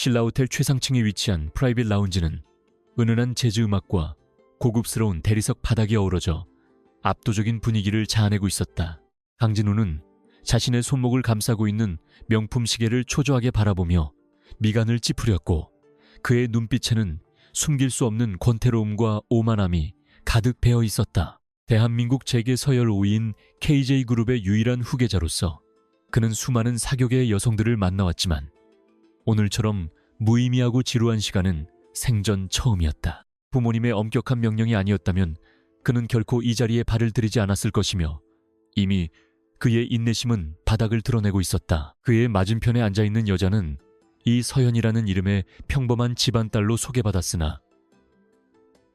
신라호텔 최상층에 위치한 프라이빗 라운지는 은은한 재즈 음악과 고급스러운 대리석 바닥이 어우러져 압도적인 분위기를 자아내고 있었다. 강진우는 자신의 손목을 감싸고 있는 명품 시계를 초조하게 바라보며 미간을 찌푸렸고 그의 눈빛에는 숨길 수 없는 권태로움과 오만함이 가득 배어 있었다. 대한민국 재계 서열 5위인 KJ그룹의 유일한 후계자로서 그는 수많은 사교계의 여성들을 만나왔지만 오늘처럼 무의미하고 지루한 시간은 생전 처음이었다. 부모님의 엄격한 명령이 아니었다면 그는 결코 이 자리에 발을 들이지 않았을 것이며 이미 그의 인내심은 바닥을 드러내고 있었다. 그의 맞은편에 앉아있는 여자는 이서연이라는 이름의 평범한 집안딸로 소개받았으나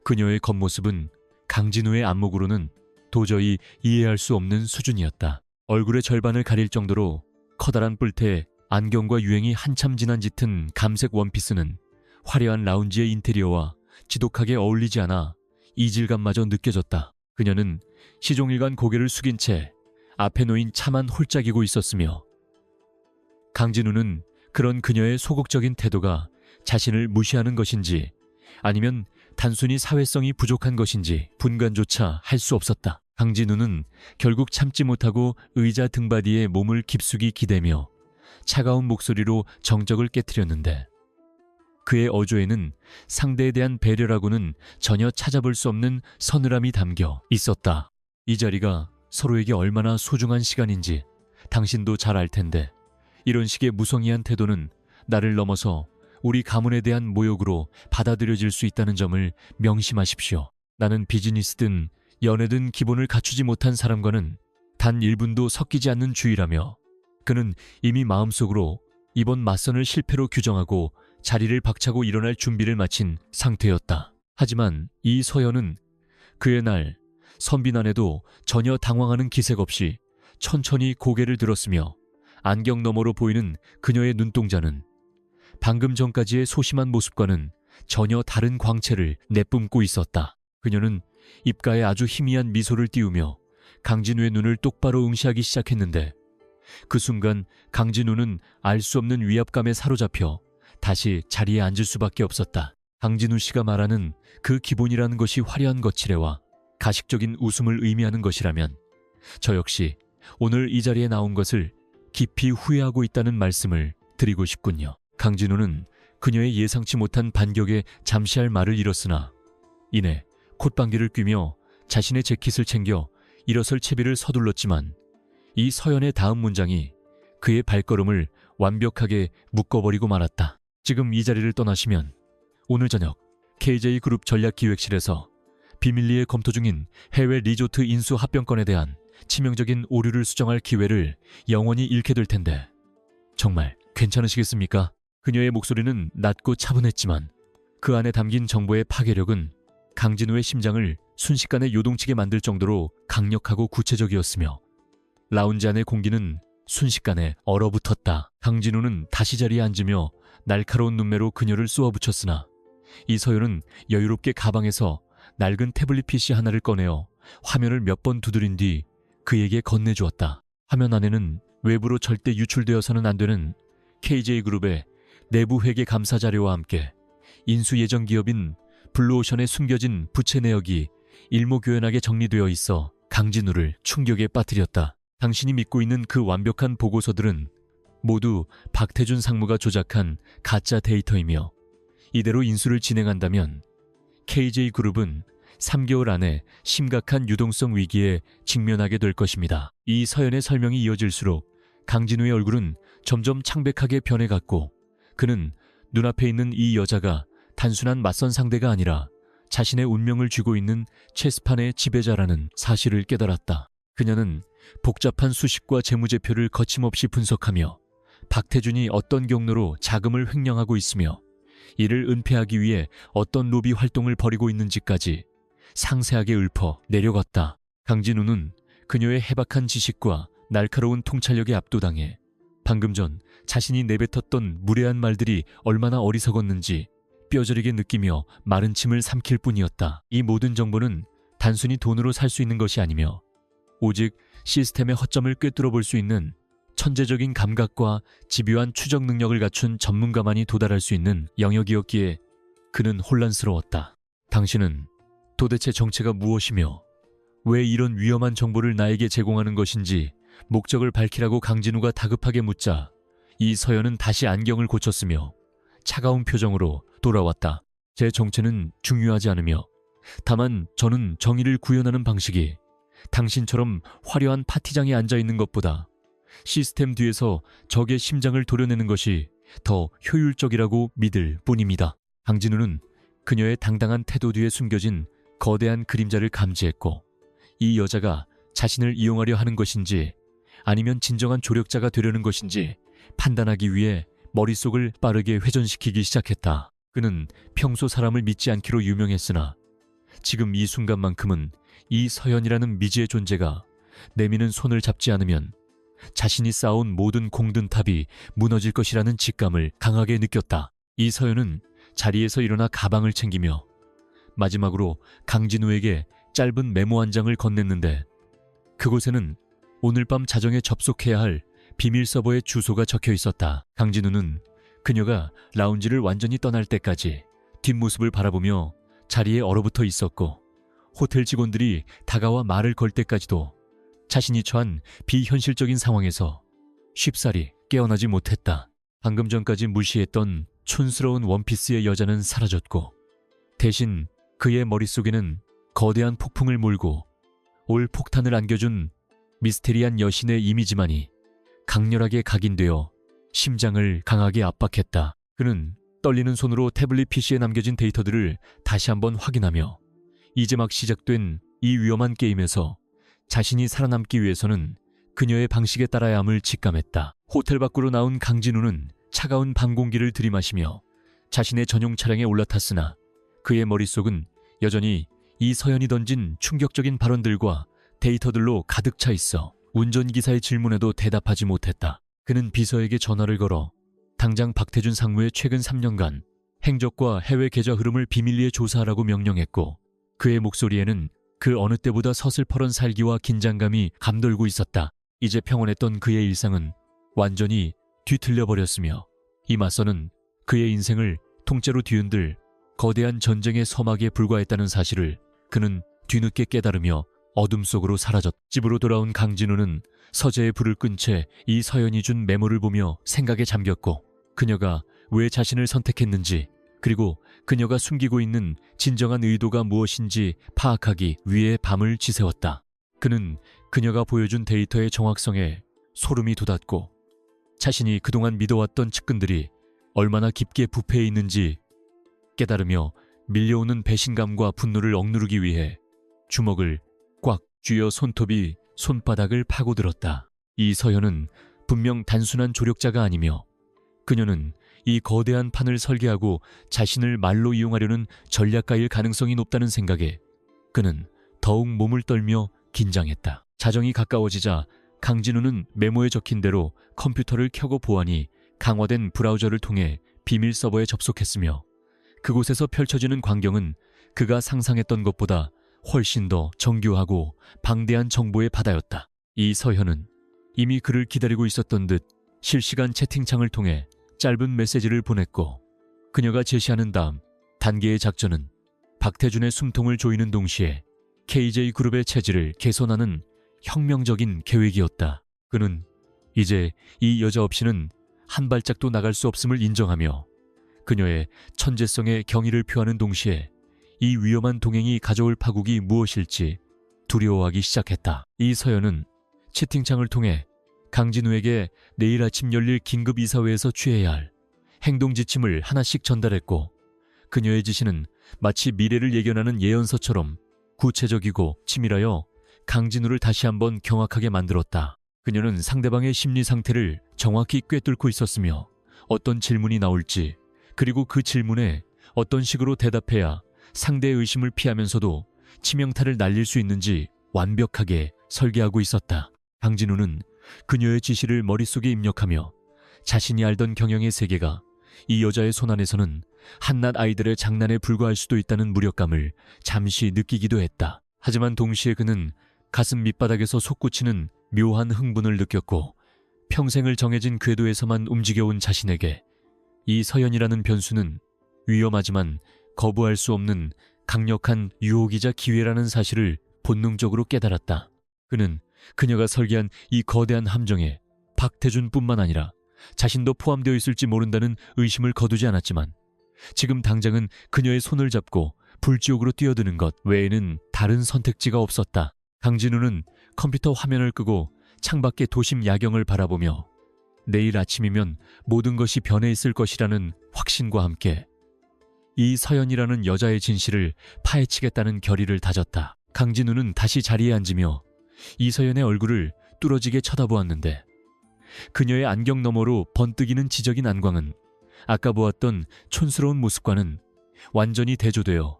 그녀의 겉모습은 강진우의 안목으로는 도저히 이해할 수 없는 수준이었다. 얼굴의 절반을 가릴 정도로 커다란 뿔테, 안경과 유행이 한참 지난 짙은 감색 원피스는 화려한 라운지의 인테리어와 지독하게 어울리지 않아 이질감마저 느껴졌다. 그녀는 시종일관 고개를 숙인 채 앞에 놓인 차만 홀짝이고 있었으며 강진우는 그런 그녀의 소극적인 태도가 자신을 무시하는 것인지 아니면 단순히 사회성이 부족한 것인지 분간조차 할 수 없었다. 강진우는 결국 참지 못하고 의자 등받이에 몸을 깊숙이 기대며 차가운 목소리로 정적을 깨트렸는데 그의 어조에는 상대에 대한 배려라고는 전혀 찾아볼 수 없는 서늘함이 담겨 있었다. 이 자리가 서로에게 얼마나 소중한 시간인지 당신도 잘 알 텐데 이런 식의 무성의한 태도는 나를 넘어서 우리 가문에 대한 모욕으로 받아들여질 수 있다는 점을 명심하십시오. 나는 비즈니스든 연애든 기본을 갖추지 못한 사람과는 단 1분도 섞이지 않는 주의라며 그는 이미 마음속으로 이번 맞선을 실패로 규정하고 자리를 박차고 일어날 준비를 마친 상태였다. 하지만 이서연은 그의 날 선비난에도 전혀 당황하는 기색 없이 천천히 고개를 들었으며 안경 너머로 보이는 그녀의 눈동자는 방금 전까지의 소심한 모습과는 전혀 다른 광채를 내뿜고 있었다. 그녀는 입가에 아주 희미한 미소를 띄우며 강진우의 눈을 똑바로 응시하기 시작했는데 그 순간 강진우는 알 수 없는 위압감에 사로잡혀 다시 자리에 앉을 수밖에 없었다. 강진우 씨가 말하는 그 기본이라는 것이 화려한 거칠애와 가식적인 웃음을 의미하는 것이라면 저 역시 오늘 이 자리에 나온 것을 깊이 후회하고 있다는 말씀을 드리고 싶군요. 강진우는 그녀의 예상치 못한 반격에 잠시 할 말을 잃었으나 이내 콧방귀를 뀌며 자신의 재킷을 챙겨 일어설 채비를 서둘렀지만 이 서연의 다음 문장이 그의 발걸음을 완벽하게 묶어버리고 말았다. 지금 이 자리를 떠나시면 오늘 저녁 KJ그룹 전략기획실에서 비밀리에 검토 중인 해외 리조트 인수 합병권에 대한 치명적인 오류를 수정할 기회를 영원히 잃게 될 텐데 정말 괜찮으시겠습니까? 그녀의 목소리는 낮고 차분했지만 그 안에 담긴 정보의 파괴력은 강진우의 심장을 순식간에 요동치게 만들 정도로 강력하고 구체적이었으며 라운지 안의 공기는 순식간에 얼어붙었다. 강진우는 다시 자리에 앉으며 날카로운 눈매로 그녀를 쏘아붙였으나 이서연은 여유롭게 가방에서 낡은 태블릿 PC 하나를 꺼내어 화면을 몇 번 두드린 뒤 그에게 건네주었다. 화면 안에는 외부로 절대 유출되어서는 안 되는 KJ그룹의 내부 회계 감사 자료와 함께 인수 예정 기업인 블루오션에 숨겨진 부채 내역이 일목요연하게 정리되어 있어 강진우를 충격에 빠뜨렸다. 당신이 믿고 있는 그 완벽한 보고서들은 모두 박태준 상무가 조작한 가짜 데이터이며 이대로 인수를 진행한다면 KJ그룹은 3개월 안에 심각한 유동성 위기에 직면하게 될 것입니다. 이 서연의 설명이 이어질수록 강진우의 얼굴은 점점 창백하게 변해갔고 그는 눈앞에 있는 이 여자가 단순한 맞선 상대가 아니라 자신의 운명을 쥐고 있는 체스판의 지배자라는 사실을 깨달았다. 그녀는 복잡한 수식과 재무제표를 거침없이 분석하며 박태준이 어떤 경로로 자금을 횡령하고 있으며 이를 은폐하기 위해 어떤 로비 활동을 벌이고 있는지까지 상세하게 읊어 내려갔다. 강진우는 그녀의 해박한 지식과 날카로운 통찰력에 압도당해 방금 전 자신이 내뱉었던 무례한 말들이 얼마나 어리석었는지 뼈저리게 느끼며 마른 침을 삼킬 뿐이었다. 이 모든 정보는 단순히 돈으로 살 수 있는 것이 아니며 오직 시스템의 허점을 꿰뚫어 볼 수 있는 천재적인 감각과 집요한 추적 능력을 갖춘 전문가만이 도달할 수 있는 영역이었기에 그는 혼란스러웠다. 당신은 도대체 정체가 무엇이며 왜 이런 위험한 정보를 나에게 제공하는 것인지 목적을 밝히라고 강진우가 다급하게 묻자 이서연은 다시 안경을 고쳤으며 차가운 표정으로 돌아왔다. 제 정체는 중요하지 않으며 다만 저는 정의를 구현하는 방식이 당신처럼 화려한 파티장에 앉아있는 것보다 시스템 뒤에서 적의 심장을 도려내는 것이 더 효율적이라고 믿을 뿐입니다. 강진우는 그녀의 당당한 태도 뒤에 숨겨진 거대한 그림자를 감지했고 이 여자가 자신을 이용하려 하는 것인지 아니면 진정한 조력자가 되려는 것인지 판단하기 위해 머릿속을 빠르게 회전시키기 시작했다. 그는 평소 사람을 믿지 않기로 유명했으나 지금 이 순간만큼은 이 서연이라는 미지의 존재가 내미는 손을 잡지 않으면 자신이 쌓아온 모든 공든탑이 무너질 것이라는 직감을 강하게 느꼈다. 이 서연은 자리에서 일어나 가방을 챙기며 마지막으로 강진우에게 짧은 메모 한 장을 건넸는데 그곳에는 오늘 밤 자정에 접속해야 할 비밀 서버의 주소가 적혀 있었다. 강진우는 그녀가 라운지를 완전히 떠날 때까지 뒷모습을 바라보며 자리에 얼어붙어 있었고 호텔 직원들이 다가와 말을 걸 때까지도 자신이 처한 비현실적인 상황에서 쉽사리 깨어나지 못했다. 방금 전까지 무시했던 촌스러운 원피스의 여자는 사라졌고 대신 그의 머릿속에는 거대한 폭풍을 몰고 올 폭탄을 안겨준 미스테리한 여신의 이미지만이 강렬하게 각인되어 심장을 강하게 압박했다. 그는 떨리는 손으로 태블릿 PC에 남겨진 데이터들을 다시 한번 확인하며 이제 막 시작된 이 위험한 게임에서 자신이 살아남기 위해서는 그녀의 방식에 따라야 함을 직감했다. 호텔 밖으로 나온 강진우는 차가운 밤 공기를 들이마시며 자신의 전용 차량에 올라탔으나 그의 머릿속은 여전히 이 서연이 던진 충격적인 발언들과 데이터들로 가득 차 있어 운전기사의 질문에도 대답하지 못했다. 그는 비서에게 전화를 걸어 당장 박태준 상무의 최근 3년간 행적과 해외 계좌 흐름을 비밀리에 조사하라고 명령했고 그의 목소리에는 그 어느 때보다 서슬퍼런 살기와 긴장감이 감돌고 있었다. 이제 평온했던 그의 일상은 완전히 뒤틀려 버렸으며 이 맞서는 그의 인생을 통째로 뒤흔들 거대한 전쟁의 서막에 불과했다는 사실을 그는 뒤늦게 깨달으며 어둠 속으로 사라졌다. 집으로 돌아온 강진우는 서재에 불을 끈 채 이 서연이 준 메모를 보며 생각에 잠겼고 그녀가 왜 자신을 선택했는지 그리고 그녀가 숨기고 있는 진정한 의도가 무엇인지 파악하기 위해 밤을 지새웠다. 그는 그녀가 보여준 데이터의 정확성에 소름이 돋았고 자신이 그동안 믿어왔던 측근들이 얼마나 깊게 부패해 있는지 깨달으며 밀려오는 배신감과 분노를 억누르기 위해 주먹을 꽉 쥐어 손톱이 손바닥을 파고들었다. 이 서연은 분명 단순한 조력자가 아니며 그녀는 이 거대한 판을 설계하고 자신을 말로 이용하려는 전략가일 가능성이 높다는 생각에 그는 더욱 몸을 떨며 긴장했다. 자정이 가까워지자 강진우는 메모에 적힌 대로 컴퓨터를 켜고 보아니 강화된 브라우저를 통해 비밀 서버에 접속했으며 그곳에서 펼쳐지는 광경은 그가 상상했던 것보다 훨씬 더 정교하고 방대한 정보의 바다였다. 이 서현은 이미 그를 기다리고 있었던 듯 실시간 채팅창을 통해 짧은 메시지를 보냈고 그녀가 제시하는 다음 단계의 작전은 박태준의 숨통을 조이는 동시에 KJ그룹의 체질을 개선하는 혁명적인 계획이었다. 그는 이제 이 여자 없이는 한 발짝도 나갈 수 없음을 인정하며 그녀의 천재성에 경의를 표하는 동시에 이 위험한 동행이 가져올 파국이 무엇일지 두려워하기 시작했다. 이 서연은 채팅창을 통해 강진우에게 내일 아침 열릴 긴급 이사회에서 취해야 할 행동 지침을 하나씩 전달했고 그녀의 지시는 마치 미래를 예견하는 예언서처럼 구체적이고 치밀하여 강진우를 다시 한번 경악하게 만들었다. 그녀는 상대방의 심리 상태를 정확히 꿰뚫고 있었으며 어떤 질문이 나올지 그리고 그 질문에 어떤 식으로 대답해야 상대의 의심을 피하면서도 치명타를 날릴 수 있는지 완벽하게 설계하고 있었다. 강진우는 그녀의 지시를 머릿속에 입력하며 자신이 알던 경영의 세계가 이 여자의 손안에서는 한낱 아이들의 장난에 불과할 수도 있다는 무력감을 잠시 느끼기도 했다. 하지만 동시에 그는 가슴 밑바닥에서 솟구치는 묘한 흥분을 느꼈고 평생을 정해진 궤도에서만 움직여온 자신에게 이 서연이라는 변수는 위험하지만 거부할 수 없는 강력한 유혹이자 기회라는 사실을 본능적으로 깨달았다. 그는 그녀가 설계한 이 거대한 함정에 박태준뿐만 아니라 자신도 포함되어 있을지 모른다는 의심을 거두지 않았지만 지금 당장은 그녀의 손을 잡고 불지옥으로 뛰어드는 것 외에는 다른 선택지가 없었다. 강진우는 컴퓨터 화면을 끄고 창밖의 도심 야경을 바라보며 내일 아침이면 모든 것이 변해 있을 것이라는 확신과 함께 이 서연이라는 여자의 진실을 파헤치겠다는 결의를 다졌다. 강진우는 다시 자리에 앉으며 이서연의 얼굴을 뚫어지게 쳐다보았는데 그녀의 안경 너머로 번뜩이는 지적인 안광은 아까 보았던 촌스러운 모습과는 완전히 대조되어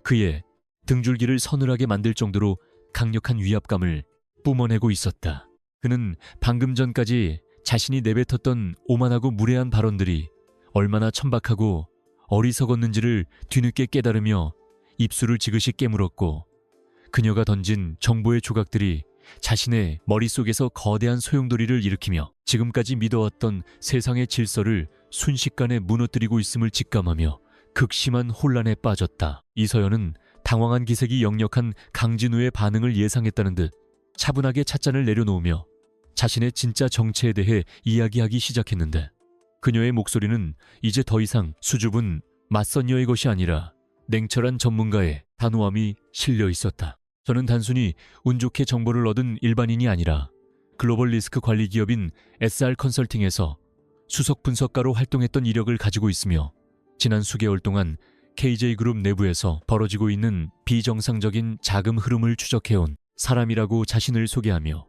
그의 등줄기를 서늘하게 만들 정도로 강력한 위압감을 뿜어내고 있었다. 그는 방금 전까지 자신이 내뱉었던 오만하고 무례한 발언들이 얼마나 천박하고 어리석었는지를 뒤늦게 깨달으며 입술을 지그시 깨물었고 그녀가 던진 정보의 조각들이 자신의 머릿속에서 거대한 소용돌이를 일으키며 지금까지 믿어왔던 세상의 질서를 순식간에 무너뜨리고 있음을 직감하며 극심한 혼란에 빠졌다. 이서연은 당황한 기색이 역력한 강진우의 반응을 예상했다는 듯 차분하게 찻잔을 내려놓으며 자신의 진짜 정체에 대해 이야기하기 시작했는데 그녀의 목소리는 이제 더 이상 수줍은 맞선녀의 것이 아니라 냉철한 전문가의 단호함이 실려 있었다. 저는 단순히 운 좋게 정보를 얻은 일반인이 아니라 글로벌 리스크 관리 기업인 SR 컨설팅에서 수석 분석가로 활동했던 이력을 가지고 있으며 지난 수개월 동안 KJ그룹 내부에서 벌어지고 있는 비정상적인 자금 흐름을 추적해온 사람이라고 자신을 소개하며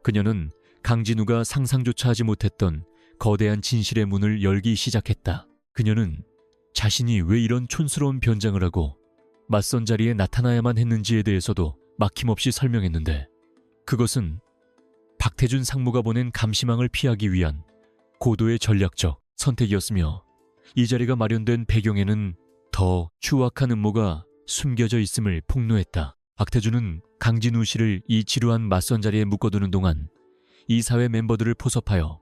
그녀는 강진우가 상상조차 하지 못했던 거대한 진실의 문을 열기 시작했다. 그녀는 자신이 왜 이런 촌스러운 변장을 하고 맞선 자리에 나타나야만 했는지에 대해서도 막힘없이 설명했는데 그것은 박태준 상무가 보낸 감시망을 피하기 위한 고도의 전략적 선택이었으며 이 자리가 마련된 배경에는 더 추악한 음모가 숨겨져 있음을 폭로했다. 박태준은 강진우 씨를 이 지루한 맞선 자리에 묶어두는 동안 이 사회 멤버들을 포섭하여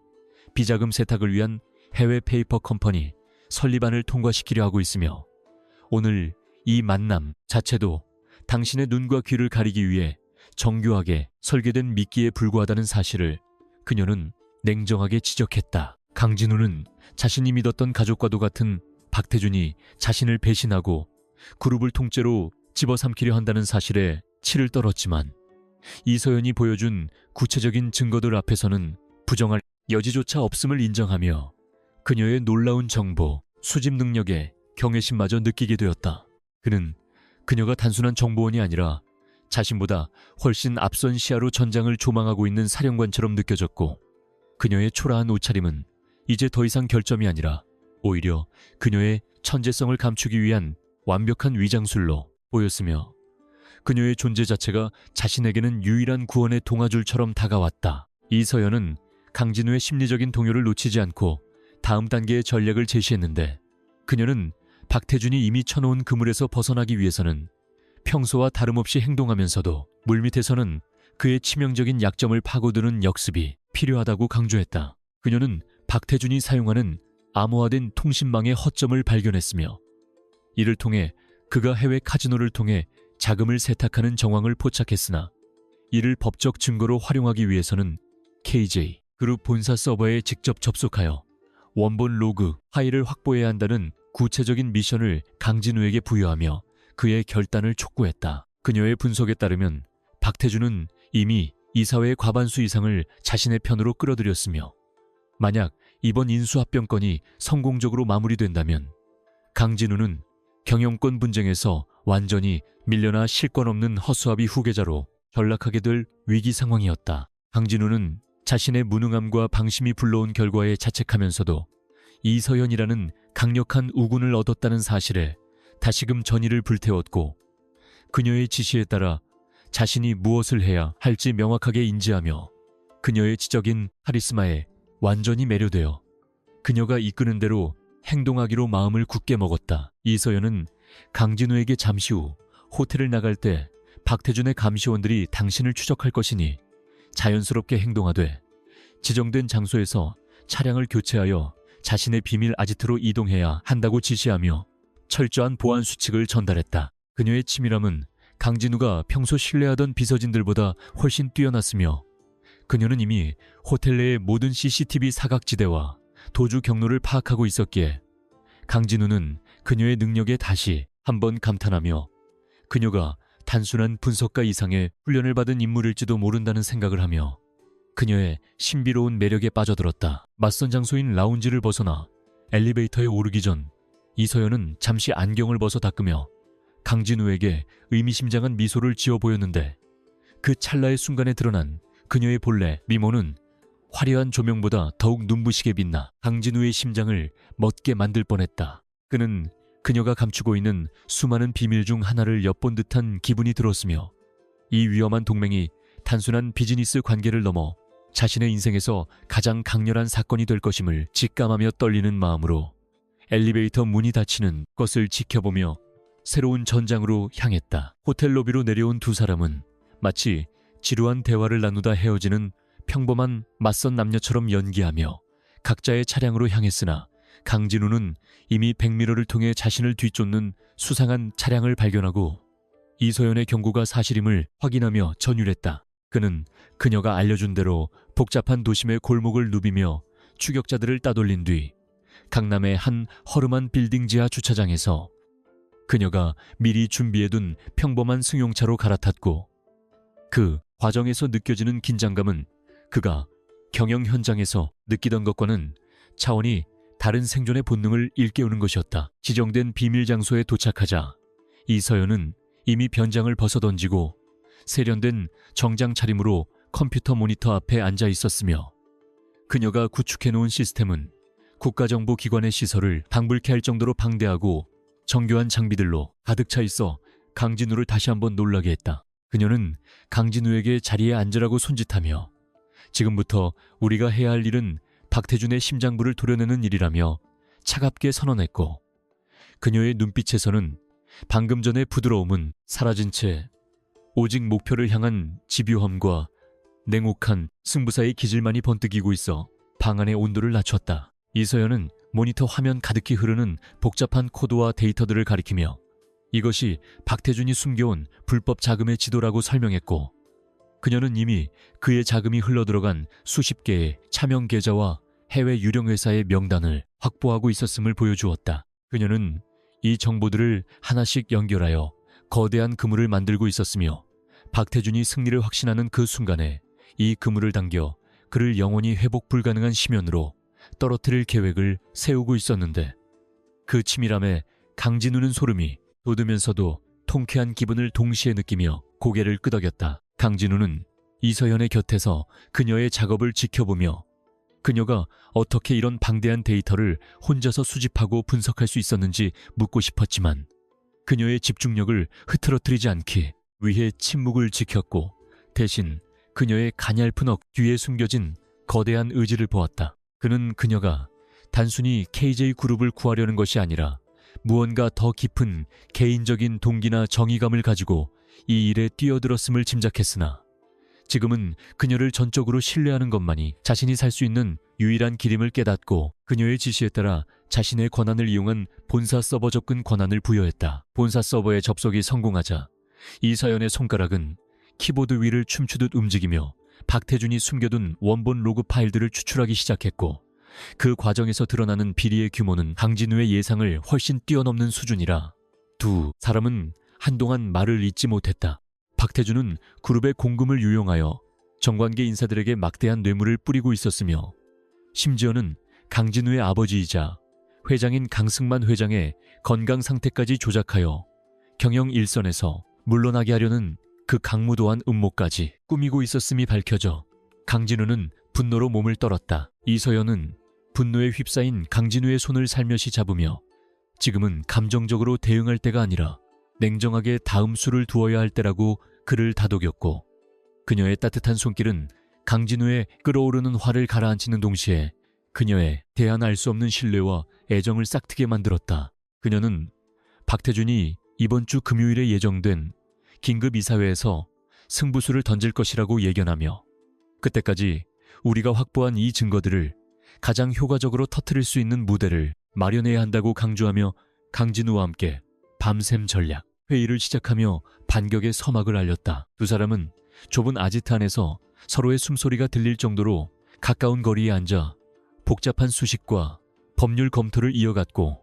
비자금 세탁을 위한 해외 페이퍼 컴퍼니 설립안을 통과시키려 하고 있으며 오늘 이 만남 자체도 당신의 눈과 귀를 가리기 위해 정교하게 설계된 미끼에 불과하다는 사실을 그녀는 냉정하게 지적했다. 강진우는 자신이 믿었던 가족과도 같은 박태준이 자신을 배신하고 그룹을 통째로 집어삼키려 한다는 사실에 치를 떨었지만 이서연이 보여준 구체적인 증거들 앞에서는 부정할 여지조차 없음을 인정하며 그녀의 놀라운 정보, 수집 능력에 경외심마저 느끼게 되었다. 그는 그녀가 단순한 정보원이 아니라 자신보다 훨씬 앞선 시야로 전장을 조망하고 있는 사령관처럼 느껴졌고 그녀의 초라한 옷차림은 이제 더 이상 결점이 아니라 오히려 그녀의 천재성을 감추기 위한 완벽한 위장술로 보였으며 그녀의 존재 자체가 자신에게는 유일한 구원의 동아줄처럼 다가왔다. 이서연은 강진우의 심리적인 동요를 놓치지 않고 다음 단계의 전략을 제시했는데 그녀는 박태준이 이미 쳐놓은 그물에서 벗어나기 위해서는 평소와 다름없이 행동하면서도 물밑에서는 그의 치명적인 약점을 파고드는 역습이 필요하다고 강조했다. 그녀는 박태준이 사용하는 암호화된 통신망의 허점을 발견했으며 이를 통해 그가 해외 카지노를 통해 자금을 세탁하는 정황을 포착했으나 이를 법적 증거로 활용하기 위해서는 KJ 그룹 본사 서버에 직접 접속하여 원본 로그 파일을 확보해야 한다는 구체적인 미션을 강진우에게 부여하며 그의 결단을 촉구했다. 그녀의 분석에 따르면 박태준은 이미 이사회의 과반수 이상을 자신의 편으로 끌어들였으며 만약 이번 인수합병건이 성공적으로 마무리된다면 강진우는 경영권 분쟁에서 완전히 밀려나 실권 없는 허수아비 후계자로 전락하게 될 위기 상황이었다. 강진우는 자신의 무능함과 방심이 불러온 결과에 자책하면서도 이서연이라는 강력한 우군을 얻었다는 사실에 다시금 전의를 불태웠고 그녀의 지시에 따라 자신이 무엇을 해야 할지 명확하게 인지하며 그녀의 지적인 카리스마에 완전히 매료되어 그녀가 이끄는 대로 행동하기로 마음을 굳게 먹었다. 이서연은 강진우에게 잠시 후 호텔을 나갈 때 박태준의 감시원들이 당신을 추적할 것이니 자연스럽게 행동하되 지정된 장소에서 차량을 교체하여 자신의 비밀 아지트로 이동해야 한다고 지시하며 철저한 보안 수칙을 전달했다. 그녀의 치밀함은 강진우가 평소 신뢰하던 비서진들보다 훨씬 뛰어났으며 그녀는 이미 호텔 내의 모든 CCTV 사각지대와 도주 경로를 파악하고 있었기에 강진우는 그녀의 능력에 다시 한번 감탄하며 그녀가 단순한 분석가 이상의 훈련을 받은 인물일지도 모른다는 생각을 하며 그녀의 신비로운 매력에 빠져들었다. 맞선 장소인 라운지를 벗어나 엘리베이터에 오르기 전 이서연은 잠시 안경을 벗어 닦으며 강진우에게 의미심장한 미소를 지어 보였는데 그 찰나의 순간에 드러난 그녀의 본래 미모는 화려한 조명보다 더욱 눈부시게 빛나 강진우의 심장을 멎게 만들 뻔했다. 그는 그녀가 감추고 있는 수많은 비밀 중 하나를 엿본 듯한 기분이 들었으며 이 위험한 동맹이 단순한 비즈니스 관계를 넘어 자신의 인생에서 가장 강렬한 사건이 될 것임을 직감하며 떨리는 마음으로 엘리베이터 문이 닫히는 것을 지켜보며 새로운 전장으로 향했다. 호텔 로비로 내려온 두 사람은 마치 지루한 대화를 나누다 헤어지는 평범한 맞선 남녀처럼 연기하며 각자의 차량으로 향했으나 강진우는 이미 백미러를 통해 자신을 뒤쫓는 수상한 차량을 발견하고 이서연의 경고가 사실임을 확인하며 전율했다. 그는 그녀가 알려준 대로 복잡한 도심의 골목을 누비며 추격자들을 따돌린 뒤 강남의 한 허름한 빌딩 지하 주차장에서 그녀가 미리 준비해둔 평범한 승용차로 갈아탔고 그 과정에서 느껴지는 긴장감은 그가 경영 현장에서 느끼던 것과는 차원이 다른 생존의 본능을 일깨우는 것이었다. 지정된 비밀 장소에 도착하자 이서연은 이미 변장을 벗어던지고 세련된 정장 차림으로 컴퓨터 모니터 앞에 앉아 있었으며 그녀가 구축해놓은 시스템은 국가정보기관의 시설을 방불케 할 정도로 방대하고 정교한 장비들로 가득 차 있어 강진우를 다시 한번 놀라게 했다. 그녀는 강진우에게 자리에 앉으라고 손짓하며 지금부터 우리가 해야 할 일은 박태준의 심장부를 도려내는 일이라며 차갑게 선언했고 그녀의 눈빛에서는 방금 전의 부드러움은 사라진 채 오직 목표를 향한 집요함과 냉혹한 승부사의 기질만이 번뜩이고 있어 방 안의 온도를 낮췄다. 이서연은 모니터 화면 가득히 흐르는 복잡한 코드와 데이터들을 가리키며 이것이 박태준이 숨겨온 불법 자금의 지도라고 설명했고 그녀는 이미 그의 자금이 흘러들어간 수십 개의 차명 계좌와 해외 유령 회사의 명단을 확보하고 있었음을 보여주었다. 그녀는 이 정보들을 하나씩 연결하여 거대한 그물을 만들고 있었으며 박태준이 승리를 확신하는 그 순간에 이 그물을 당겨 그를 영원히 회복 불가능한 심연으로 떨어뜨릴 계획을 세우고 있었는데 그 치밀함에 강진우는 소름이 돋으면서도 통쾌한 기분을 동시에 느끼며 고개를 끄덕였다. 강진우는 이서연의 곁에서 그녀의 작업을 지켜보며 그녀가 어떻게 이런 방대한 데이터를 혼자서 수집하고 분석할 수 있었는지 묻고 싶었지만 그녀의 집중력을 흐트러뜨리지 않기 위해 침묵을 지켰고 대신 그녀의 가냘픈 뒤에 숨겨진 거대한 의지를 보았다. 그는 그녀가 단순히 KJ그룹을 구하려는 것이 아니라 무언가 더 깊은 개인적인 동기나 정의감을 가지고 이 일에 뛰어들었음을 짐작했으나 지금은 그녀를 전적으로 신뢰하는 것만이 자신이 살 수 있는 유일한 길임을 깨닫고 그녀의 지시에 따라 자신의 권한을 이용한 본사 서버 접근 권한을 부여했다. 본사 서버에 접속이 성공하자 이서연의 손가락은 키보드 위를 춤추듯 움직이며 박태준이 숨겨둔 원본 로그 파일들을 추출하기 시작했고 그 과정에서 드러나는 비리의 규모는 강진우의 예상을 훨씬 뛰어넘는 수준이라 두 사람은 한동안 말을 잇지 못했다. 박태준은 그룹의 공금을 유용하여 정관계 인사들에게 막대한 뇌물을 뿌리고 있었으며 심지어는 강진우의 아버지이자 회장인 강승만 회장의 건강 상태까지 조작하여 경영 일선에서 물러나게 하려는 그 강무도한 음모까지 꾸미고 있었음이 밝혀져 강진우는 분노로 몸을 떨었다. 이서연은 분노에 휩싸인 강진우의 손을 살며시 잡으며 지금은 감정적으로 대응할 때가 아니라 냉정하게 다음 수를 두어야 할 때라고 그를 다독였고 그녀의 따뜻한 손길은 강진우의 끓어오르는 화를 가라앉히는 동시에 그녀의 대한 알 수 없는 신뢰와 애정을 싹트게 만들었다. 그녀는 박태준이 이번 주 금요일에 예정된 긴급 이사회에서 승부수를 던질 것이라고 예견하며 그때까지 우리가 확보한 이 증거들을 가장 효과적으로 터뜨릴 수 있는 무대를 마련해야 한다고 강조하며 강진우와 함께 밤샘 전략 회의를 시작하며 반격의 서막을 알렸다. 두 사람은 좁은 아지트 안에서 서로의 숨소리가 들릴 정도로 가까운 거리에 앉아 복잡한 수식과 법률 검토를 이어갔고,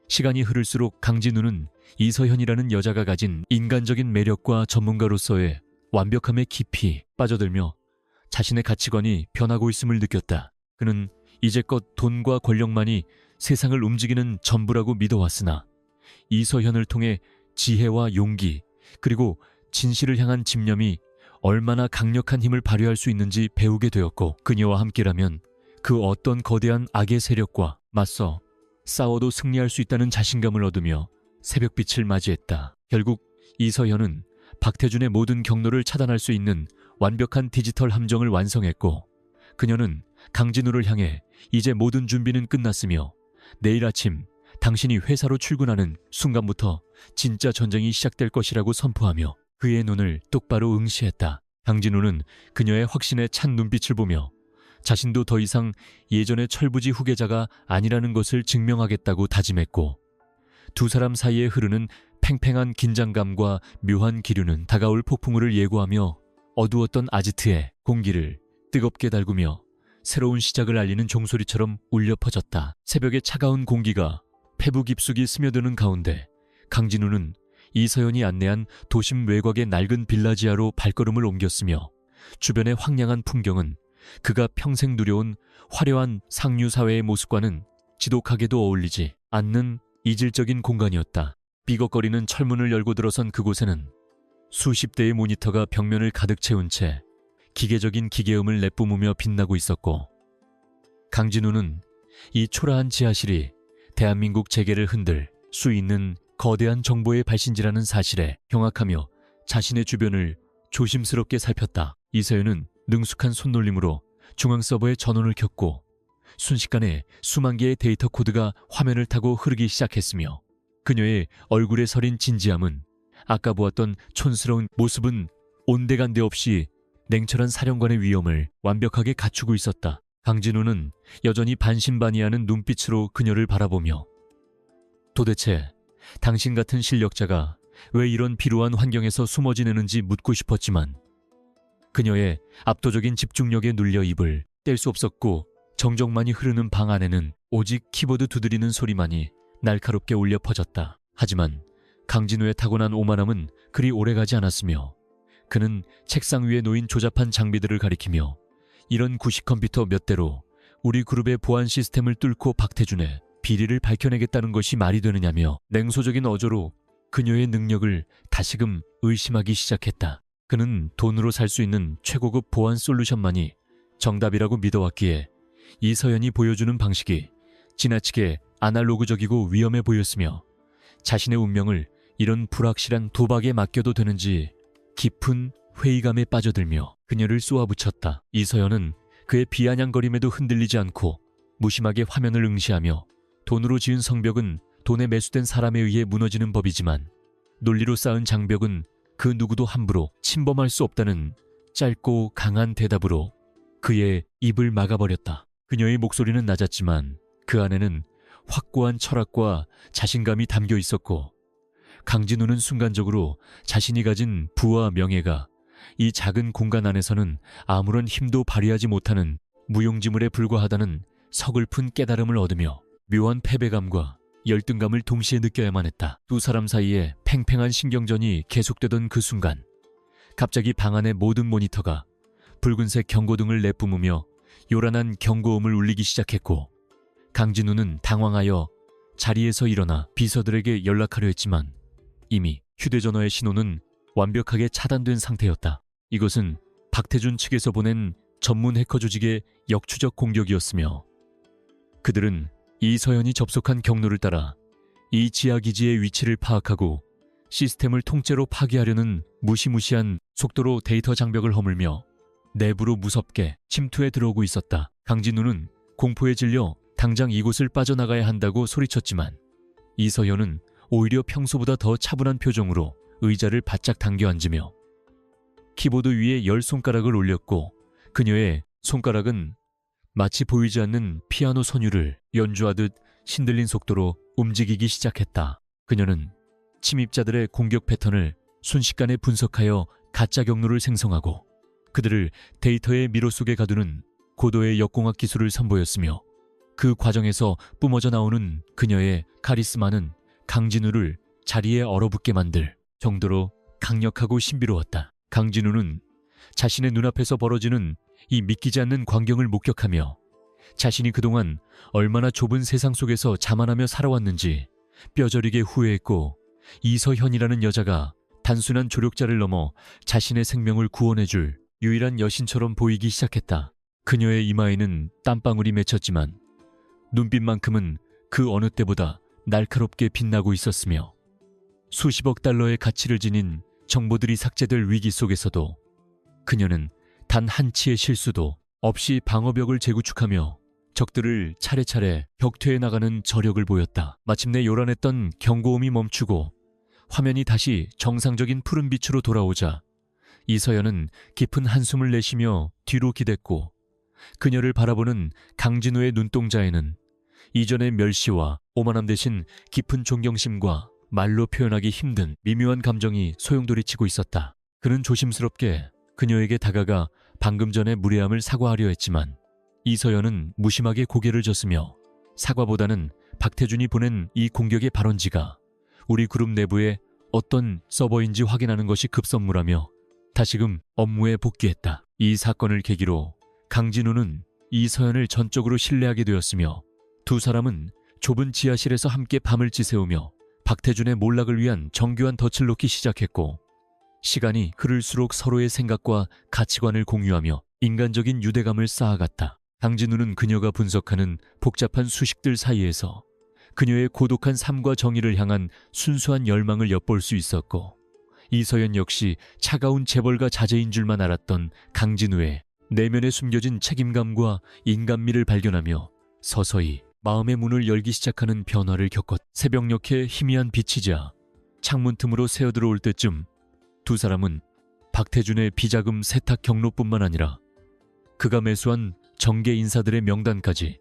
시간이 흐를수록 강진우는 이서현이라는 여자가 가진 인간적인 매력과 전문가로서의 완벽함에 깊이 빠져들며 자신의 가치관이 변하고 있음을 느꼈다. 그는 이제껏 돈과 권력만이 세상을 움직이는 전부라고 믿어왔으나 이서현을 통해 지혜와 용기 그리고 진실을 향한 집념이 얼마나 강력한 힘을 발휘할 수 있는지 배우게 되었고, 그녀와 함께라면 그 어떤 거대한 악의 세력과 맞서 싸워도 승리할 수 있다는 자신감을 얻으며 새벽빛을 맞이했다. 결국 이서현은 박태준의 모든 경로를 차단할 수 있는 완벽한 디지털 함정을 완성했고, 그녀는 강진우를 향해 이제 모든 준비는 끝났으며 내일 아침 당신이 회사로 출근하는 순간부터 진짜 전쟁이 시작될 것이라고 선포하며 그의 눈을 똑바로 응시했다. 강진우는 그녀의 확신에 찬 눈빛을 보며 자신도 더 이상 예전의 철부지 후계자가 아니라는 것을 증명하겠다고 다짐했고, 두 사람 사이에 흐르는 팽팽한 긴장감과 묘한 기류는 다가올 폭풍우를 예고하며 어두웠던 아지트의 공기를 뜨겁게 달구며 새로운 시작을 알리는 종소리처럼 울려 퍼졌다. 새벽의 차가운 공기가 폐부 깊숙이 스며드는 가운데 강진우는 이서연이 안내한 도심 외곽의 낡은 빌라지아로 발걸음을 옮겼으며, 주변의 황량한 풍경은 그가 평생 누려온 화려한 상류 사회의 모습과는 지독하게도 어울리지 않는 이질적인 공간이었다. 삐걱거리는 철문을 열고 들어선 그곳에는 수십 대의 모니터가 벽면을 가득 채운 채 기계적인 기계음을 내뿜으며 빛나고 있었고, 강진우는 이 초라한 지하실이 대한민국 재계를 흔들 수 있는 거대한 정보의 발신지라는 사실에 경악하며 자신의 주변을 조심스럽게 살폈다. 이서연은 능숙한 손놀림으로 중앙 서버에 전원을 켰고 순식간에 수만 개의 데이터 코드가 화면을 타고 흐르기 시작했으며, 그녀의 얼굴에 서린 진지함은 아까 보았던 촌스러운 모습은 온데간데 없이 냉철한 사령관의 위엄을 완벽하게 갖추고 있었다. 강진우는 여전히 반신반의하는 눈빛으로 그녀를 바라보며 도대체 당신 같은 실력자가 왜 이런 비루한 환경에서 숨어 지내는지 묻고 싶었지만, 그녀의 압도적인 집중력에 눌려 입을 뗄 수 없었고, 정적만이 흐르는 방 안에는 오직 키보드 두드리는 소리만이 날카롭게 울려 퍼졌다. 하지만 강진우의 타고난 오만함은 그리 오래가지 않았으며, 그는 책상 위에 놓인 조잡한 장비들을 가리키며 이런 구식 컴퓨터 몇 대로 우리 그룹의 보안 시스템을 뚫고 박태준의 비리를 밝혀내겠다는 것이 말이 되느냐며 냉소적인 어조로 그녀의 능력을 다시금 의심하기 시작했다. 그는 돈으로 살 수 있는 최고급 보안 솔루션만이 정답이라고 믿어왔기에 이서연이 보여주는 방식이 지나치게 아날로그적이고 위험해 보였으며, 자신의 운명을 이런 불확실한 도박에 맡겨도 되는지 깊은 회의감에 빠져들며 그녀를 쏘아붙였다. 이서연은 그의 비아냥거림에도 흔들리지 않고 무심하게 화면을 응시하며, 돈으로 지은 성벽은 돈에 매수된 사람에 의해 무너지는 법이지만 논리로 쌓은 장벽은 그 누구도 함부로 침범할 수 없다는 짧고 강한 대답으로 그의 입을 막아버렸다. 그녀의 목소리는 낮았지만 그 안에는 확고한 철학과 자신감이 담겨 있었고, 강진우는 순간적으로 자신이 가진 부와 명예가 이 작은 공간 안에서는 아무런 힘도 발휘하지 못하는 무용지물에 불과하다는 서글픈 깨달음을 얻으며 묘한 패배감과 열등감을 동시에 느껴야만 했다. 두 사람 사이에 팽팽한 신경전이 계속되던 그 순간, 갑자기 방 안의 모든 모니터가 붉은색 경고등을 내뿜으며 요란한 경고음을 울리기 시작했고, 강진우는 당황하여 자리에서 일어나 비서들에게 연락하려 했지만 이미 휴대전화의 신호는 완벽하게 차단된 상태였다. 이것은 박태준 측에서 보낸 전문 해커 조직의 역추적 공격이었으며, 그들은 이서연이 접속한 경로를 따라 이 지하기지의 위치를 파악하고 시스템을 통째로 파괴하려는 무시무시한 속도로 데이터 장벽을 허물며 내부로 무섭게 침투해 들어오고 있었다. 강진우는 공포에 질려 당장 이곳을 빠져나가야 한다고 소리쳤지만, 이서연은 오히려 평소보다 더 차분한 표정으로 의자를 바짝 당겨 앉으며 키보드 위에 10손가락을 올렸고 그녀의 손가락은 마치 보이지 않는 피아노 선율을 연주하듯 신들린 속도로 움직이기 시작했다. 그녀는 침입자들의 공격 패턴을 순식간에 분석하여 가짜 경로를 생성하고 그들을 데이터의 미로 속에 가두는 고도의 역공학 기술을 선보였으며 그 과정에서 뿜어져 나오는 그녀의 카리스마는 강진우를 자리에 얼어붙게 만들 정도로 강력하고 신비로웠다. 강진우는 자신의 눈앞에서 벌어지는 이 믿기지 않는 광경을 목격하며 자신이 그동안 얼마나 좁은 세상 속에서 자만하며 살아왔는지 뼈저리게 후회했고, 이서현이라는 여자가 단순한 조력자를 넘어 자신의 생명을 구원해줄 유일한 여신처럼 보이기 시작했다. 그녀의 이마에는 땀방울이 맺혔지만 눈빛만큼은 그 어느 때보다 날카롭게 빛나고 있었으며 수십억 달러의 가치를 지닌 정보들이 삭제될 위기 속에서도 그녀는 단 한치의 실수도 없이 방어벽을 재구축하며 적들을 차례차례 격퇴해 나가는 저력을 보였다. 마침내 요란했던 경고음이 멈추고 화면이 다시 정상적인 푸른빛으로 돌아오자 이서연은 깊은 한숨을 내쉬며 뒤로 기댔고 그녀를 바라보는 강진우의 눈동자에는 이전의 멸시와 오만함 대신 깊은 존경심과 말로 표현하기 힘든 미묘한 감정이 소용돌이치고 있었다. 그는 조심스럽게 그녀에게 다가가 방금 전의 무례함을 사과하려 했지만 이서연은 무심하게 고개를 젓으며 사과보다는 박태준이 보낸 이 공격의 발원지가 우리 그룹 내부의 어떤 서버인지 확인하는 것이 급선무라며 다시금 업무에 복귀했다. 이 사건을 계기로 강진우는 이서연을 전적으로 신뢰하게 되었으며 두 사람은 좁은 지하실에서 함께 밤을 지새우며 박태준의 몰락을 위한 정교한 덫을 놓기 시작했고, 시간이 흐를수록 서로의 생각과 가치관을 공유하며 인간적인 유대감을 쌓아갔다. 강진우는 그녀가 분석하는 복잡한 수식들 사이에서 그녀의 고독한 삶과 정의를 향한 순수한 열망을 엿볼 수 있었고, 이서연 역시 차가운 재벌가 자제인 줄만 알았던 강진우의 내면에 숨겨진 책임감과 인간미를 발견하며 서서히 마음의 문을 열기 시작하는 변화를 겪었다. 새벽녘에 희미한 빛이 자 창문 틈으로 새어들어올 때쯤 두 사람은 박태준의 비자금 세탁 경로뿐만 아니라 그가 매수한 정계 인사들의 명단까지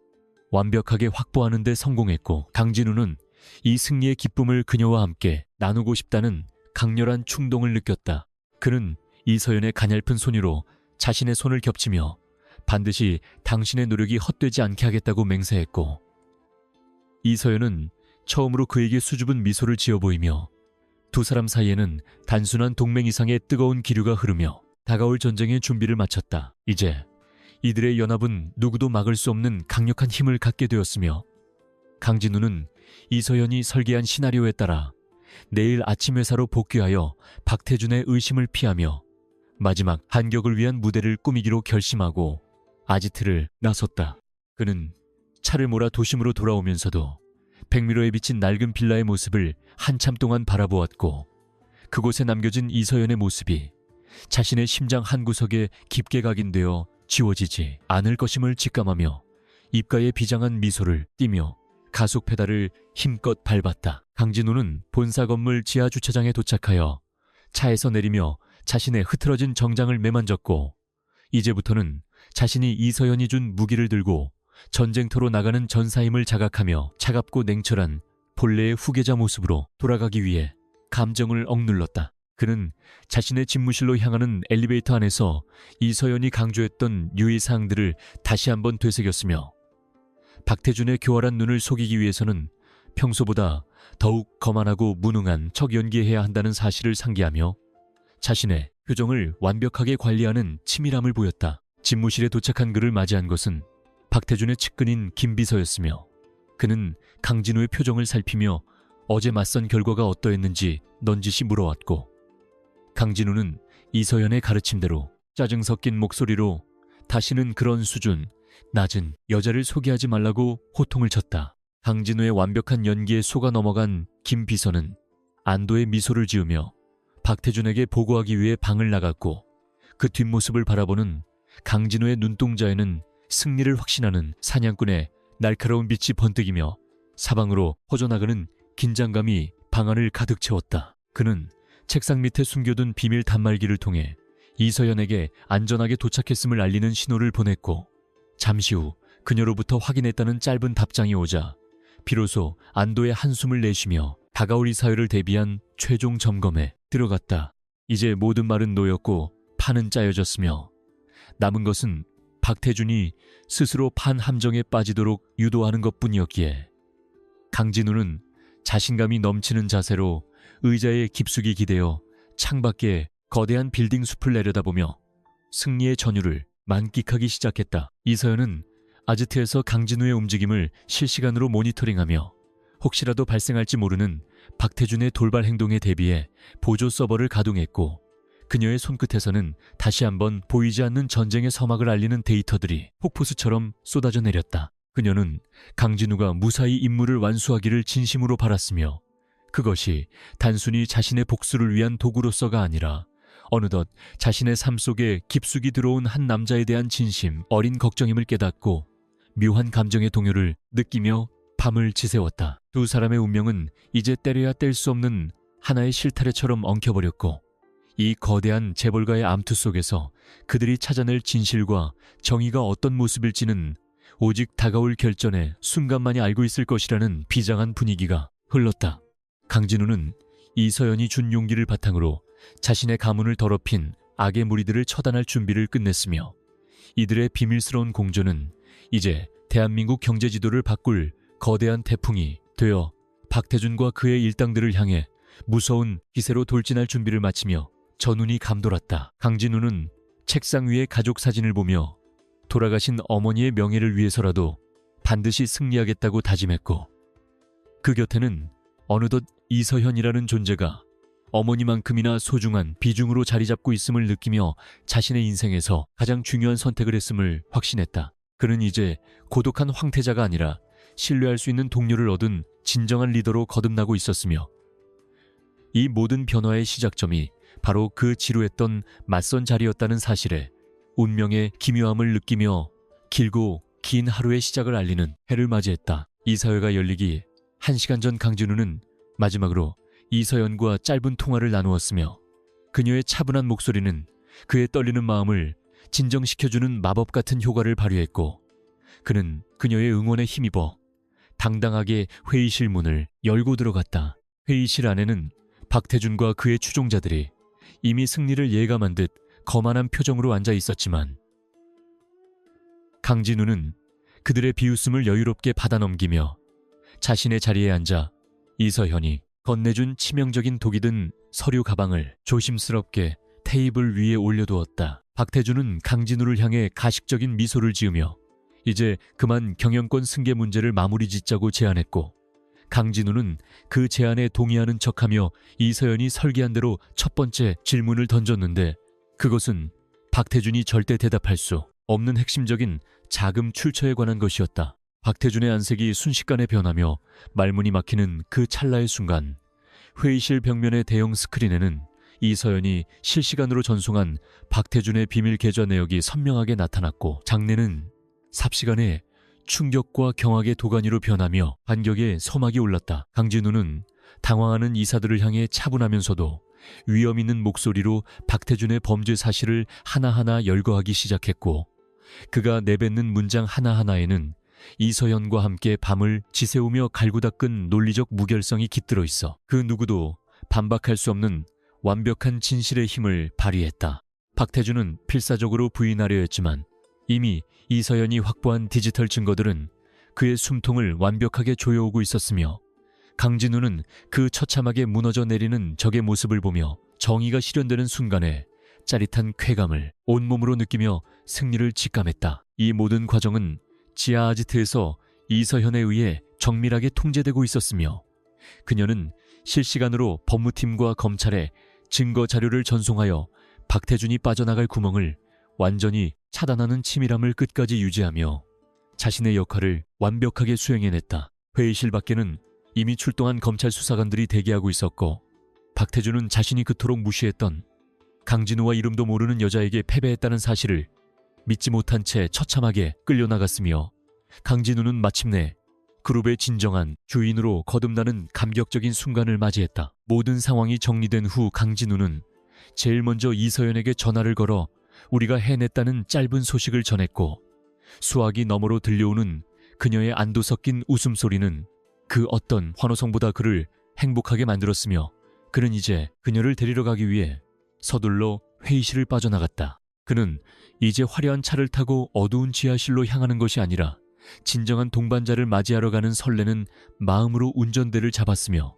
완벽하게 확보하는 데 성공했고, 강진우는 이 승리의 기쁨을 그녀와 함께 나누고 싶다는 강렬한 충동을 느꼈다. 그는 이서연의 가냘픈 손으로 자신의 손을 겹치며 반드시 당신의 노력이 헛되지 않게 하겠다고 맹세했고, 이서연은 처음으로 그에게 수줍은 미소를 지어 보이며 두 사람 사이에는 단순한 동맹 이상의 뜨거운 기류가 흐르며 다가올 전쟁의 준비를 마쳤다. 이제 이들의 연합은 누구도 막을 수 없는 강력한 힘을 갖게 되었으며 강진우는 이서연이 설계한 시나리오에 따라 내일 아침 회사로 복귀하여 박태준의 의심을 피하며 마지막 한격을 위한 무대를 꾸미기로 결심하고 아지트를 나섰다. 그는 차를 몰아 도심으로 돌아오면서도 백미러에 비친 낡은 빌라의 모습을 한참 동안 바라보았고, 그곳에 남겨진 이서연의 모습이 자신의 심장 한구석에 깊게 각인되어 지워지지 않을 것임을 직감하며 입가에 비장한 미소를 띠며 가속 페달을 힘껏 밟았다. 강진우는 본사 건물 지하 주차장에 도착하여 차에서 내리며 자신의 흐트러진 정장을 매만졌고, 이제부터는 자신이 이서연이 준 무기를 들고 전쟁터로 나가는 전사임을 자각하며 차갑고 냉철한 본래의 후계자 모습으로 돌아가기 위해 감정을 억눌렀다. 그는 자신의 집무실로 향하는 엘리베이터 안에서 이서연이 강조했던 유의사항들을 다시 한번 되새겼으며 박태준의 교활한 눈을 속이기 위해서는 평소보다 더욱 거만하고 무능한 척 연기해야 한다는 사실을 상기하며 자신의 표정을 완벽하게 관리하는 치밀함을 보였다. 집무실에 도착한 그를 맞이한 것은 박태준의 측근인 김비서였으며 그는 강진우의 표정을 살피며 어제 맞선 결과가 어떠했는지 넌지시 물어왔고, 강진우는 이서연의 가르침대로 짜증 섞인 목소리로 다시는 그런 수준 낮은 여자를 소개하지 말라고 호통을 쳤다. 강진우의 완벽한 연기에 속아 넘어간 김 비서는 안도의 미소를 지으며 박태준에게 보고하기 위해 방을 나갔고, 그 뒷모습을 바라보는 강진우의 눈동자에는 승리를 확신하는 사냥꾼의 날카로운 빛이 번뜩이며 사방으로 퍼져나가는 긴장감이 방 안을 가득 채웠다. 그는 책상 밑에 숨겨둔 비밀 단말기를 통해 이서연에게 안전하게 도착했음을 알리는 신호를 보냈고 잠시 후 그녀로부터 확인했다는 짧은 답장이 오자 비로소 안도의 한숨을 내쉬며 다가올 이사회를 대비한 최종 점검에 들어갔다. 이제 모든 말은 놓였고 판은 짜여졌으며 남은 것은 박태준이 스스로 판 함정에 빠지도록 유도하는 것뿐이었기에 강진우는 자신감이 넘치는 자세로 의자에 깊숙이 기대어 창밖에 거대한 빌딩 숲을 내려다보며 승리의 전율을 만끽하기 시작했다. 이서연은 아지트에서 강진우의 움직임을 실시간으로 모니터링하며 혹시라도 발생할지 모르는 박태준의 돌발 행동에 대비해 보조 서버를 가동했고 그녀의 손끝에서는 다시 한번 보이지 않는 전쟁의 서막을 알리는 데이터들이 폭포수처럼 쏟아져 내렸다. 그녀는 강진우가 무사히 임무를 완수하기를 진심으로 바랐으며 그것이 단순히 자신의 복수를 위한 도구로서가 아니라 어느덧 자신의 삶 속에 깊숙이 들어온 한 남자에 대한 진심, 어린 걱정임을 깨닫고 묘한 감정의 동요를 느끼며 밤을 지새웠다. 두 사람의 운명은 이제 때려야 뗄 수 없는 하나의 실타래처럼 엉켜버렸고 이 거대한 재벌가의 암투 속에서 그들이 찾아낼 진실과 정의가 어떤 모습일지는 오직 다가올 결전의 순간만이 알고 있을 것이라는 비장한 분위기가 흘렀다. 강진우는 이서연이 준 용기를 바탕으로 자신의 가문을 더럽힌 악의 무리들을 처단할 준비를 끝냈으며 이들의 비밀스러운 공조는 이제 대한민국 경제 지도를 바꿀 거대한 태풍이 되어 박태준과 그의 일당들을 향해 무서운 기세로 돌진할 준비를 마치며 전운이 감돌았다. 강진우는 책상 위의 가족 사진을 보며 돌아가신 어머니의 명예를 위해서라도 반드시 승리하겠다고 다짐했고 그 곁에는 어느덧 이서현이라는 존재가 어머니만큼이나 소중한 비중으로 자리 잡고 있음을 느끼며 자신의 인생에서 가장 중요한 선택을 했음을 확신했다. 그는 이제 고독한 황태자가 아니라 신뢰할 수 있는 동료를 얻은 진정한 리더로 거듭나고 있었으며 이 모든 변화의 시작점이 바로 그 지루했던 맞선 자리였다는 사실에 운명의 기묘함을 느끼며 길고 긴 하루의 시작을 알리는 해를 맞이했다. 이사회가 열리기 1시간 전 강진우는 마지막으로 이서연과 짧은 통화를 나누었으며 그녀의 차분한 목소리는 그의 떨리는 마음을 진정시켜주는 마법 같은 효과를 발휘했고 그는 그녀의 응원에 힘입어 당당하게 회의실 문을 열고 들어갔다. 회의실 안에는 박태준과 그의 추종자들이 이미 승리를 예감한 듯 거만한 표정으로 앉아 있었지만 강진우는 그들의 비웃음을 여유롭게 받아넘기며 자신의 자리에 앉아 이서현이 건네준 치명적인 독이 든 서류 가방을 조심스럽게 테이블 위에 올려두었다. 박태준은 강진우를 향해 가식적인 미소를 지으며 이제 그만 경영권 승계 문제를 마무리 짓자고 제안했고 강진우는 그 제안에 동의하는 척하며 이서연이 설계한 대로 첫 번째 질문을 던졌는데 그것은 박태준이 절대 대답할 수 없는 핵심적인 자금 출처에 관한 것이었다. 박태준의 안색이 순식간에 변하며 말문이 막히는 그 찰나의 순간 회의실 벽면의 대형 스크린에는 이서연이 실시간으로 전송한 박태준의 비밀 계좌 내역이 선명하게 나타났고 장내는 삽시간에 충격과 경악의 도가니로 변하며 반격의 서막이 올랐다. 강진우는 당황하는 이사들을 향해 차분하면서도 위험 있는 목소리로 박태준의 범죄 사실을 하나하나 열거하기 시작했고 그가 내뱉는 문장 하나하나에는 이서연과 함께 밤을 지새우며 갈고 닦은 논리적 무결성이 깃들어 있어 그 누구도 반박할 수 없는 완벽한 진실의 힘을 발휘했다. 박태준은 필사적으로 부인하려 했지만 이미 이서연이 확보한 디지털 증거들은 그의 숨통을 완벽하게 조여오고 있었으며 강진우는 그 처참하게 무너져 내리는 적의 모습을 보며 정의가 실현되는 순간에 짜릿한 쾌감을 온몸으로 느끼며 승리를 직감했다. 이 모든 과정은 지하 아지트에서 이서현에 의해 정밀하게 통제되고 있었으며 그녀는 실시간으로 법무팀과 검찰에 증거 자료를 전송하여 박태준이 빠져나갈 구멍을 완전히 차단하는 치밀함을 끝까지 유지하며 자신의 역할을 완벽하게 수행해냈다. 회의실 밖에는 이미 출동한 검찰 수사관들이 대기하고 있었고 박태준은 자신이 그토록 무시했던 강진우와 이름도 모르는 여자에게 패배했다는 사실을 믿지 못한 채 처참하게 끌려나갔으며 강진우는 마침내 그룹의 진정한 주인으로 거듭나는 감격적인 순간을 맞이했다. 모든 상황이 정리된 후 강진우는 제일 먼저 이서연에게 전화를 걸어 우리가 해냈다는 짧은 소식을 전했고, 수화기 너머로 들려오는 그녀의 안도 섞인 웃음소리는 그 어떤 환호성보다 그를 행복하게 만들었으며, 그는 이제 그녀를 데리러 가기 위해 서둘러 회의실을 빠져나갔다. 그는 이제 화려한 차를 타고 어두운 지하실로 향하는 것이 아니라 진정한 동반자를 맞이하러 가는 설레는 마음으로 운전대를 잡았으며,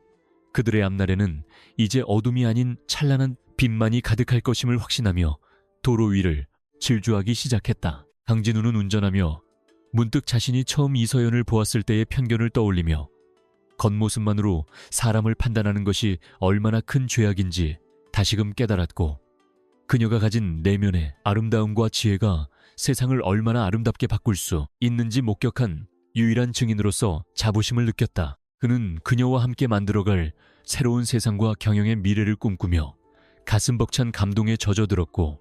그들의 앞날에는 이제 어둠이 아닌 찬란한 빛만이 가득할 것임을 확신하며 도로 위를 질주하기 시작했다. 강진우는 운전하며 문득 자신이 처음 이서연을 보았을 때의 편견을 떠올리며 겉모습만으로 사람을 판단하는 것이 얼마나 큰 죄악인지 다시금 깨달았고, 그녀가 가진 내면의 아름다움과 지혜가 세상을 얼마나 아름답게 바꿀 수 있는지 목격한 유일한 증인으로서 자부심을 느꼈다. 그는 그녀와 함께 만들어갈 새로운 세상과 경영의 미래를 꿈꾸며 가슴 벅찬 감동에 젖어들었고,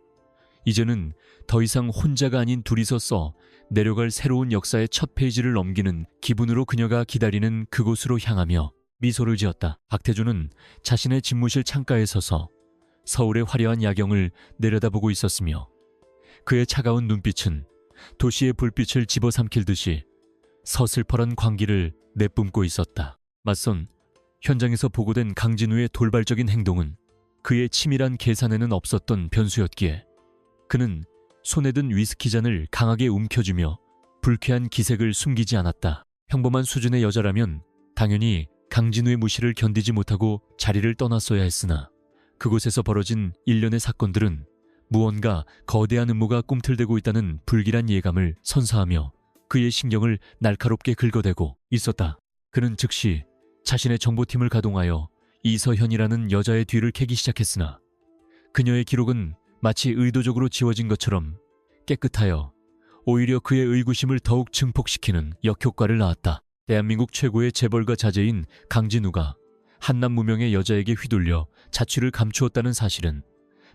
이제는 더 이상 혼자가 아닌 둘이서 써 내려갈 새로운 역사의 첫 페이지를 넘기는 기분으로 그녀가 기다리는 그곳으로 향하며 미소를 지었다. 박태준은 자신의 집무실 창가에 서서 서울의 화려한 야경을 내려다보고 있었으며, 그의 차가운 눈빛은 도시의 불빛을 집어삼킬 듯이 서슬퍼런 광기를 내뿜고 있었다. 맞선 현장에서 보고된 강진우의 돌발적인 행동은 그의 치밀한 계산에는 없었던 변수였기에 그는 손에 든 위스키 잔을 강하게 움켜쥐며 불쾌한 기색을 숨기지 않았다. 평범한 수준의 여자라면 당연히 강진우의 무시를 견디지 못하고 자리를 떠났어야 했으나, 그곳에서 벌어진 일련의 사건들은 무언가 거대한 음모가 꿈틀대고 있다는 불길한 예감을 선사하며 그의 신경을 날카롭게 긁어대고 있었다. 그는 즉시 자신의 정보팀을 가동하여 이서현이라는 여자의 뒤를 캐기 시작했으나, 그녀의 기록은 마치 의도적으로 지워진 것처럼 깨끗하여 오히려 그의 의구심을 더욱 증폭시키는 역효과를 낳았다. 대한민국 최고의 재벌가 자제인 강진우가 한남 무명의 여자에게 휘둘려 자취를 감추었다는 사실은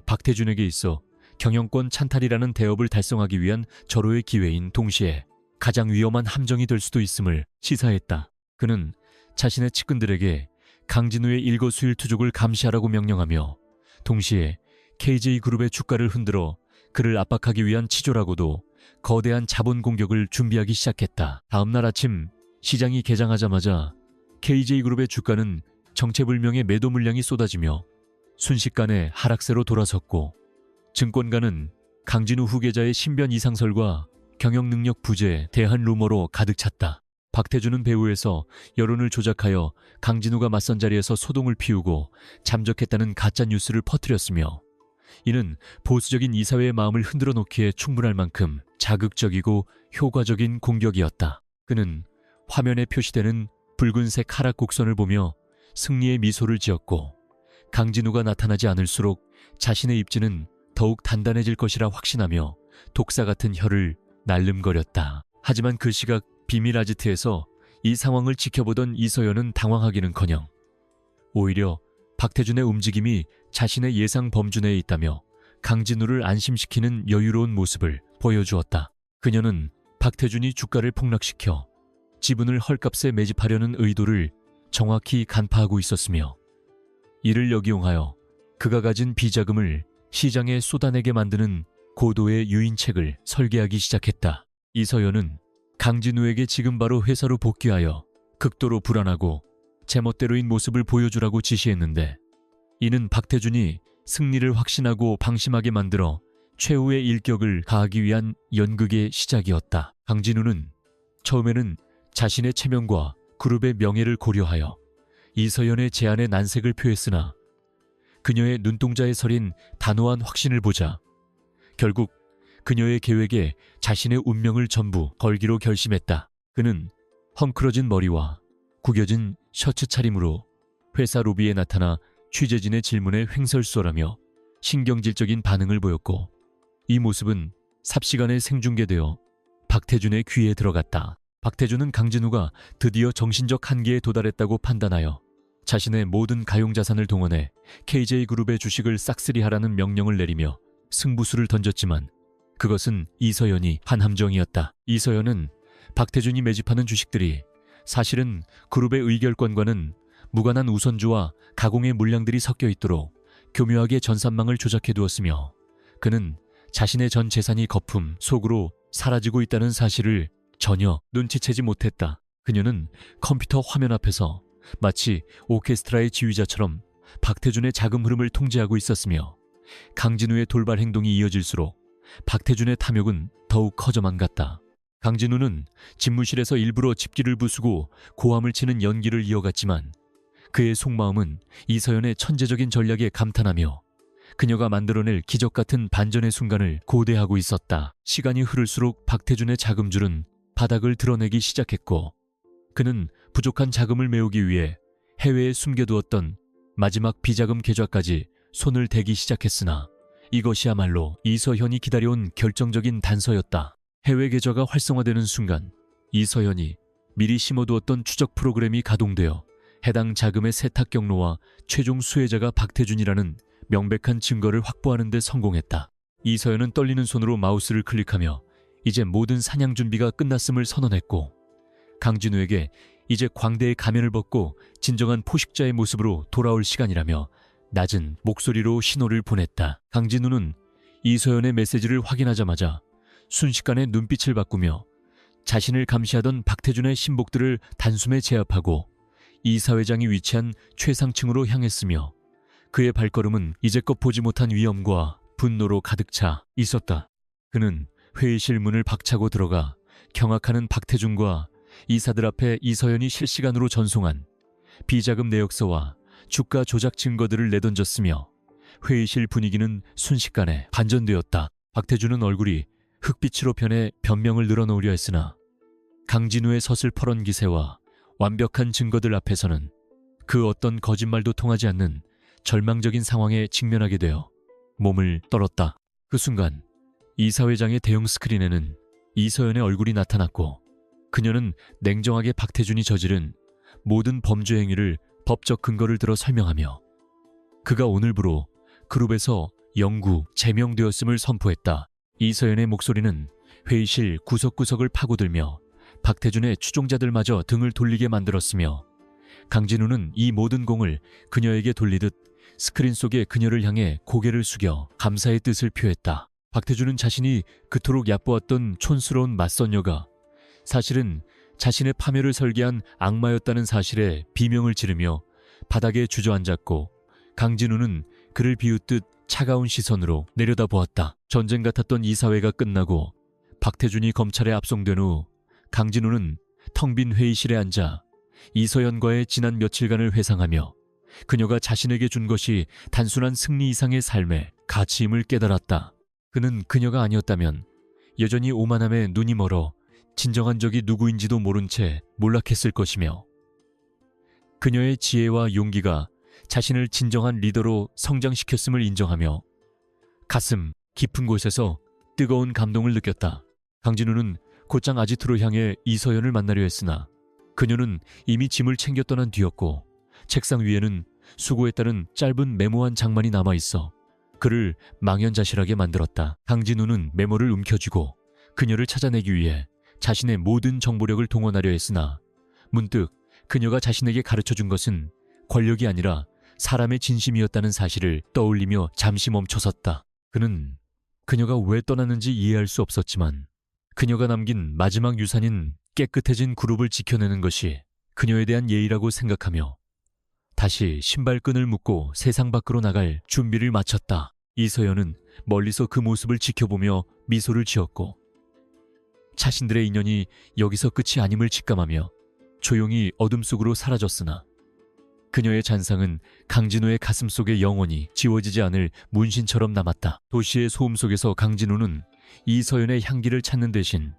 박태준에게 있어 경영권 찬탈이라는 대업을 달성하기 위한 절호의 기회인 동시에 가장 위험한 함정이 될 수도 있음을 시사했다. 그는 자신의 측근들에게 강진우의 일거수일투족을 감시하라고 명령하며 동시에 KJ그룹의 주가를 흔들어 그를 압박하기 위한 치졸하고도 거대한 자본 공격을 준비하기 시작했다. 다음날 아침 시장이 개장하자마자 KJ그룹의 주가는 정체불명의 매도 물량이 쏟아지며 순식간에 하락세로 돌아섰고, 증권가는 강진우 후계자의 신변 이상설과 경영 능력 부재에 대한 루머로 가득 찼다. 박태준은 배후에서 여론을 조작하여 강진우가 맞선 자리에서 소동을 피우고 잠적했다는 가짜 뉴스를 퍼뜨렸으며, 이는 보수적인 이사회의 마음을 흔들어 놓기에 충분할 만큼 자극적이고 효과적인 공격이었다. 그는 화면에 표시되는 붉은색 하락 곡선을 보며 승리의 미소를 지었고, 강진우가 나타나지 않을수록 자신의 입지는 더욱 단단해질 것이라 확신하며 독사 같은 혀를 날름거렸다. 하지만 그 시각 비밀 아지트에서 이 상황을 지켜보던 이서연은 당황하기는커녕 오히려 박태준의 움직임이 자신의 예상 범주 내에 있다며 강진우를 안심시키는 여유로운 모습을 보여주었다. 그녀는 박태준이 주가를 폭락시켜 지분을 헐값에 매집하려는 의도를 정확히 간파하고 있었으며, 이를 역이용하여 그가 가진 비자금을 시장에 쏟아내게 만드는 고도의 유인책을 설계하기 시작했다. 이서연은 강진우에게 지금 바로 회사로 복귀하여 극도로 불안하고 제멋대로인 모습을 보여주라고 지시했는데, 이는 박태준이 승리를 확신하고 방심하게 만들어 최후의 일격을 가하기 위한 연극의 시작이었다. 강진우는 처음에는 자신의 체면과 그룹의 명예를 고려하여 이서연의 제안에 난색을 표했으나, 그녀의 눈동자에 서린 단호한 확신을 보자 결국 그녀의 계획에 자신의 운명을 전부 걸기로 결심했다. 그는 헝클어진 머리와 구겨진 셔츠 차림으로 회사 로비에 나타나 취재진의 질문에 횡설수설하며 신경질적인 반응을 보였고, 이 모습은 삽시간에 생중계되어 박태준의 귀에 들어갔다. 박태준은 강진우가 드디어 정신적 한계에 도달했다고 판단하여 자신의 모든 가용자산을 동원해 KJ그룹의 주식을 싹쓸이하라는 명령을 내리며 승부수를 던졌지만, 그것은 이서연이 한 함정이었다. 이서연은 박태준이 매집하는 주식들이 사실은 그룹의 의결권과는 무관한 우선주와 가공의 물량들이 섞여 있도록 교묘하게 전산망을 조작해 두었으며 그는 자신의 전 재산이 거품 속으로 사라지고 있다는 사실을 전혀 눈치채지 못했다. 그녀는 컴퓨터 화면 앞에서 마치 오케스트라의 지휘자처럼 박태준의 자금 흐름을 통제하고 있었으며 강진우의 돌발 행동이 이어질수록 박태준의 탐욕은 더욱 커져만 갔다. 강진우는 집무실에서 일부러 집기를 부수고 고함을 치는 연기를 이어갔지만 그의 속마음은 이서연의 천재적인 전략에 감탄하며 그녀가 만들어낼 기적 같은 반전의 순간을 고대하고 있었다. 시간이 흐를수록 박태준의 자금줄은 바닥을 드러내기 시작했고 그는 부족한 자금을 메우기 위해 해외에 숨겨두었던 마지막 비자금 계좌까지 손을 대기 시작했으나 이것이야말로 이서현이 기다려온 결정적인 단서였다. 해외 계좌가 활성화되는 순간 이서현이 미리 심어두었던 추적 프로그램이 가동되어 해당 자금의 세탁 경로와 최종 수혜자가 박태준이라는 명백한 증거를 확보하는 데 성공했다. 이서현은 떨리는 손으로 마우스를 클릭하며 이제 모든 사냥 준비가 끝났음을 선언했고 강진우에게 이제 광대의 가면을 벗고 진정한 포식자의 모습으로 돌아올 시간이라며 낮은 목소리로 신호를 보냈다. 강진우는 이서연의 메시지를 확인하자마자 순식간에 눈빛을 바꾸며 자신을 감시하던 박태준의 신복들을 단숨에 제압하고 이사회장이 위치한 최상층으로 향했으며 그의 발걸음은 이제껏 보지 못한 위험과 분노로 가득 차 있었다. 그는 회의실 문을 박차고 들어가 경악하는 박태준과 이사들 앞에 이서연이 실시간으로 전송한 비자금 내역서와 주가 조작 증거들을 내던졌으며 회의실 분위기는 순식간에 반전되었다. 박태준은 얼굴이 흑빛으로 변해 변명을 늘어놓으려 했으나 강진우의 서슬퍼런 기세와 완벽한 증거들 앞에서는 그 어떤 거짓말도 통하지 않는 절망적인 상황에 직면하게 되어 몸을 떨었다. 그 순간 이사회장의 대형 스크린에는 이서연의 얼굴이 나타났고 그녀는 냉정하게 박태준이 저지른 모든 범죄 행위를 법적 근거를 들어 설명하며 그가 오늘부로 그룹에서 영구 제명되었음을 선포했다. 이서연의 목소리는 회의실 구석구석을 파고들며 박태준의 추종자들마저 등을 돌리게 만들었으며 강진우는 이 모든 공을 그녀에게 돌리듯 스크린 속에 그녀를 향해 고개를 숙여 감사의 뜻을 표했다. 박태준은 자신이 그토록 얕보았던 촌스러운 맞선녀가 사실은 자신의 파멸을 설계한 악마였다는 사실에 비명을 지르며 바닥에 주저앉았고 강진우는 그를 비웃듯 차가운 시선으로 내려다보았다. 전쟁 같았던 이사회가 끝나고 박태준이 검찰에 압송된 후 강진우는 텅 빈 회의실에 앉아 이서연과의 지난 며칠간을 회상하며 그녀가 자신에게 준 것이 단순한 승리 이상의 삶의 가치임을 깨달았다. 그는 그녀가 아니었다면 여전히 오만함에 눈이 멀어 진정한 적이 누구인지도 모른 채 몰락했을 것이며 그녀의 지혜와 용기가 자신을 진정한 리더로 성장시켰음을 인정하며 가슴 깊은 곳에서 뜨거운 감동을 느꼈다. 강진우는 곧장 아지트로 향해 이서연을 만나려 했으나 그녀는 이미 짐을 챙겨 떠난 뒤였고 책상 위에는 수고했다는 짧은 메모한 장만이 남아있어 그를 망연자실하게 만들었다. 강진우는 메모를 움켜쥐고 그녀를 찾아내기 위해 자신의 모든 정보력을 동원하려 했으나 문득 그녀가 자신에게 가르쳐준 것은 권력이 아니라 사람의 진심이었다는 사실을 떠올리며 잠시 멈춰섰다. 그는 그녀가 왜 떠났는지 이해할 수 없었지만 그녀가 남긴 마지막 유산인 깨끗해진 그룹을 지켜내는 것이 그녀에 대한 예의라고 생각하며 다시 신발끈을 묶고 세상 밖으로 나갈 준비를 마쳤다. 이서연은 멀리서 그 모습을 지켜보며 미소를 지었고 자신들의 인연이 여기서 끝이 아님을 직감하며 조용히 어둠 속으로 사라졌으나 그녀의 잔상은 강진우의 가슴 속에 영원히 지워지지 않을 문신처럼 남았다. 도시의 소음 속에서 강진우는 이서연의 향기를 찾는 대신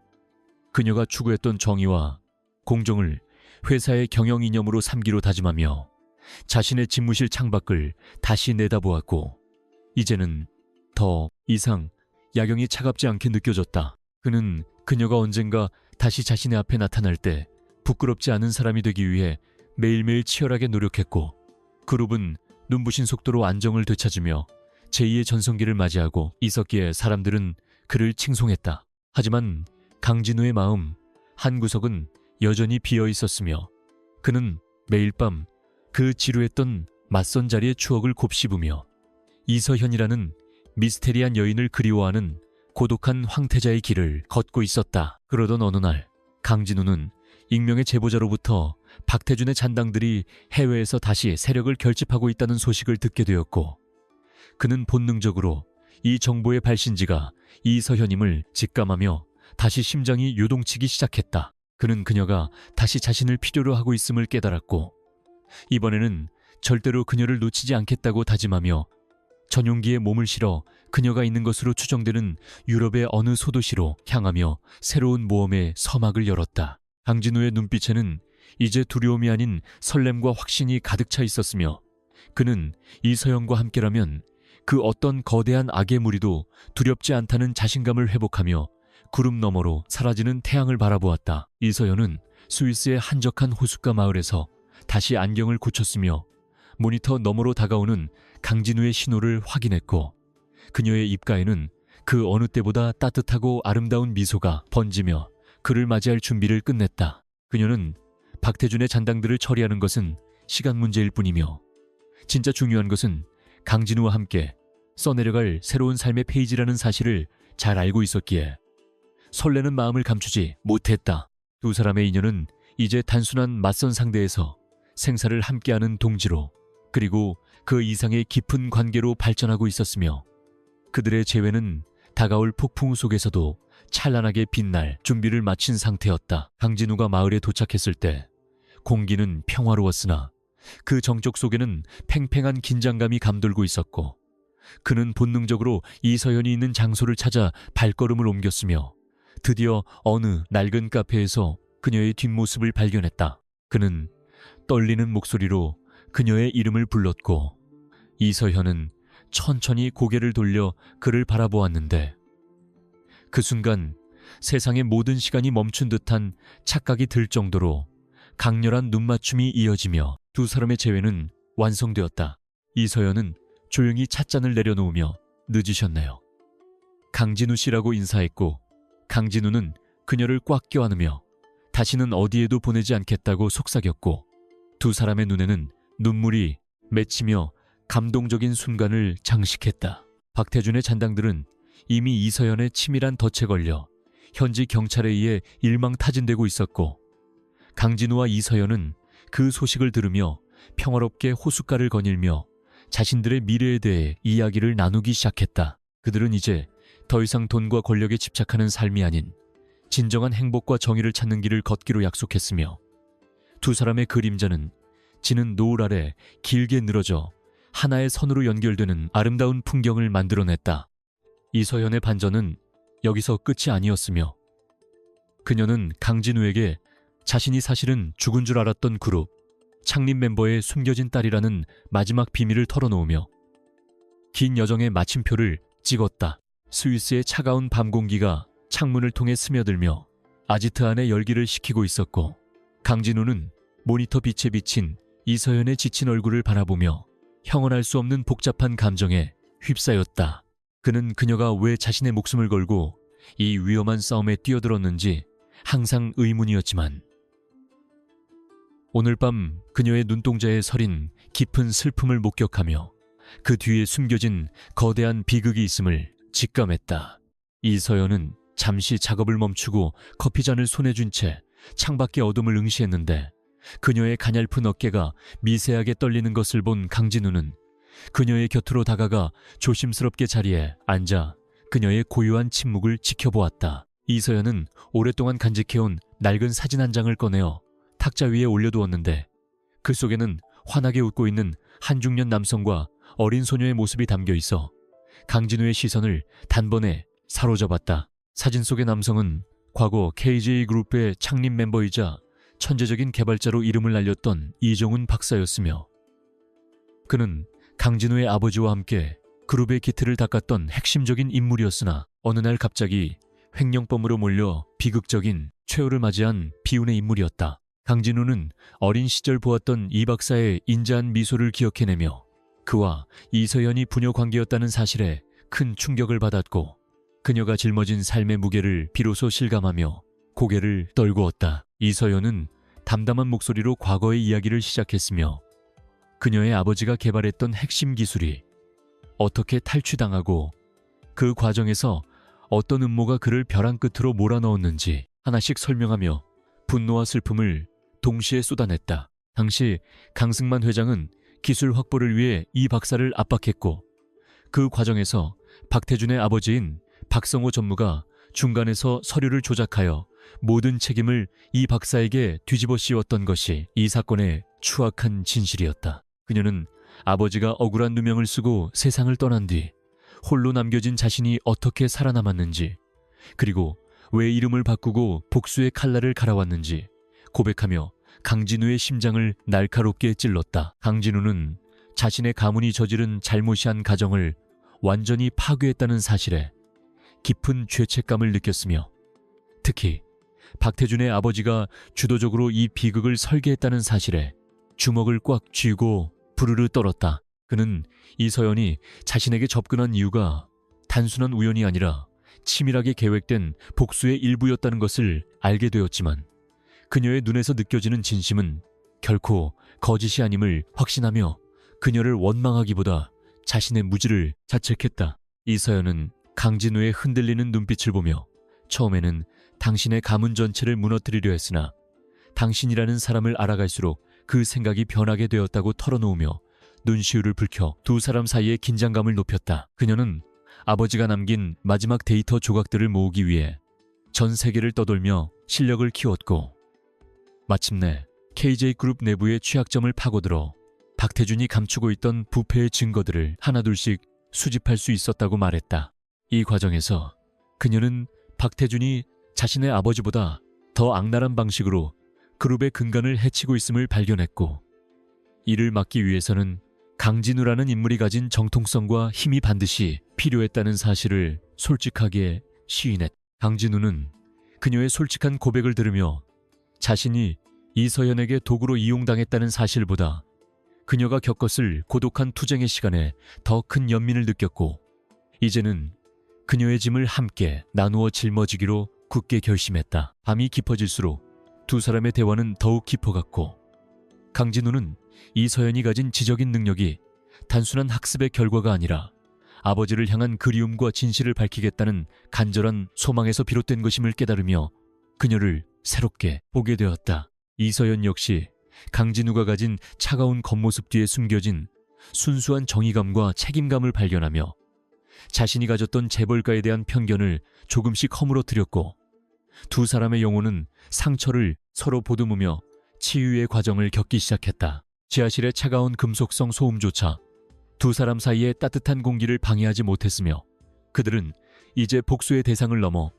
그녀가 추구했던 정의와 공정을 회사의 경영 이념으로 삼기로 다짐하며 자신의 집무실 창밖을 다시 내다보았고 이제는 더 이상 야경이 차갑지 않게 느껴졌다. 그는 그녀가 언젠가 다시 자신의 앞에 나타날 때 부끄럽지 않은 사람이 되기 위해 매일매일 치열하게 노력했고 그룹은 눈부신 속도로 안정을 되찾으며 제2의 전성기를 맞이하고 있었기에 사람들은 그를 칭송했다. 하지만 강진우의 마음 한구석은 여전히 비어 있었으며 그는 매일 밤 그 지루했던 맞선 자리의 추억을 곱씹으며 이서현이라는 미스테리한 여인을 그리워하는 고독한 황태자의 길을 걷고 있었다. 그러던 어느 날 강진우는 익명의 제보자로부터 박태준의 잔당들이 해외에서 다시 세력을 결집하고 있다는 소식을 듣게 되었고, 그는 본능적으로 이 정보의 발신지가 이서현임을 직감하며 다시 심장이 요동치기 시작했다. 그는 그녀가 다시 자신을 필요로 하고 있음을 깨달았고, 이번에는 절대로 그녀를 놓치지 않겠다고 다짐하며 전용기에 몸을 실어 그녀가 있는 것으로 추정되는 유럽의 어느 소도시로 향하며 새로운 모험의 서막을 열었다. 강진우의 눈빛에는 이제 두려움이 아닌 설렘과 확신이 가득 차 있었으며, 그는 이서영과 함께라면 그 어떤 거대한 악의 무리도 두렵지 않다는 자신감을 회복하며 구름 너머로 사라지는 태양을 바라보았다. 이서연은 스위스의 한적한 호숫가 마을에서 다시 안경을 고쳤으며 모니터 너머로 다가오는 강진우의 신호를 확인했고, 그녀의 입가에는 그 어느 때보다 따뜻하고 아름다운 미소가 번지며 그를 맞이할 준비를 끝냈다. 그녀는 박태준의 잔당들을 처리하는 것은 시간 문제일 뿐이며, 진짜 중요한 것은 강진우와 함께 써내려갈 새로운 삶의 페이지라는 사실을 잘 알고 있었기에 설레는 마음을 감추지 못했다. 두 사람의 인연은 이제 단순한 맞선 상대에서 생사를 함께하는 동지로, 그리고 그 이상의 깊은 관계로 발전하고 있었으며, 그들의 재회는 다가올 폭풍 속에서도 찬란하게 빛날 준비를 마친 상태였다. 강진우가 마을에 도착했을 때 공기는 평화로웠으나 그 정적 속에는 팽팽한 긴장감이 감돌고 있었고, 그는 본능적으로 이서연이 있는 장소를 찾아 발걸음을 옮겼으며 드디어 어느 낡은 카페에서 그녀의 뒷모습을 발견했다. 그는 떨리는 목소리로 그녀의 이름을 불렀고, 이서현은 천천히 고개를 돌려 그를 바라보았는데, 그 순간 세상의 모든 시간이 멈춘 듯한 착각이 들 정도로 강렬한 눈맞춤이 이어지며 두 사람의 재회는 완성되었다. 이서연은 조용히 찻잔을 내려놓으며 늦으셨네요. 강진우 씨라고 인사했고, 강진우는 그녀를 꽉 껴안으며 다시는 어디에도 보내지 않겠다고 속삭였고, 두 사람의 눈에는 눈물이 맺히며 감동적인 순간을 장식했다. 박태준의 잔당들은 이미 이서연의 치밀한 덫에 걸려 현지 경찰에 의해 일망타진되고 있었고, 강진우와 이서연은 그 소식을 들으며 평화롭게 호숫가를 거닐며 자신들의 미래에 대해 이야기를 나누기 시작했다. 그들은 이제 더 이상 돈과 권력에 집착하는 삶이 아닌 진정한 행복과 정의를 찾는 길을 걷기로 약속했으며, 두 사람의 그림자는 지는 노을 아래 길게 늘어져 하나의 선으로 연결되는 아름다운 풍경을 만들어냈다. 이서연의 반전은 여기서 끝이 아니었으며, 그녀는 강진우에게 자신이 사실은 죽은 줄 알았던 그룹 창립 멤버의 숨겨진 딸이라는 마지막 비밀을 털어놓으며 긴 여정의 마침표를 찍었다. 스위스의 차가운 밤 공기가 창문을 통해 스며들며 아지트 안의 열기를 식히고 있었고, 강진우는 모니터 빛에 비친 이서연의 지친 얼굴을 바라보며 형언할 수 없는 복잡한 감정에 휩싸였다. 그는 그녀가 왜 자신의 목숨을 걸고 이 위험한 싸움에 뛰어들었는지 항상 의문이었지만, 오늘 밤 그녀의 눈동자에 서린 깊은 슬픔을 목격하며 그 뒤에 숨겨진 거대한 비극이 있음을 직감했다. 이서연은 잠시 작업을 멈추고 커피잔을 손에 쥔 채 창밖의 어둠을 응시했는데, 그녀의 가냘픈 어깨가 미세하게 떨리는 것을 본 강진우는 그녀의 곁으로 다가가 조심스럽게 자리에 앉아 그녀의 고요한 침묵을 지켜보았다. 이서연은 오랫동안 간직해온 낡은 사진 한 장을 꺼내어 탁자 위에 올려두었는데, 그 속에는 환하게 웃고 있는 한중년 남성과 어린 소녀의 모습이 담겨 있어 강진우의 시선을 단번에 사로잡았다. 사진 속의 남성은 과거 KJ 그룹의 창립 멤버이자 천재적인 개발자로 이름을 날렸던 이종훈 박사였으며, 그는 강진우의 아버지와 함께 그룹의 기틀을 닦았던 핵심적인 인물이었으나 어느 날 갑자기 횡령범으로 몰려 비극적인 최후를 맞이한 비운의 인물이었다. 강진우는 어린 시절 보았던 이 박사의 인자한 미소를 기억해내며 그와 이서연이 부녀 관계였다는 사실에 큰 충격을 받았고, 그녀가 짊어진 삶의 무게를 비로소 실감하며 고개를 떨구었다. 이서연은 담담한 목소리로 과거의 이야기를 시작했으며, 그녀의 아버지가 개발했던 핵심 기술이 어떻게 탈취당하고 그 과정에서 어떤 음모가 그를 벼랑 끝으로 몰아넣었는지 하나씩 설명하며 분노와 슬픔을 동시에 쏟아냈다. 당시 강승만 회장은 기술 확보를 위해 이 박사를 압박했고 그 과정에서 박태준의 아버지인 박성호 전무가 중간에서 서류를 조작하여 모든 책임을 이 박사에게 뒤집어 씌웠던 것이 이 사건의 추악한 진실이었다. 그녀는 아버지가 억울한 누명을 쓰고 세상을 떠난 뒤 홀로 남겨진 자신이 어떻게 살아남았는지, 그리고 왜 이름을 바꾸고 복수의 칼날을 갈아왔는지 고백하며 강진우의 심장을 날카롭게 찔렀다. 강진우는 자신의 가문이 저지른 잘못이한 가정을 완전히 파괴했다는 사실에 깊은 죄책감을 느꼈으며, 특히 박태준의 아버지가 주도적으로 이 비극을 설계했다는 사실에 주먹을 꽉 쥐고 부르르 떨었다. 그는 이서연이 자신에게 접근한 이유가 단순한 우연이 아니라 치밀하게 계획된 복수의 일부였다는 것을 알게 되었지만, 그녀의 눈에서 느껴지는 진심은 결코 거짓이 아님을 확신하며 그녀를 원망하기보다 자신의 무지를 자책했다. 이서연은 강진우의 흔들리는 눈빛을 보며 처음에는 당신의 가문 전체를 무너뜨리려 했으나 당신이라는 사람을 알아갈수록 그 생각이 변하게 되었다고 털어놓으며 눈시울을 붉혀 두 사람 사이의 긴장감을 높였다. 그녀는 아버지가 남긴 마지막 데이터 조각들을 모으기 위해 전 세계를 떠돌며 실력을 키웠고, 마침내 KJ그룹 내부의 취약점을 파고들어 박태준이 감추고 있던 부패의 증거들을 하나둘씩 수집할 수 있었다고 말했다. 이 과정에서 그녀는 박태준이 자신의 아버지보다 더 악랄한 방식으로 그룹의 근간을 해치고 있음을 발견했고, 이를 막기 위해서는 강진우라는 인물이 가진 정통성과 힘이 반드시 필요했다는 사실을 솔직하게 시인했다. 강진우는 그녀의 솔직한 고백을 들으며 자신이 이서연에게 도구로 이용당했다는 사실보다 그녀가 겪었을 고독한 투쟁의 시간에 더 큰 연민을 느꼈고, 이제는 그녀의 짐을 함께 나누어 짊어지기로 굳게 결심했다. 밤이 깊어질수록 두 사람의 대화는 더욱 깊어갔고, 강진우는 이서연이 가진 지적인 능력이 단순한 학습의 결과가 아니라 아버지를 향한 그리움과 진실을 밝히겠다는 간절한 소망에서 비롯된 것임을 깨달으며 그녀를 새롭게 보게 되었다. 이서연 역시 강진우가 가진 차가운 겉모습 뒤에 숨겨진 순수한 정의감과 책임감을 발견하며 자신이 가졌던 재벌가에 대한 편견을 조금씩 허물어뜨렸고, 두 사람의 영혼은 상처를 서로 보듬으며 치유의 과정을 겪기 시작했다. 지하실의 차가운 금속성 소음조차 두 사람 사이의 따뜻한 공기를 방해하지 못했으며, 그들은 이제 복수의 대상을 넘어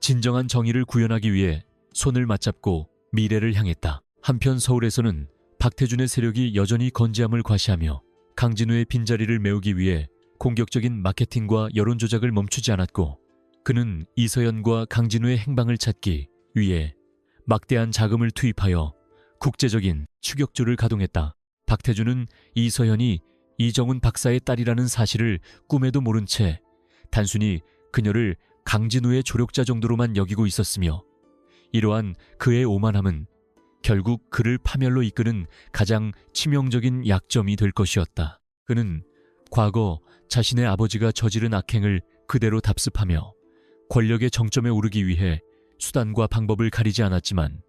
진정한 정의를 구현하기 위해 손을 맞잡고 미래를 향했다. 한편 서울에서는 박태준의 세력이 여전히 건재함을 과시하며 강진우의 빈자리를 메우기 위해 공격적인 마케팅과 여론 조작을 멈추지 않았고, 그는 이서연과 강진우의 행방을 찾기 위해 막대한 자금을 투입하여 국제적인 추격조를 가동했다. 박태준은 이서연이 이정훈 박사의 딸이라는 사실을 꿈에도 모른 채 단순히 그녀를 강진우의 조력자 정도로만 여기고 있었으며, 이러한 그의 오만함은 결국 그를 파멸로 이끄는 가장 치명적인 약점이 될 것이었다. 그는 과거 자신의 아버지가 저지른 악행을 그대로 답습하며 권력의 정점에 오르기 위해 수단과 방법을 가리지 않았지만,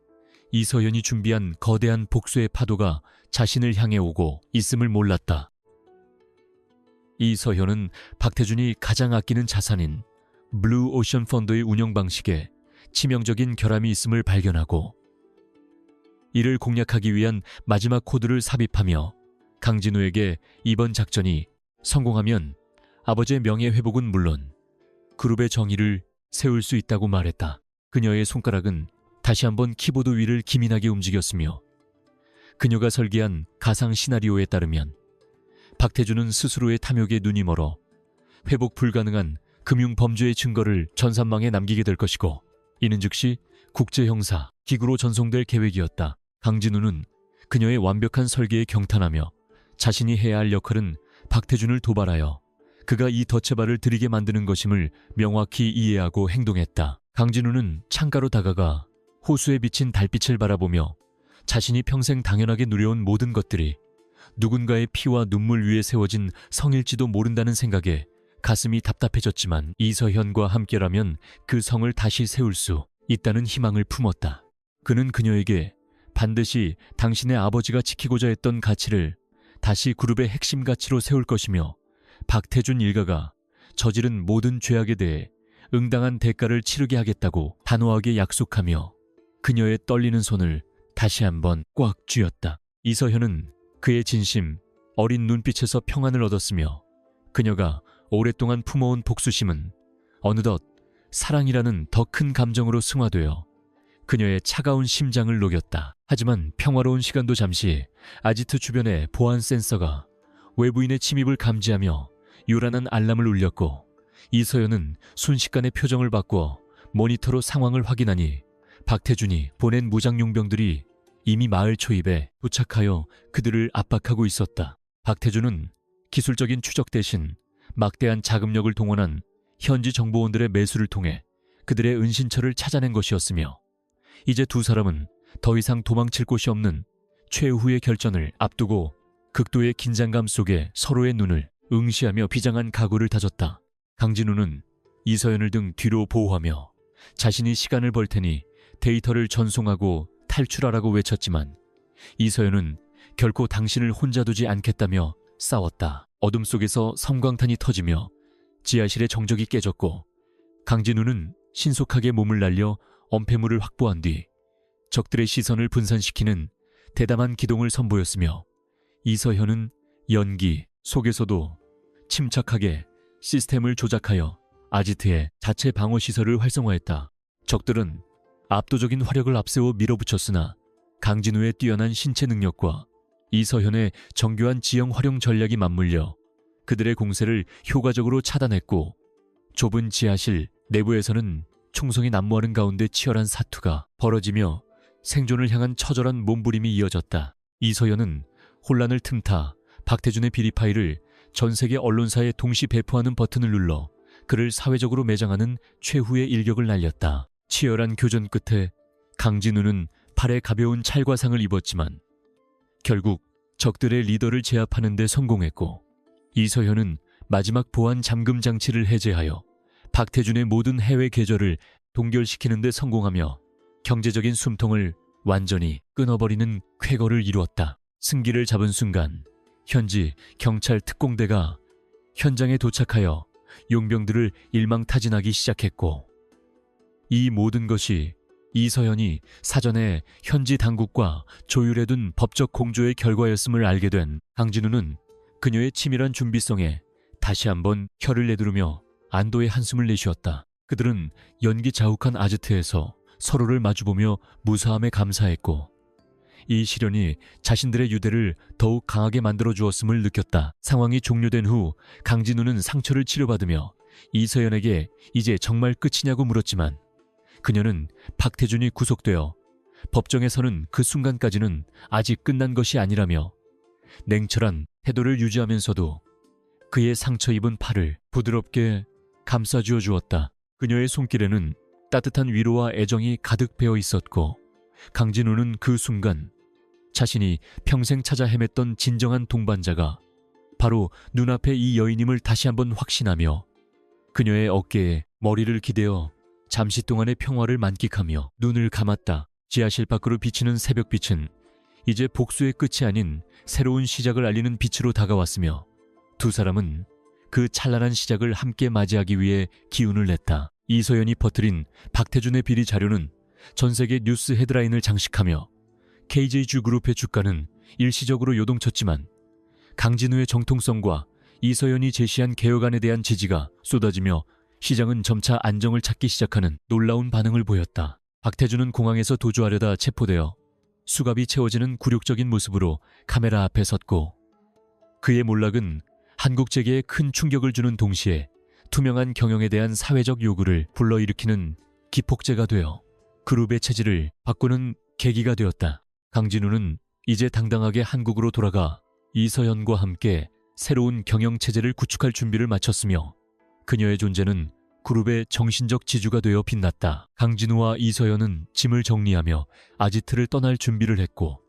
이서연이 준비한 거대한 복수의 파도가 자신을 향해 오고 있음을 몰랐다. 이서연은 박태준이 가장 아끼는 자산인 블루 오션 펀드의 운영 방식에 치명적인 결함이 있음을 발견하고, 이를 공략하기 위한 마지막 코드를 삽입하며 강진우에게 이번 작전이 성공하면 아버지의 명예회복은 물론 그룹의 정의를 세울 수 있다고 말했다. 그녀의 손가락은 다시 한번 키보드 위를 기민하게 움직였으며, 그녀가 설계한 가상 시나리오에 따르면 박태준은 스스로의 탐욕에 눈이 멀어 회복 불가능한 금융범죄의 증거를 전산망에 남기게 될 것이고, 이는 즉시 국제형사 기구로 전송될 계획이었다. 강진우는 그녀의 완벽한 설계에 경탄하며 자신이 해야 할 역할은 박태준을 도발하여 그가 이 덫에발을 들이게 만드는 것임을 명확히 이해하고 행동했다. 강진우는 창가로 다가가 호수에 비친 달빛을 바라보며 자신이 평생 당연하게 누려온 모든 것들이 누군가의 피와 눈물 위에 세워진 성일지도 모른다는 생각에 가슴이 답답해졌지만 이서현과 함께라면 그 성을 다시 세울 수 있다는 희망을 품었다. 그는 그녀에게 반드시 당신의 아버지가 지키고자 했던 가치를 다시 그룹의 핵심 가치로 세울 것이며 박태준 일가가 저지른 모든 죄악에 대해 응당한 대가를 치르게 하겠다고 단호하게 약속하며 그녀의 떨리는 손을 다시 한번 꽉 쥐었다. 이서현은 그의 진심, 어린 눈빛에서 평안을 얻었으며 그녀가 오랫동안 품어온 복수심은 어느덧 사랑이라는 더 큰 감정으로 승화되어 그녀의 차가운 심장을 녹였다. 하지만 평화로운 시간도 잠시 아지트 주변의 보안 센서가 외부인의 침입을 감지하며 요란한 알람을 울렸고 이서연은 순식간에 표정을 바꾸어 모니터로 상황을 확인하니 박태준이 보낸 무장용병들이 이미 마을 초입에 도착하여 그들을 압박하고 있었다. 박태준은 기술적인 추적 대신 막대한 자금력을 동원한 현지 정보원들의 매수를 통해 그들의 은신처를 찾아낸 것이었으며 이제 두 사람은 더 이상 도망칠 곳이 없는 최후의 결전을 앞두고 극도의 긴장감 속에 서로의 눈을 응시하며 비장한 각오를 다졌다. 강진우는 이서연을 등 뒤로 보호하며 자신이 시간을 벌 테니 데이터를 전송하고 탈출하라고 외쳤지만 이서연은 결코 당신을 혼자 두지 않겠다며 싸웠다. 어둠 속에서 섬광탄이 터지며 지하실의 정적이 깨졌고 강진우는 신속하게 몸을 날려 엄폐물을 확보한 뒤 적들의 시선을 분산시키는 대담한 기동을 선보였으며 이서현은 연기 속에서도 침착하게 시스템을 조작하여 아지트의 자체 방어시설을 활성화했다. 적들은 압도적인 화력을 앞세워 밀어붙였으나 강진우의 뛰어난 신체 능력과 이서현의 정교한 지형 활용 전략이 맞물려 그들의 공세를 효과적으로 차단했고 좁은 지하실 내부에서는 총성이 난무하는 가운데 치열한 사투가 벌어지며 생존을 향한 처절한 몸부림이 이어졌다. 이서연은 혼란을 틈타 박태준의 비리 파일을 전 세계 언론사에 동시 배포하는 버튼을 눌러 그를 사회적으로 매장하는 최후의 일격을 날렸다. 치열한 교전 끝에 강진우는 팔에 가벼운 찰과상을 입었지만 결국 적들의 리더를 제압하는 데 성공했고 이서현은 마지막 보안 잠금 장치를 해제하여 박태준의 모든 해외 계좌를 동결시키는 데 성공하며 경제적인 숨통을 완전히 끊어버리는 쾌거를 이루었다. 승기를 잡은 순간 현지 경찰 특공대가 현장에 도착하여 용병들을 일망타진하기 시작했고 이 모든 것이 이서연이 사전에 현지 당국과 조율해둔 법적 공조의 결과였음을 알게 된 강진우는 그녀의 치밀한 준비성에 다시 한번 혀를 내두르며 안도의 한숨을 내쉬었다. 그들은 연기 자욱한 아지트에서 서로를 마주보며 무사함에 감사했고 이 시련이 자신들의 유대를 더욱 강하게 만들어 주었음을 느꼈다. 상황이 종료된 후 강진우는 상처를 치료받으며 이서연에게 이제 정말 끝이냐고 물었지만 그녀는 박태준이 구속되어 법정에서는 그 순간까지는 아직 끝난 것이 아니라며 냉철한 태도를 유지하면서도 그의 상처 입은 팔을 부드럽게 감싸주어 주었다. 그녀의 손길에는 따뜻한 위로와 애정이 가득 배어 있었고 강진우는 그 순간 자신이 평생 찾아 헤맸던 진정한 동반자가 바로 눈앞의 이 여인임을 다시 한번 확신하며 그녀의 어깨에 머리를 기대어 잠시 동안의 평화를 만끽하며 눈을 감았다. 지하실 밖으로 비치는 새벽빛은 이제 복수의 끝이 아닌 새로운 시작을 알리는 빛으로 다가왔으며 두 사람은 그 찬란한 시작을 함께 맞이하기 위해 기운을 냈다. 이서연이 퍼뜨린 박태준의 비리 자료는 전세계 뉴스 헤드라인을 장식하며 KJ주 그룹의 주가는 일시적으로 요동쳤지만 강진우의 정통성과 이서연이 제시한 개혁안에 대한 지지가 쏟아지며 시장은 점차 안정을 찾기 시작하는 놀라운 반응을 보였다. 박태준은 공항에서 도주하려다 체포되어 수갑이 채워지는 굴욕적인 모습으로 카메라 앞에 섰고 그의 몰락은 한국 재계에 큰 충격을 주는 동시에 투명한 경영에 대한 사회적 요구를 불러일으키는 기폭제가 되어 그룹의 체질을 바꾸는 계기가 되었다. 강진우는 이제 당당하게 한국으로 돌아가 이서연과 함께 새로운 경영체제를 구축할 준비를 마쳤으며 그녀의 존재는 그룹의 정신적 지주가 되어 빛났다. 강진우와 이서연은 짐을 정리하며 아지트를 떠날 준비를 했고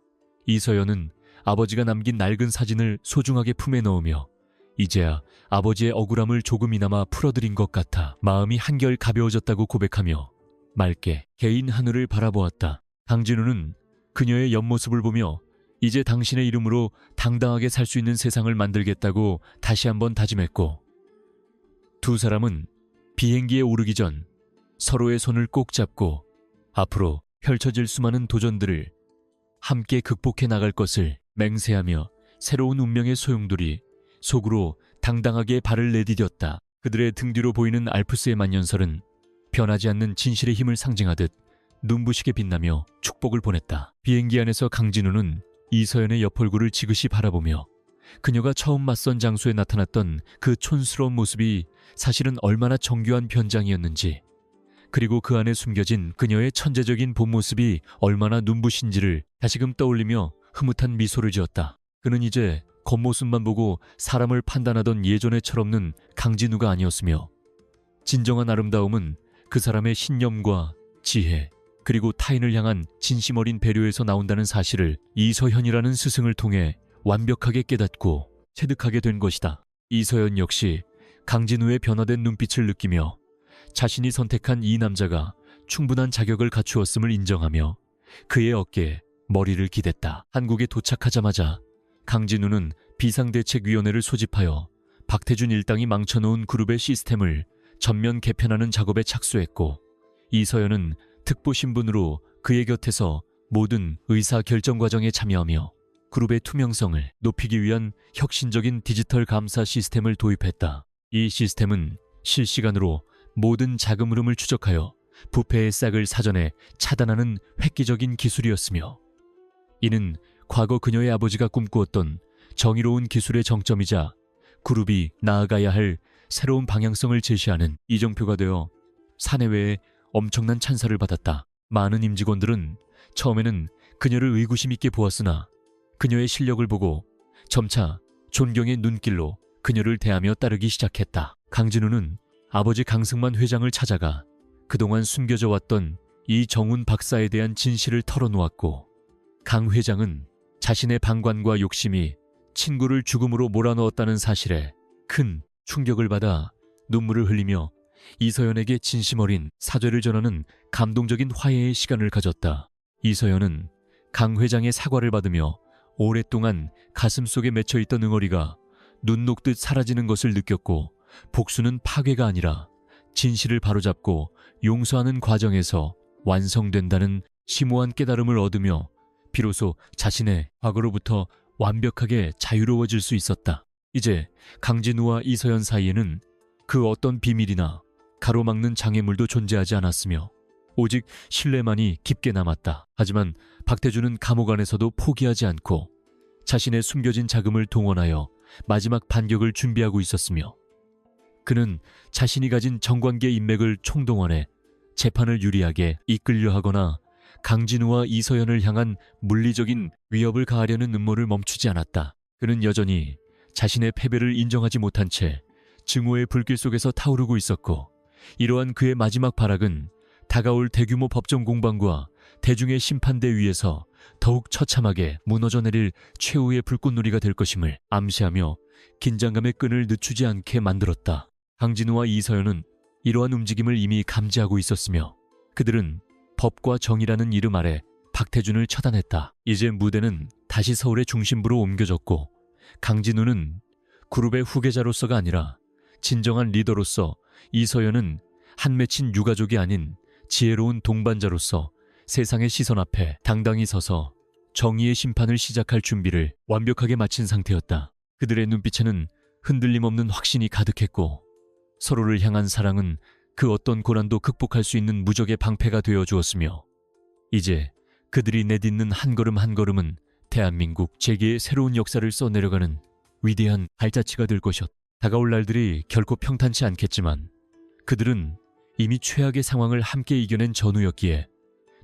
이서연은 아버지가 남긴 낡은 사진을 소중하게 품에 넣으며 이제야 아버지의 억울함을 조금이나마 풀어드린 것 같아 마음이 한결 가벼워졌다고 고백하며 맑게 개인 하늘을 바라보았다. 강진우는 그녀의 옆모습을 보며 이제 당신의 이름으로 당당하게 살 수 있는 세상을 만들겠다고 다시 한번 다짐했고, 두 사람은 비행기에 오르기 전 서로의 손을 꼭 잡고 앞으로 펼쳐질 수많은 도전들을 함께 극복해 나갈 것을 맹세하며 새로운 운명의 소용돌이 속으로 당당하게 발을 내디뎠다. 그들의 등 뒤로 보이는 알프스의 만년설은 변하지 않는 진실의 힘을 상징하듯 눈부시게 빛나며 축복을 보냈다. 비행기 안에서 강진우는 이서연의 옆얼굴을 지그시 바라보며 그녀가 처음 맞선 장소에 나타났던 그 촌스러운 모습이 사실은 얼마나 정교한 변장이었는지, 그리고 그 안에 숨겨진 그녀의 천재적인 본 모습이 얼마나 눈부신지를 다시금 떠올리며 흐뭇한 미소를 지었다. 그는 이제 겉모습만 보고 사람을 판단하던 예전의 철없는 강진우가 아니었으며, 진정한 아름다움은 그 사람의 신념과 지혜, 그리고 타인을 향한 진심 어린 배려에서 나온다는 사실을 이서현이라는 스승을 통해 완벽하게 깨닫고 체득하게 된 것이다. 이서연 역시 강진우의 변화된 눈빛을 느끼며 자신이 선택한 이 남자가 충분한 자격을 갖추었음을 인정하며 그의 어깨에 머리를 기댔다. 한국에 도착하자마자 강진우는 비상대책위원회를 소집하여 박태준 일당이 망쳐놓은 그룹의 시스템을 전면 개편하는 작업에 착수했고, 이서연은 특보 신분으로 그의 곁에서 모든 의사 결정 과정에 참여하며 그룹의 투명성을 높이기 위한 혁신적인 디지털 감사 시스템을 도입했다. 이 시스템은 실시간으로 모든 자금 흐름을 추적하여 부패의 싹을 사전에 차단하는 획기적인 기술이었으며, 이는 과거 그녀의 아버지가 꿈꾸었던 정의로운 기술의 정점이자 그룹이 나아가야 할 새로운 방향성을 제시하는 이정표가 되어 사내외에 엄청난 찬사를 받았다. 많은 임직원들은 처음에는 그녀를 의구심 있게 보았으나 그녀의 실력을 보고 점차 존경의 눈길로 그녀를 대하며 따르기 시작했다. 강진우는 아버지 강승만 회장을 찾아가 그동안 숨겨져 왔던 이정훈 박사에 대한 진실을 털어놓았고, 강 회장은 자신의 방관과 욕심이 친구를 죽음으로 몰아넣었다는 사실에 큰 충격을 받아 눈물을 흘리며 이서연에게 진심 어린 사죄를 전하는 감동적인 화해의 시간을 가졌다. 이서연은 강 회장의 사과를 받으며 오랫동안 가슴속에 맺혀있던 응어리가 눈 녹듯 사라지는 것을 느꼈고, 복수는 파괴가 아니라 진실을 바로잡고 용서하는 과정에서 완성된다는 심오한 깨달음을 얻으며 비로소 자신의 과거로부터 완벽하게 자유로워질 수 있었다. 이제 강진우와 이서연 사이에는 그 어떤 비밀이나 가로막는 장애물도 존재하지 않았으며 오직 신뢰만이 깊게 남았다. 하지만 박태준은 감옥 안에서도 포기하지 않고 자신의 숨겨진 자금을 동원하여 마지막 반격을 준비하고 있었으며, 그는 자신이 가진 정관계 인맥을 총동원해 재판을 유리하게 이끌려 하거나 강진우와 이서연을 향한 물리적인 위협을 가하려는 음모를 멈추지 않았다. 그는 여전히 자신의 패배를 인정하지 못한 채 증오의 불길 속에서 타오르고 있었고, 이러한 그의 마지막 발악은 다가올 대규모 법정 공방과 대중의 심판대 위에서 더욱 처참하게 무너져 내릴 최후의 불꽃놀이가 될 것임을 암시하며 긴장감의 끈을 늦추지 않게 만들었다. 강진우와 이서연은 이러한 움직임을 이미 감지하고 있었으며 그들은 법과 정의라는 이름 아래 박태준을 처단했다. 이제 무대는 다시 서울의 중심부로 옮겨졌고, 강진우는 그룹의 후계자로서가 아니라 진정한 리더로서, 이서연은 한 맺힌 유가족이 아닌 지혜로운 동반자로서 세상의 시선 앞에 당당히 서서 정의의 심판을 시작할 준비를 완벽하게 마친 상태였다. 그들의 눈빛에는 흔들림 없는 확신이 가득했고, 서로를 향한 사랑은 그 어떤 고난도 극복할 수 있는 무적의 방패가 되어 주었으며, 이제 그들이 내딛는 한 걸음 한 걸음은 대한민국 재계의 새로운 역사를 써내려가는 위대한 발자취가 될 것이었다. 다가올 날들이 결코 평탄치 않겠지만 그들은 이미 최악의 상황을 함께 이겨낸 전우였기에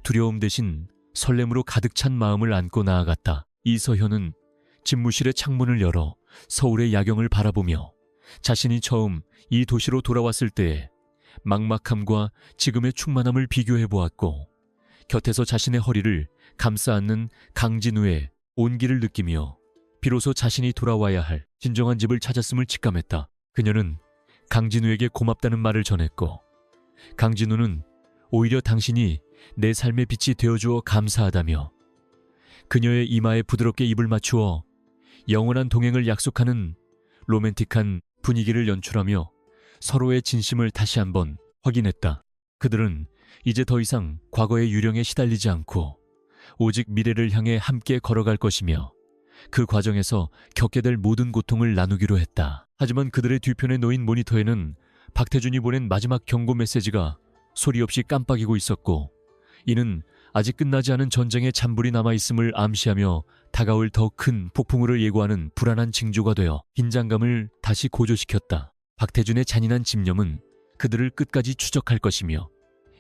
두려움 대신 설렘으로 가득 찬 마음을 안고 나아갔다. 이서현은 집무실의 창문을 열어 서울의 야경을 바라보며 자신이 처음 이 도시로 돌아왔을 때의 막막함과 지금의 충만함을 비교해 보았고, 곁에서 자신의 허리를 감싸 안는 강진우의 온기를 느끼며 비로소 자신이 돌아와야 할 진정한 집을 찾았음을 직감했다. 그녀는 강진우에게 고맙다는 말을 전했고 강진우는 오히려 당신이 내 삶의 빛이 되어주어 감사하다며 그녀의 이마에 부드럽게 입을 맞추어 영원한 동행을 약속하는 로맨틱한 분위기를 연출하며 서로의 진심을 다시 한번 확인했다. 그들은 이제 더 이상 과거의 유령에 시달리지 않고 오직 미래를 향해 함께 걸어갈 것이며 그 과정에서 겪게 될 모든 고통을 나누기로 했다. 하지만 그들의 뒤편에 놓인 모니터에는 박태준이 보낸 마지막 경고 메시지가 소리 없이 깜빡이고 있었고 이는 아직 끝나지 않은 전쟁의 잔불이 남아있음을 암시하며 다가올 더 큰 폭풍우를 예고하는 불안한 징조가 되어 긴장감을 다시 고조시켰다. 박태준의 잔인한 집념은 그들을 끝까지 추적할 것이며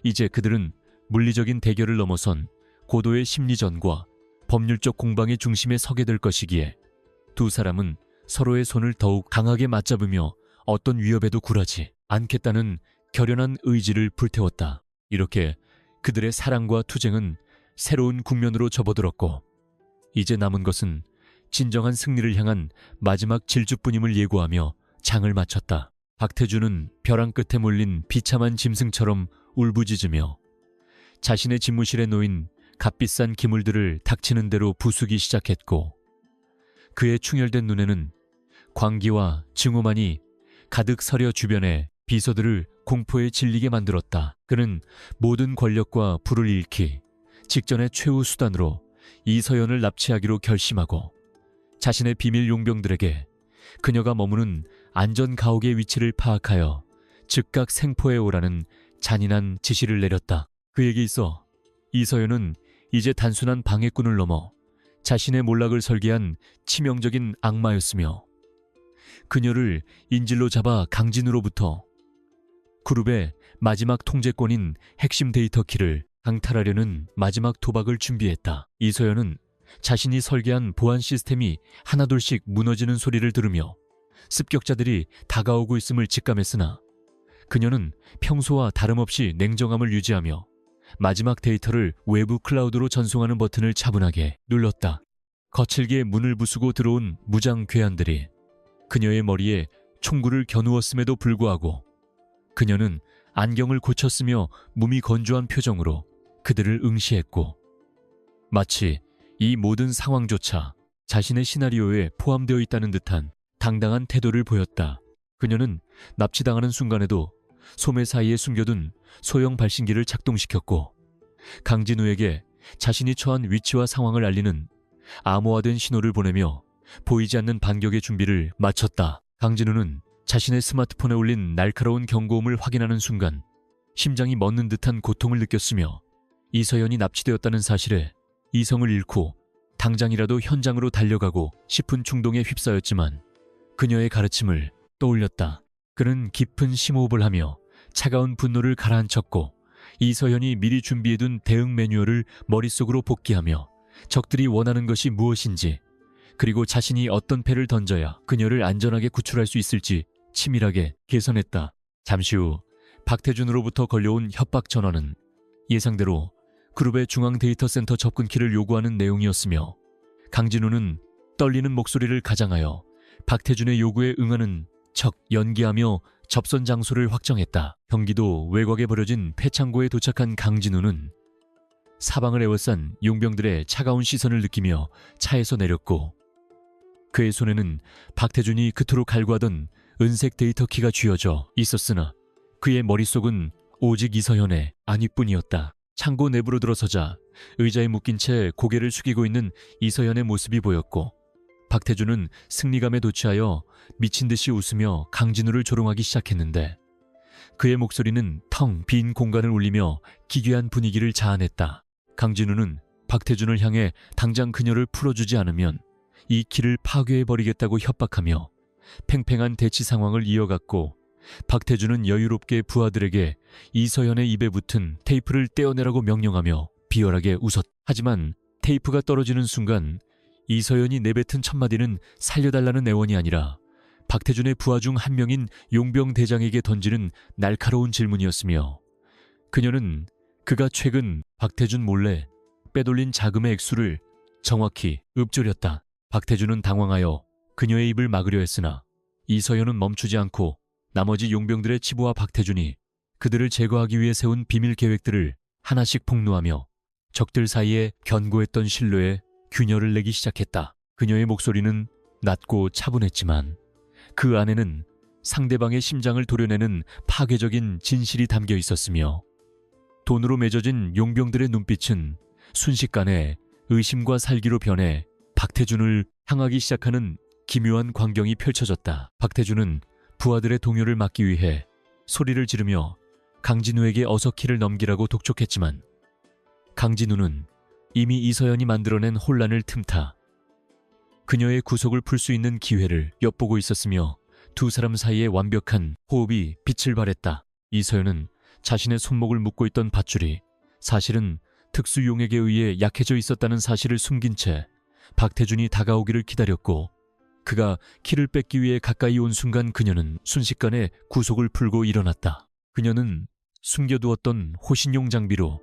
이제 그들은 물리적인 대결을 넘어선 고도의 심리전과 법률적 공방의 중심에 서게 될 것이기에 두 사람은 서로의 손을 더욱 강하게 맞잡으며 어떤 위협에도 굴하지 않겠다는 결연한 의지를 불태웠다. 이렇게 그들의 사랑과 투쟁은 새로운 국면으로 접어들었고 이제 남은 것은 진정한 승리를 향한 마지막 질주뿐임을 예고하며 장을 마쳤다. 박태준은 벼랑 끝에 몰린 비참한 짐승처럼 울부짖으며 자신의 집무실에 놓인 값비싼 기물들을 닥치는 대로 부수기 시작했고 그의 충혈된 눈에는 광기와 증오만이 가득 서려 주변의 비서들을 공포에 질리게 만들었다. 그는 모든 권력과 부를 잃기 직전의 최후 수단으로 이서연을 납치하기로 결심하고 자신의 비밀 용병들에게 그녀가 머무는 안전 가옥의 위치를 파악하여 즉각 생포해 오라는 잔인한 지시를 내렸다. 그에게 있어 이서연은 이제 단순한 방해꾼을 넘어 자신의 몰락을 설계한 치명적인 악마였으며 그녀를 인질로 잡아 강진우로부터 그룹의 마지막 통제권인 핵심 데이터 키를 강탈하려는 마지막 도박을 준비했다. 이서연은 자신이 설계한 보안 시스템이 하나둘씩 무너지는 소리를 들으며 습격자들이 다가오고 있음을 직감했으나 그녀는 평소와 다름없이 냉정함을 유지하며 마지막 데이터를 외부 클라우드로 전송하는 버튼을 차분하게 눌렀다. 거칠게 문을 부수고 들어온 무장 괴한들이 그녀의 머리에 총구를 겨누었음에도 불구하고 그녀는 안경을 고쳤으며 몸이 건조한 표정으로 그들을 응시했고 마치 이 모든 상황조차 자신의 시나리오에 포함되어 있다는 듯한 당당한 태도를 보였다. 그녀는 납치당하는 순간에도 소매 사이에 숨겨둔 소형 발신기를 작동시켰고 강진우에게 자신이 처한 위치와 상황을 알리는 암호화된 신호를 보내며 보이지 않는 반격의 준비를 마쳤다. 강진우는 자신의 스마트폰에 올린 날카로운 경고음을 확인하는 순간 심장이 멎는 듯한 고통을 느꼈으며 이서연이 납치되었다는 사실에 이성을 잃고 당장이라도 현장으로 달려가고 싶은 충동에 휩싸였지만 그녀의 가르침을 떠올렸다. 그는 깊은 심호흡을 하며 차가운 분노를 가라앉혔고 이서연이 미리 준비해둔 대응 매뉴얼을 머릿속으로 복기하며 적들이 원하는 것이 무엇인지 그리고 자신이 어떤 패를 던져야 그녀를 안전하게 구출할 수 있을지 치밀하게 계산했다. 잠시 후 박태준으로부터 걸려온 협박 전화는 예상대로 그룹의 중앙 데이터 센터 접근키를 요구하는 내용이었으며 강진우는 떨리는 목소리를 가장하여 박태준의 요구에 응하는 척 연기하며 접선 장소를 확정했다. 경기도 외곽에 버려진 폐창고에 도착한 강진우는 사방을 에워싼 용병들의 차가운 시선을 느끼며 차에서 내렸고 그의 손에는 박태준이 그토록 갈구하던 은색 데이터 키가 쥐어져 있었으나 그의 머릿속은 오직 이서연의 안위뿐이었다. 창고 내부로 들어서자 의자에 묶인 채 고개를 숙이고 있는 이서연의 모습이 보였고 박태준은 승리감에 도취하여 미친 듯이 웃으며 강진우를 조롱하기 시작했는데 그의 목소리는 텅 빈 공간을 울리며 기괴한 분위기를 자아냈다. 강진우는 박태준을 향해 당장 그녀를 풀어주지 않으면 이 키를 파괴해버리겠다고 협박하며 팽팽한 대치 상황을 이어갔고 박태준은 여유롭게 부하들에게 이서연의 입에 붙은 테이프를 떼어내라고 명령하며 비열하게 웃었다. 하지만 테이프가 떨어지는 순간 이서연이 내뱉은 첫마디는 살려달라는 애원이 아니라 박태준의 부하 중 한 명인 용병 대장에게 던지는 날카로운 질문이었으며 그녀는 그가 최근 박태준 몰래 빼돌린 자금의 액수를 정확히 읊조렸다. 박태준은 당황하여 그녀의 입을 막으려 했으나 이서연은 멈추지 않고 나머지 용병들의 치부와 박태준이 그들을 제거하기 위해 세운 비밀 계획들을 하나씩 폭로하며 적들 사이에 견고했던 신뢰에 균열을 내기 시작했다. 그녀의 목소리는 낮고 차분했지만 그 안에는 상대방의 심장을 도려내는 파괴적인 진실이 담겨 있었으며 돈으로 맺어진 용병들의 눈빛은 순식간에 의심과 살기로 변해 박태준을 향하기 시작하는 기묘한 광경이 펼쳐졌다. 박태준은 부하들의 동요를 막기 위해 소리를 지르며 강진우에게 어서 키를 넘기라고 독촉했지만 강진우는 이미 이서연이 만들어낸 혼란을 틈타 그녀의 구속을 풀 수 있는 기회를 엿보고 있었으며 두 사람 사이에 완벽한 호흡이 빛을 발했다. 이서연은 자신의 손목을 묶고 있던 밧줄이 사실은 특수용액에 의해 약해져 있었다는 사실을 숨긴 채 박태준이 다가오기를 기다렸고 그가 키를 뺏기 위해 가까이 온 순간 그녀는 순식간에 구속을 풀고 일어났다. 그녀는 숨겨두었던 호신용 장비로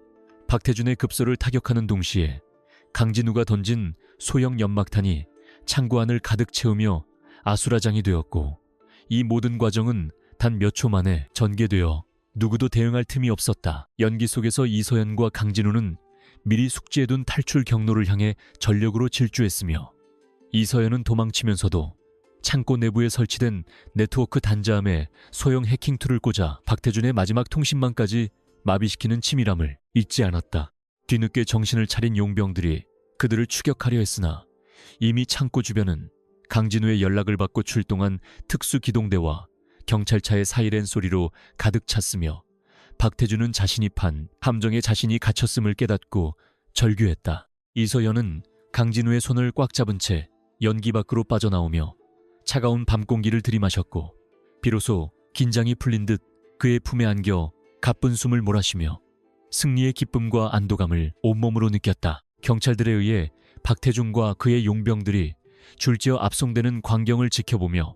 박태준의 급소를 타격하는 동시에 강진우가 던진 소형 연막탄이 창고 안을 가득 채우며 아수라장이 되었고 이 모든 과정은 단 몇 초 만에 전개되어 누구도 대응할 틈이 없었다. 연기 속에서 이서연과 강진우는 미리 숙지해둔 탈출 경로를 향해 전력으로 질주했으며 이서연은 도망치면서도 창고 내부에 설치된 네트워크 단자함에 소형 해킹 툴을 꽂아 박태준의 마지막 통신망까지 마비시키는 치밀함을 잊지 않았다. 뒤늦게 정신을 차린 용병들이 그들을 추격하려 했으나 이미 창고 주변은 강진우의 연락을 받고 출동한 특수기동대와 경찰차의 사이렌 소리로 가득 찼으며 박태준은 자신이 판 함정에 자신이 갇혔음을 깨닫고 절규했다. 이서연은 강진우의 손을 꽉 잡은 채 연기 밖으로 빠져나오며 차가운 밤 공기를 들이마셨고 비로소 긴장이 풀린 듯 그의 품에 안겨 가쁜 숨을 몰아쉬며 승리의 기쁨과 안도감을 온몸으로 느꼈다. 경찰들에 의해 박태준과 그의 용병들이 줄지어 압송되는 광경을 지켜보며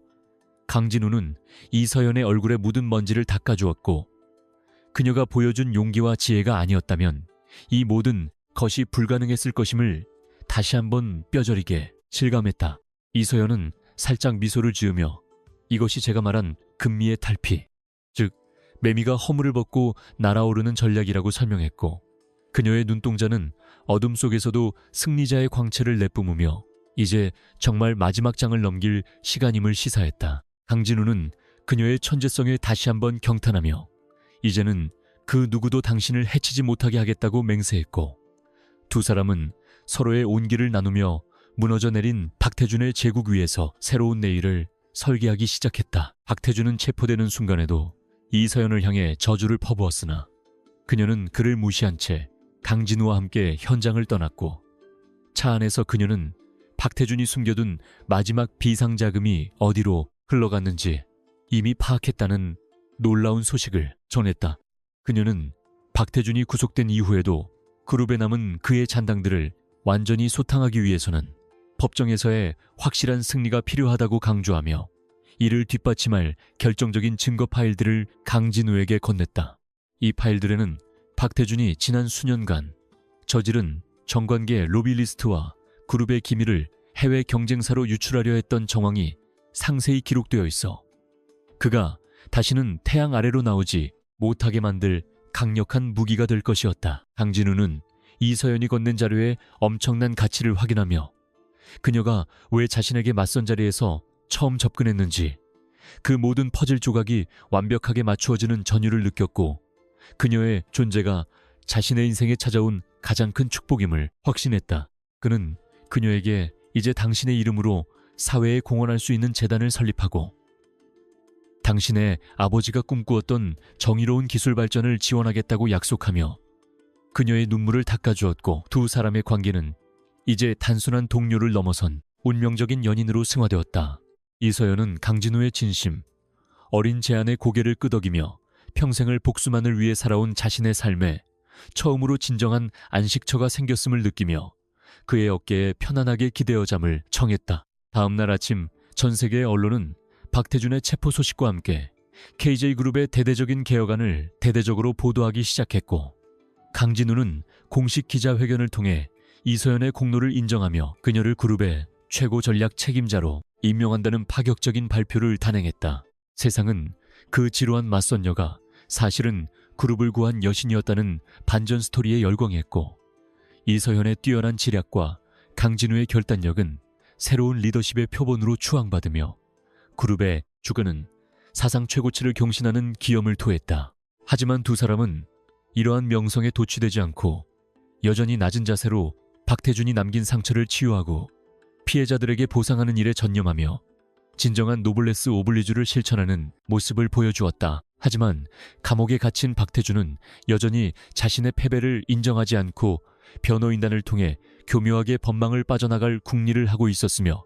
강진우는 이서연의 얼굴에 묻은 먼지를 닦아주었고 그녀가 보여준 용기와 지혜가 아니었다면 이 모든 것이 불가능했을 것임을 다시 한번 뼈저리게 실감했다. 이서연은 살짝 미소를 지으며 이것이 제가 말한 금미의 탈피, 즉 매미가 허물을 벗고 날아오르는 전략이라고 설명했고 그녀의 눈동자는 어둠 속에서도 승리자의 광채를 내뿜으며 이제 정말 마지막 장을 넘길 시간임을 시사했다. 강진우는 그녀의 천재성에 다시 한번 경탄하며 이제는 그 누구도 당신을 해치지 못하게 하겠다고 맹세했고 두 사람은 서로의 온기를 나누며 무너져 내린 박태준의 제국 위에서 새로운 내일을 설계하기 시작했다. 박태준은 체포되는 순간에도 이서연을 향해 저주를 퍼부었으나 그녀는 그를 무시한 채 강진우와 함께 현장을 떠났고 차 안에서 그녀는 박태준이 숨겨둔 마지막 비상자금이 어디로 흘러갔는지 이미 파악했다는 놀라운 소식을 전했다. 그녀는 박태준이 구속된 이후에도 그룹에 남은 그의 잔당들을 완전히 소탕하기 위해서는 법정에서의 확실한 승리가 필요하다고 강조하며 이를 뒷받침할 결정적인 증거 파일들을 강진우에게 건넸다. 이 파일들에는 박태준이 지난 수년간 저지른 정관계 로비리스트와 그룹의 기밀을 해외 경쟁사로 유출하려 했던 정황이 상세히 기록되어 있어 그가 다시는 태양 아래로 나오지 못하게 만들 강력한 무기가 될 것이었다. 강진우는 이서연이 건넨 자료의 엄청난 가치를 확인하며 그녀가 왜 자신에게 맞선 자리에서 처음 접근했는지 그 모든 퍼즐 조각이 완벽하게 맞추어지는 전율을 느꼈고 그녀의 존재가 자신의 인생에 찾아온 가장 큰 축복임을 확신했다. 그는 그녀에게 이제 당신의 이름으로 사회에 공헌할 수 있는 재단을 설립하고 당신의 아버지가 꿈꾸었던 정의로운 기술 발전을 지원하겠다고 약속하며 그녀의 눈물을 닦아주었고 두 사람의 관계는 이제 단순한 동료를 넘어선 운명적인 연인으로 승화되었다. 이서연은 강진우의 진심, 어린 제안의 고개를 끄덕이며 평생을 복수만을 위해 살아온 자신의 삶에 처음으로 진정한 안식처가 생겼음을 느끼며 그의 어깨에 편안하게 기대어 잠을 청했다. 다음 날 아침 전 세계의 언론은 박태준의 체포 소식과 함께 KJ그룹의 대대적인 개혁안을 대대적으로 보도하기 시작했고 강진우는 공식 기자회견을 통해 이서연의 공로를 인정하며 그녀를 그룹의 최고 전략 책임자로 임명한다는 파격적인 발표를 단행했다. 세상은 그 지루한 맞선녀가 사실은 그룹을 구한 여신이었다는 반전 스토리에 열광했고, 이서연의 뛰어난 지략과 강진우의 결단력은 새로운 리더십의 표본으로 추앙받으며 그룹의 주가는 사상 최고치를 경신하는 기염을 토했다. 하지만 두 사람은 이러한 명성에 도취되지 않고 여전히 낮은 자세로 박태준이 남긴 상처를 치유하고 피해자들에게 보상하는 일에 전념하며 진정한 노블레스 오블리주를 실천하는 모습을 보여주었다. 하지만 감옥에 갇힌 박태준은 여전히 자신의 패배를 인정하지 않고 변호인단을 통해 교묘하게 법망을 빠져나갈 궁리를 하고 있었으며,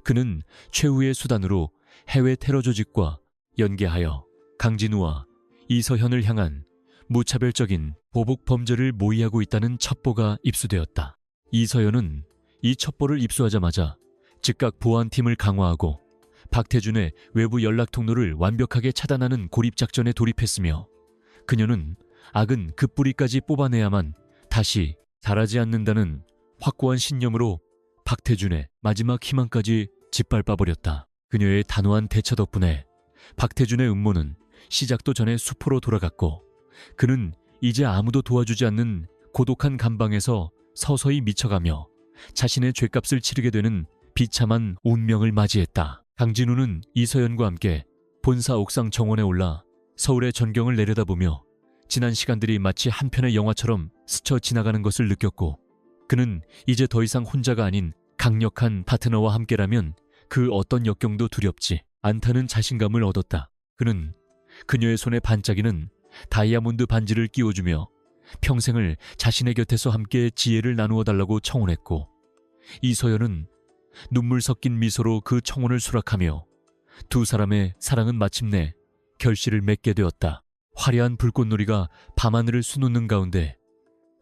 그는 최후의 수단으로 해외 테러 조직과 연계하여 강진우와 이서현을 향한 무차별적인 보복 범죄를 모의하고 있다는 첩보가 입수되었다. 이서현은 이 첩보를 입수하자마자 즉각 보안팀을 강화하고 박태준의 외부 연락 통로를 완벽하게 차단하는 고립작전에 돌입했으며, 그녀는 악은 그 뿌리까지 뽑아내야만 다시 자라지 않는다는 확고한 신념으로 박태준의 마지막 희망까지 짓밟아버렸다. 그녀의 단호한 대처 덕분에 박태준의 음모는 시작도 전에 수포로 돌아갔고, 그는 이제 아무도 도와주지 않는 고독한 감방에서 서서히 미쳐가며 자신의 죗값을 치르게 되는 비참한 운명을 맞이했다. 강진우는 이서연과 함께 본사 옥상 정원에 올라 서울의 전경을 내려다보며 지난 시간들이 마치 한 편의 영화처럼 스쳐 지나가는 것을 느꼈고, 그는 이제 더 이상 혼자가 아닌 강력한 파트너와 함께라면 그 어떤 역경도 두렵지 않다는 자신감을 얻었다. 그는 그녀의 손에 반짝이는 다이아몬드 반지를 끼워주며 평생을 자신의 곁에서 함께 지혜를 나누어 달라고 청혼했고, 이서연은 눈물 섞인 미소로 그 청혼을 수락하며 두 사람의 사랑은 마침내 결실을 맺게 되었다. 화려한 불꽃놀이가 밤하늘을 수놓는 가운데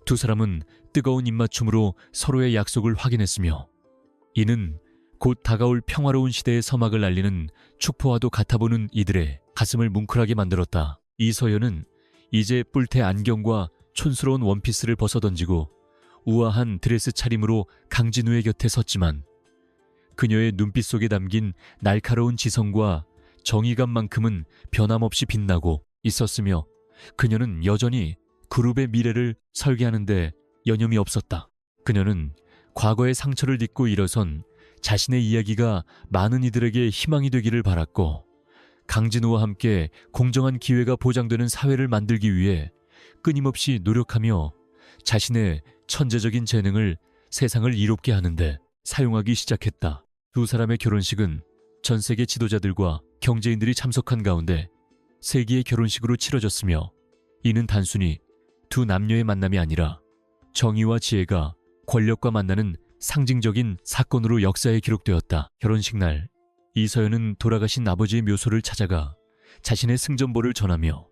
두 사람은 뜨거운 입맞춤으로 서로의 약속을 확인했으며, 이는 곧 다가올 평화로운 시대의 서막을 알리는 축포와도 같아보는 이들의 가슴을 뭉클하게 만들었다. 이서연은 이제 뿔테 안경과 촌스러운 원피스를 벗어던지고 우아한 드레스 차림으로 강진우의 곁에 섰지만, 그녀의 눈빛 속에 담긴 날카로운 지성과 정의감만큼은 변함없이 빛나고 있었으며, 그녀는 여전히 그룹의 미래를 설계하는데 여념이 없었다. 그녀는 과거의 상처를 딛고 일어선 자신의 이야기가 많은 이들에게 희망이 되기를 바랐고, 강진우와 함께 공정한 기회가 보장되는 사회를 만들기 위해 끊임없이 노력하며 자신의 천재적인 재능을 세상을 이롭게 하는데 사용하기 시작했다. 두 사람의 결혼식은 전 세계 지도자들과 경제인들이 참석한 가운데 세기의 결혼식으로 치러졌으며, 이는 단순히 두 남녀의 만남이 아니라 정의와 지혜가 권력과 만나는 상징적인 사건으로 역사에 기록되었다. 결혼식 날, 이서연은 돌아가신 아버지의 묘소를 찾아가 자신의 승전보를 전하며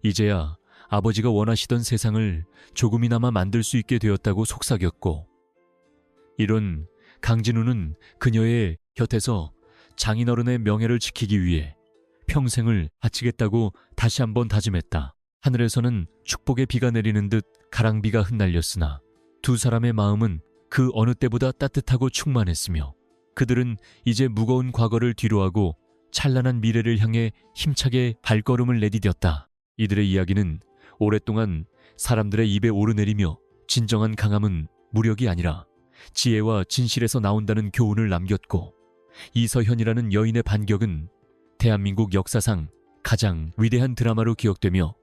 이제야 아버지가 원하시던 세상을 조금이나마 만들 수 있게 되었다고 속삭였고, 이런 강진우는 그녀의 곁에서 장인어른의 명예를 지키기 위해 평생을 바치겠다고 다시 한번 다짐했다. 하늘에서는 축복의 비가 내리는 듯 가랑비가 흩날렸으나 두 사람의 마음은 그 어느 때보다 따뜻하고 충만했으며, 그들은 이제 무거운 과거를 뒤로하고 찬란한 미래를 향해 힘차게 발걸음을 내디뎠다. 이들의 이야기는 오랫동안 사람들의 입에 오르내리며 진정한 강함은 무력이 아니라 지혜와 진실에서 나온다는 교훈을 남겼고, 이서현이라는 여인의 반격은 대한민국 역사상 가장 위대한 드라마로 기억되며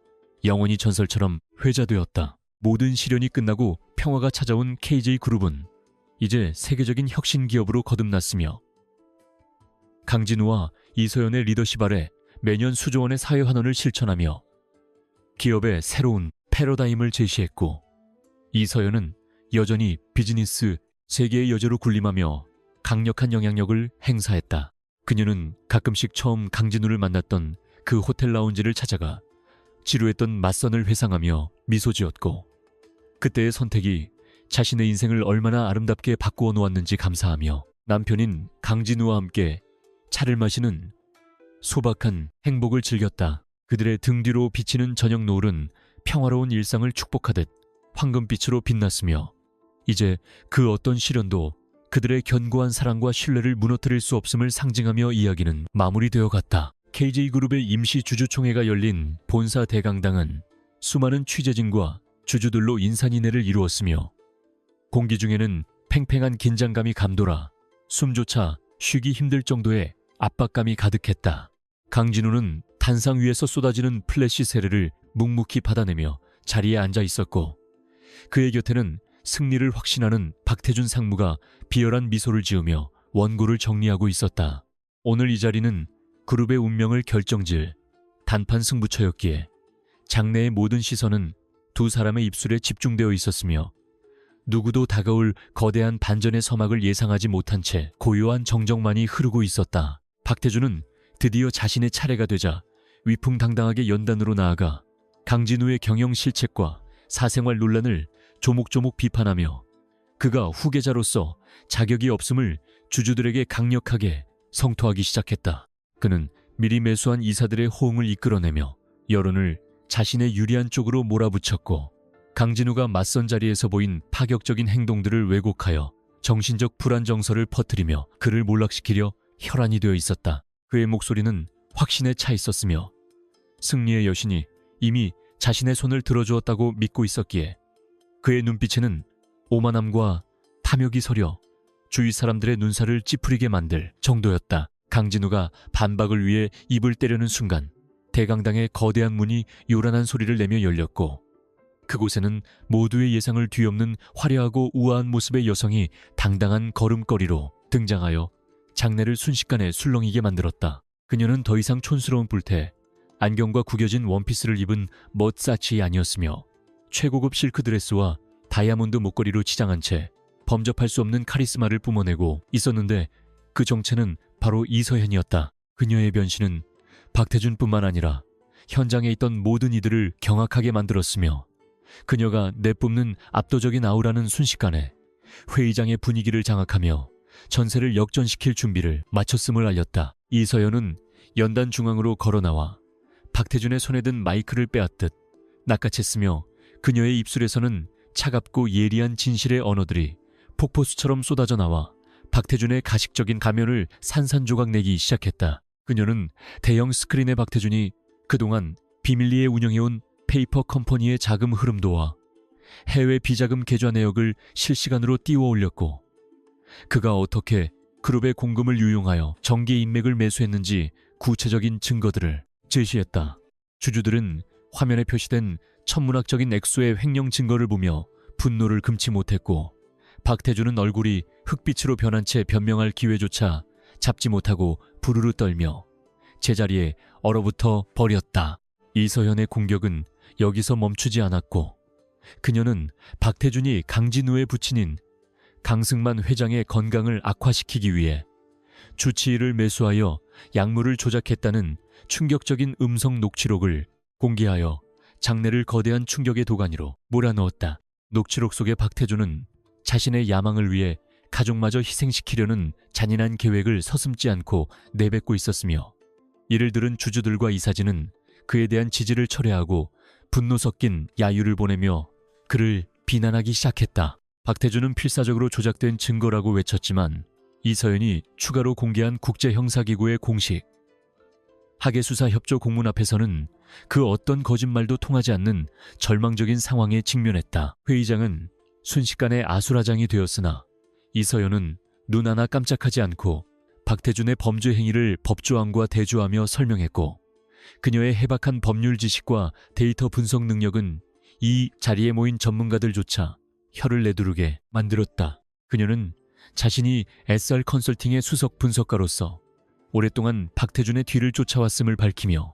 영원히 전설처럼 회자되었다. 모든 시련이 끝나고 평화가 찾아온 KJ그룹은 이제 세계적인 혁신 기업으로 거듭났으며, 강진우와 이서연의 리더십 아래 매년 수조 원의 사회 환원을 실천하며 기업의 새로운 패러다임을 제시했고, 이서연은 여전히 비즈니스 세계의 여제로 군림하며 강력한 영향력을 행사했다. 그녀는 가끔씩 처음 강진우를 만났던 그 호텔 라운지를 찾아가 지루했던 맞선을 회상하며 미소 지었고, 그때의 선택이 자신의 인생을 얼마나 아름답게 바꾸어 놓았는지 감사하며 남편인 강진우와 함께 차를 마시는 소박한 행복을 즐겼다. 그들의 등 뒤로 비치는 저녁 노을은 평화로운 일상을 축복하듯 황금빛으로 빛났으며, 이제 그 어떤 시련도 그들의 견고한 사랑과 신뢰를 무너뜨릴 수 없음을 상징하며 이야기는 마무리되어 갔다. KJ그룹의 임시 주주총회가 열린 본사 대강당은 수많은 취재진과 주주들로 인산인해를 이루었으며 공기 중에는 팽팽한 긴장감이 감돌아 숨조차 쉬기 힘들 정도의 압박감이 가득했다. 강진우는 단상 위에서 쏟아지는 플래시 세례를 묵묵히 받아내며 자리에 앉아 있었고 그의 곁에는 승리를 확신하는 박태준 상무가 비열한 미소를 지으며 원고를 정리하고 있었다. 오늘 이 자리는 그룹의 운명을 결정질 단판 승부처였기에 장내의 모든 시선은 두 사람의 입술에 집중되어 있었으며 누구도 다가올 거대한 반전의 서막을 예상하지 못한 채 고요한 정적만이 흐르고 있었다. 박태준은 드디어 자신의 차례가 되자 위풍당당하게 연단으로 나아가 강진우의 경영 실책과 사생활 논란을 조목조목 비판하며 그가 후계자로서 자격이 없음을 주주들에게 강력하게 성토하기 시작했다. 그는 미리 매수한 이사들의 호응을 이끌어내며 여론을 자신의 유리한 쪽으로 몰아붙였고 강진우가 맞선 자리에서 보인 파격적인 행동들을 왜곡하여 정신적 불안정서를 퍼뜨리며 그를 몰락시키려 혈안이 되어 있었다. 그의 목소리는 확신에 차 있었으며 승리의 여신이 이미 자신의 손을 들어주었다고 믿고 있었기에 그의 눈빛에는 오만함과 탐욕이 서려 주위 사람들의 눈살을 찌푸리게 만들 정도였다. 강진우가 반박을 위해 입을 때려는 순간 대강당의 거대한 문이 요란한 소리를 내며 열렸고 그곳에는 모두의 예상을 뒤엎는 화려하고 우아한 모습의 여성이 당당한 걸음걸이로 등장하여 장내를 순식간에 술렁이게 만들었다. 그녀는 더 이상 촌스러운 뿔테, 안경과 구겨진 원피스를 입은 멋사치 아니었으며 최고급 실크 드레스와 다이아몬드 목걸이로 치장한 채 범접할 수 없는 카리스마를 뿜어내고 있었는데 그 정체는 바로 이서현이었다. 그녀의 변신은 박태준뿐만 아니라 현장에 있던 모든 이들을 경악하게 만들었으며 그녀가 내뿜는 압도적인 아우라는 순식간에 회의장의 분위기를 장악하며 전세를 역전시킬 준비를 마쳤음을 알렸다. 이서연은 연단 중앙으로 걸어나와 박태준의 손에 든 마이크를 빼앗듯 낚아챘으며 그녀의 입술에서는 차갑고 예리한 진실의 언어들이 폭포수처럼 쏟아져 나와 박태준의 가식적인 가면을 산산조각 내기 시작했다. 그녀는 대형 스크린의 박태준이 그동안 비밀리에 운영해온 페이퍼 컴퍼니의 자금 흐름도와 해외 비자금 계좌 내역을 실시간으로 띄워 올렸고 그가 어떻게 그룹의 공금을 유용하여 정기 인맥을 매수했는지 구체적인 증거들을 제시했다. 주주들은 화면에 표시된 천문학적인 액수의 횡령 증거를 보며 분노를 금치 못했고 박태준은 얼굴이 흑빛으로 변한 채 변명할 기회조차 잡지 못하고 부르르 떨며 제자리에 얼어붙어 버렸다. 이서현의 공격은 여기서 멈추지 않았고 그녀는 박태준이 강진우의 부친인 강승만 회장의 건강을 악화시키기 위해 주치의를 매수하여 약물을 조작했다는 충격적인 음성 녹취록을 공개하여 장내를 거대한 충격의 도가니로 몰아넣었다. 녹취록 속의 박태준은 자신의 야망을 위해 가족마저 희생시키려는 잔인한 계획을 서슴지 않고 내뱉고 있었으며 이를 들은 주주들과 이사진은 그에 대한 지지를 철회하고 분노 섞인 야유를 보내며 그를 비난하기 시작했다. 박태준은 필사적으로 조작된 증거라고 외쳤지만 이서연이 추가로 공개한 국제형사기구의 공식 하계수사협조 공문 앞에서는 그 어떤 거짓말도 통하지 않는 절망적인 상황에 직면했다. 회의장은 순식간에 아수라장이 되었으나 이서연은 눈 하나 깜짝하지 않고 박태준의 범죄 행위를 법조항과 대조하며 설명했고 그녀의 해박한 법률 지식과 데이터 분석 능력은 이 자리에 모인 전문가들조차 혀를 내두르게 만들었다. 그녀는 자신이 SR 컨설팅의 수석 분석가로서 오랫동안 박태준의 뒤를 쫓아왔음을 밝히며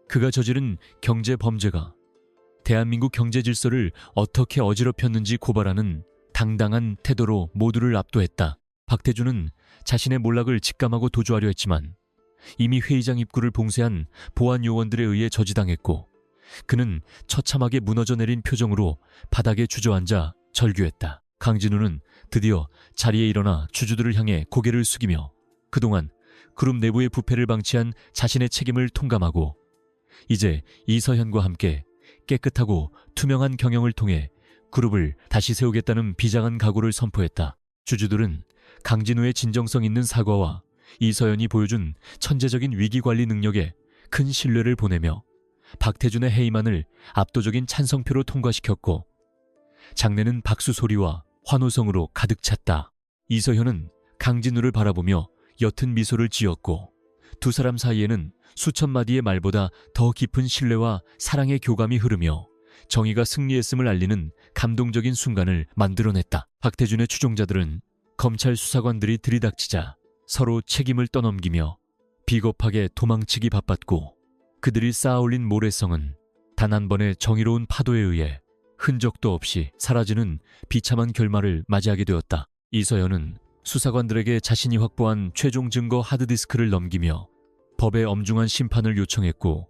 그가 저지른 경제 범죄가 대한민국 경제 질서를 어떻게 어지럽혔는지 고발하는 당당한 태도로 모두를 압도했다. 박태준은 자신의 몰락을 직감하고 도주하려 했지만 이미 회의장 입구를 봉쇄한 보안 요원들에 의해 저지당했고 그는 처참하게 무너져 내린 표정으로 바닥에 주저앉아 절규했다. 강진우는 드디어 자리에 일어나 주주들을 향해 고개를 숙이며 그동안 그룹 내부의 부패를 방치한 자신의 책임을 통감하고 이제 이서현과 함께 깨끗하고 투명한 경영을 통해 그룹을 다시 세우겠다는 비장한 각오를 선포했다. 주주들은 강진우의 진정성 있는 사과와 이서연이 보여준 천재적인 위기관리 능력에 큰 신뢰를 보내며 박태준의 해임안을 압도적인 찬성표로 통과시켰고 장내는 박수 소리와 환호성으로 가득 찼다. 이서연은 강진우를 바라보며 옅은 미소를 지었고 두 사람 사이에는 수천 마디의 말보다 더 깊은 신뢰와 사랑의 교감이 흐르며 정의가 승리했음을 알리는 감동적인 순간을 만들어냈다. 박태준의 추종자들은 검찰 수사관들이 들이닥치자 서로 책임을 떠넘기며 비겁하게 도망치기 바빴고 그들이 쌓아올린 모래성은 단 한 번의 정의로운 파도에 의해 흔적도 없이 사라지는 비참한 결말을 맞이하게 되었다. 이서연은 수사관들에게 자신이 확보한 최종 증거 하드디스크를 넘기며 법의 엄중한 심판을 요청했고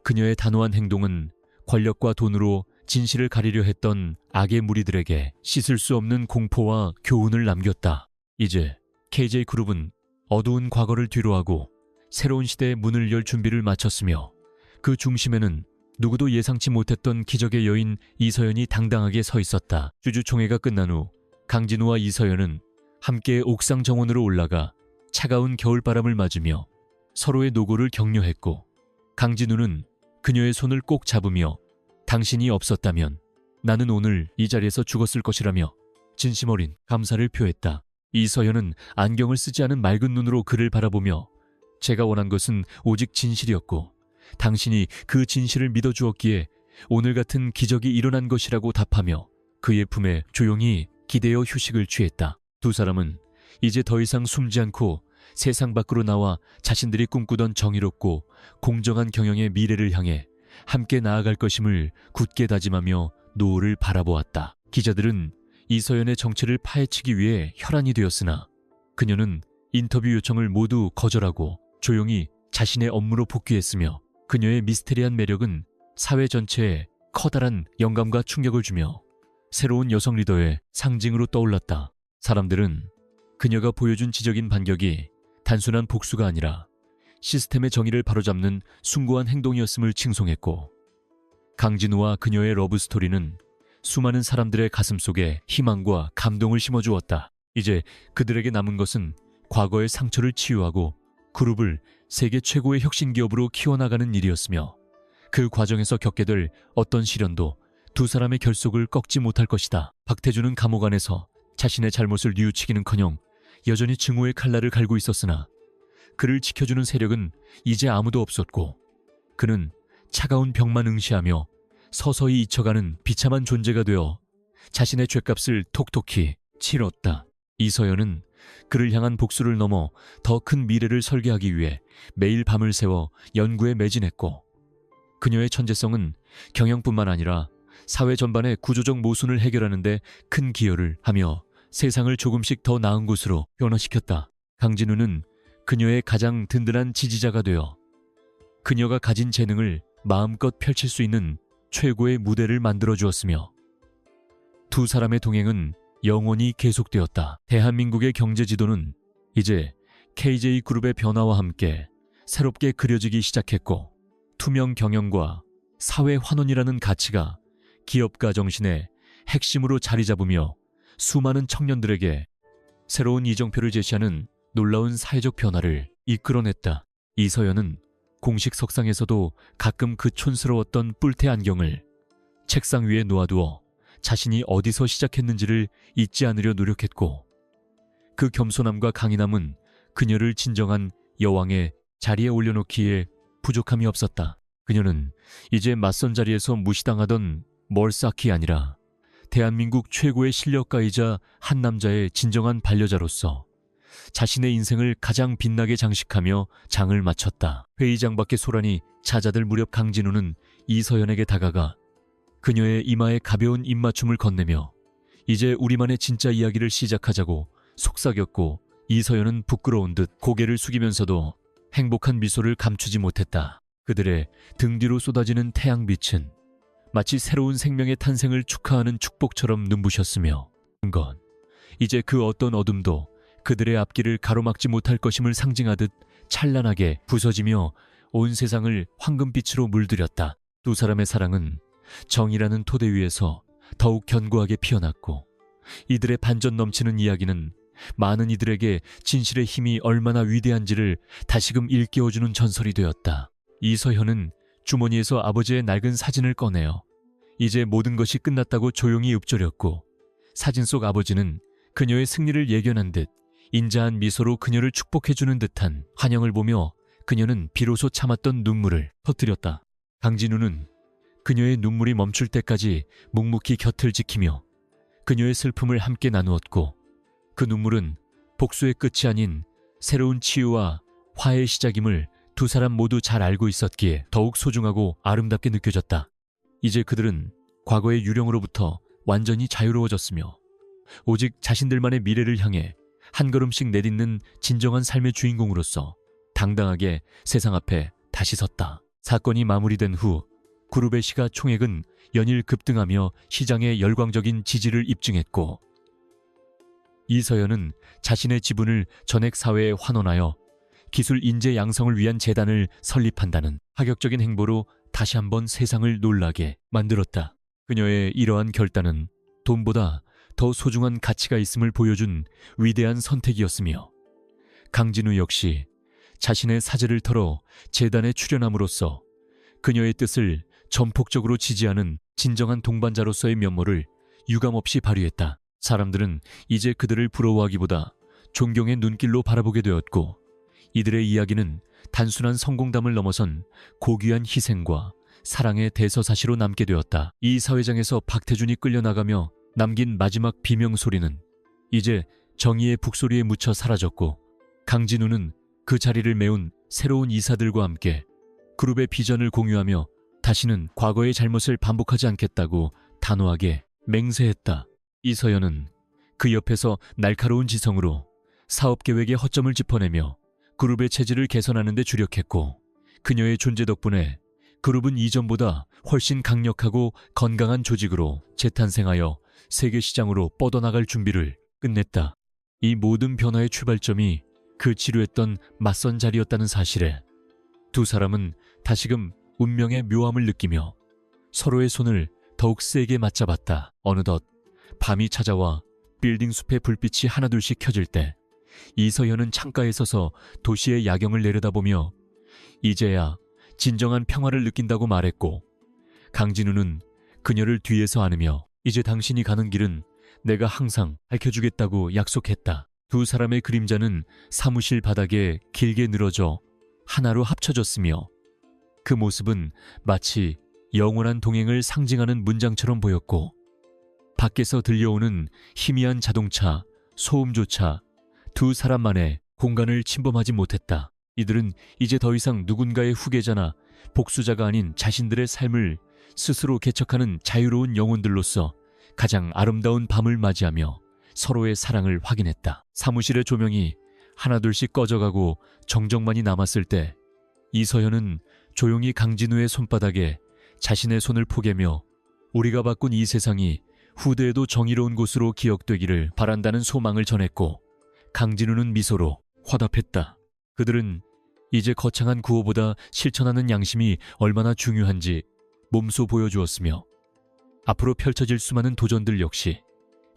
그녀의 단호한 행동은 권력과 돈으로 진실을 가리려 했던 악의 무리들에게 씻을 수 없는 공포와 교훈을 남겼다. 이제 KJ그룹은 어두운 과거를 뒤로하고 새로운 시대의 문을 열 준비를 마쳤으며 그 중심에는 누구도 예상치 못했던 기적의 여인 이서연이 당당하게 서 있었다. 주주총회가 끝난 후 강진우와 이서연은 함께 옥상 정원으로 올라가 차가운 겨울바람을 맞으며 서로의 노고를 격려했고 강진우는 그녀의 손을 꼭 잡으며 당신이 없었다면 나는 오늘 이 자리에서 죽었을 것이라며 진심 어린 감사를 표했다. 이서연은 안경을 쓰지 않은 맑은 눈으로 그를 바라보며 제가 원한 것은 오직 진실이었고 당신이 그 진실을 믿어주었기에 오늘 같은 기적이 일어난 것이라고 답하며 그의 품에 조용히 기대어 휴식을 취했다. 두 사람은 이제 더 이상 숨지 않고 세상 밖으로 나와 자신들이 꿈꾸던 정의롭고 공정한 경영의 미래를 향해 함께 나아갈 것임을 굳게 다짐하며 노을을 바라보았다. 기자들은 이서연의 정체를 파헤치기 위해 혈안이 되었으나 그녀는 인터뷰 요청을 모두 거절하고 조용히 자신의 업무로 복귀했으며 그녀의 미스테리한 매력은 사회 전체에 커다란 영감과 충격을 주며 새로운 여성 리더의 상징으로 떠올랐다. 사람들은 그녀가 보여준 지적인 반격이 단순한 복수가 아니라 시스템의 정의를 바로잡는 숭고한 행동이었음을 칭송했고 강진우와 그녀의 러브스토리는 수많은 사람들의 가슴속에 희망과 감동을 심어주었다. 이제 그들에게 남은 것은 과거의 상처를 치유하고 그룹을 세계 최고의 혁신기업으로 키워나가는 일이었으며 그 과정에서 겪게 될 어떤 시련도 두 사람의 결속을 꺾지 못할 것이다. 박태준은 감옥 안에서 자신의 잘못을 뉘우치기는커녕 여전히 증오의 칼날을 갈고 있었으나 그를 지켜주는 세력은 이제 아무도 없었고 그는 차가운 벽만 응시하며 서서히 잊혀가는 비참한 존재가 되어 자신의 죗값을 톡톡히 치렀다. 이서연은 그를 향한 복수를 넘어 더 큰 미래를 설계하기 위해 매일 밤을 새워 연구에 매진했고 그녀의 천재성은 경영뿐만 아니라 사회 전반의 구조적 모순을 해결하는 데 큰 기여를 하며 세상을 조금씩 더 나은 곳으로 변화시켰다. 강진우는 그녀의 가장 든든한 지지자가 되어 그녀가 가진 재능을 마음껏 펼칠 수 있는 최고의 무대를 만들어 주었으며 두 사람의 동행은 영원히 계속되었다. 대한민국의 경제 지도는 이제 KJ그룹의 변화와 함께 새롭게 그려지기 시작했고 투명 경영과 사회 환원이라는 가치가 기업가 정신의 핵심으로 자리 잡으며 수많은 청년들에게 새로운 이정표를 제시하는 놀라운 사회적 변화를 이끌어냈다. 이서연은 공식 석상에서도 가끔 그 촌스러웠던 뿔테 안경을 책상 위에 놓아두어 자신이 어디서 시작했는지를 잊지 않으려 노력했고 그 겸손함과 강인함은 그녀를 진정한 여왕의 자리에 올려놓기에 부족함이 없었다. 그녀는 이제 맞선 자리에서 무시당하던 멀싸키 아니라 대한민국 최고의 실력가이자 한 남자의 진정한 반려자로서 자신의 인생을 가장 빛나게 장식하며 장을 마쳤다. 회의장 밖의 소란이 잦아들 무렵 강진우는 이서연에게 다가가 그녀의 이마에 가벼운 입맞춤을 건네며 이제 우리만의 진짜 이야기를 시작하자고 속삭였고 이서연은 부끄러운 듯 고개를 숙이면서도 행복한 미소를 감추지 못했다. 그들의 등 뒤로 쏟아지는 태양빛은 마치 새로운 생명의 탄생을 축하하는 축복처럼 눈부셨으며 건 이제 그 어떤 어둠도 그들의 앞길을 가로막지 못할 것임을 상징하듯 찬란하게 부서지며 온 세상을 황금빛으로 물들였다. 두 사람의 사랑은 정이라는 토대 위에서 더욱 견고하게 피어났고, 이들의 반전 넘치는 이야기는 많은 이들에게 진실의 힘이 얼마나 위대한지를 다시금 일깨워주는 전설이 되었다. 이서현은 주머니에서 아버지의 낡은 사진을 꺼내어 이제 모든 것이 끝났다고 조용히 읊조렸고, 사진 속 아버지는 그녀의 승리를 예견한 듯 인자한 미소로 그녀를 축복해주는 듯한 환영을 보며 그녀는 비로소 참았던 눈물을 터뜨렸다. 강진우는 그녀의 눈물이 멈출 때까지 묵묵히 곁을 지키며 그녀의 슬픔을 함께 나누었고, 그 눈물은 복수의 끝이 아닌 새로운 치유와 화해의 시작임을 두 사람 모두 잘 알고 있었기에 더욱 소중하고 아름답게 느껴졌다. 이제 그들은 과거의 유령으로부터 완전히 자유로워졌으며 오직 자신들만의 미래를 향해 한 걸음씩 내딛는 진정한 삶의 주인공으로서 당당하게 세상 앞에 다시 섰다. 사건이 마무리된 후 그룹의 시가총액은 연일 급등하며 시장의 열광적인 지지를 입증했고, 이서연은 자신의 지분을 전액 사회에 환원하여 기술 인재 양성을 위한 재단을 설립한다는 파격적인 행보로 다시 한번 세상을 놀라게 만들었다. 그녀의 이러한 결단은 돈보다 더 소중한 가치가 있음을 보여준 위대한 선택이었으며, 강진우 역시 자신의 사재를 털어 재단에 출연함으로써 그녀의 뜻을 전폭적으로 지지하는 진정한 동반자로서의 면모를 유감없이 발휘했다. 사람들은 이제 그들을 부러워하기보다 존경의 눈길로 바라보게 되었고, 이들의 이야기는 단순한 성공담을 넘어선 고귀한 희생과 사랑의 대서사시로 남게 되었다. 이 사회장에서 박태준이 끌려나가며 남긴 마지막 비명소리는 이제 정의의 북소리에 묻혀 사라졌고, 강진우는 그 자리를 메운 새로운 이사들과 함께 그룹의 비전을 공유하며 다시는 과거의 잘못을 반복하지 않겠다고 단호하게 맹세했다. 이서연은 그 옆에서 날카로운 지성으로 사업계획의 허점을 짚어내며 그룹의 체질을 개선하는 데 주력했고, 그녀의 존재 덕분에 그룹은 이전보다 훨씬 강력하고 건강한 조직으로 재탄생하여 세계 시장으로 뻗어나갈 준비를 끝냈다. 이 모든 변화의 출발점이 그 지루했던 맞선 자리였다는 사실에 두 사람은 다시금 운명의 묘함을 느끼며 서로의 손을 더욱 세게 맞잡았다. 어느덧 밤이 찾아와 빌딩 숲의 불빛이 하나둘씩 켜질 때 이서연은 창가에 서서 도시의 야경을 내려다보며 이제야 진정한 평화를 느낀다고 말했고, 강진우는 그녀를 뒤에서 안으며 이제 당신이 가는 길은 내가 항상 밝혀주겠다고 약속했다. 두 사람의 그림자는 사무실 바닥에 길게 늘어져 하나로 합쳐졌으며, 그 모습은 마치 영원한 동행을 상징하는 문장처럼 보였고, 밖에서 들려오는 희미한 자동차, 소음조차 두 사람만의 공간을 침범하지 못했다. 이들은 이제 더 이상 누군가의 후계자나 복수자가 아닌 자신들의 삶을 스스로 개척하는 자유로운 영혼들로서 가장 아름다운 밤을 맞이하며 서로의 사랑을 확인했다. 사무실의 조명이 하나둘씩 꺼져가고 정적만이 남았을 때 이서연은 조용히 강진우의 손바닥에 자신의 손을 포개며 우리가 바꾼 이 세상이 후대에도 정의로운 곳으로 기억되기를 바란다는 소망을 전했고, 강진우는 미소로 화답했다. 그들은 이제 거창한 구호보다 실천하는 양심이 얼마나 중요한지 몸소 보여주었으며, 앞으로 펼쳐질 수많은 도전들 역시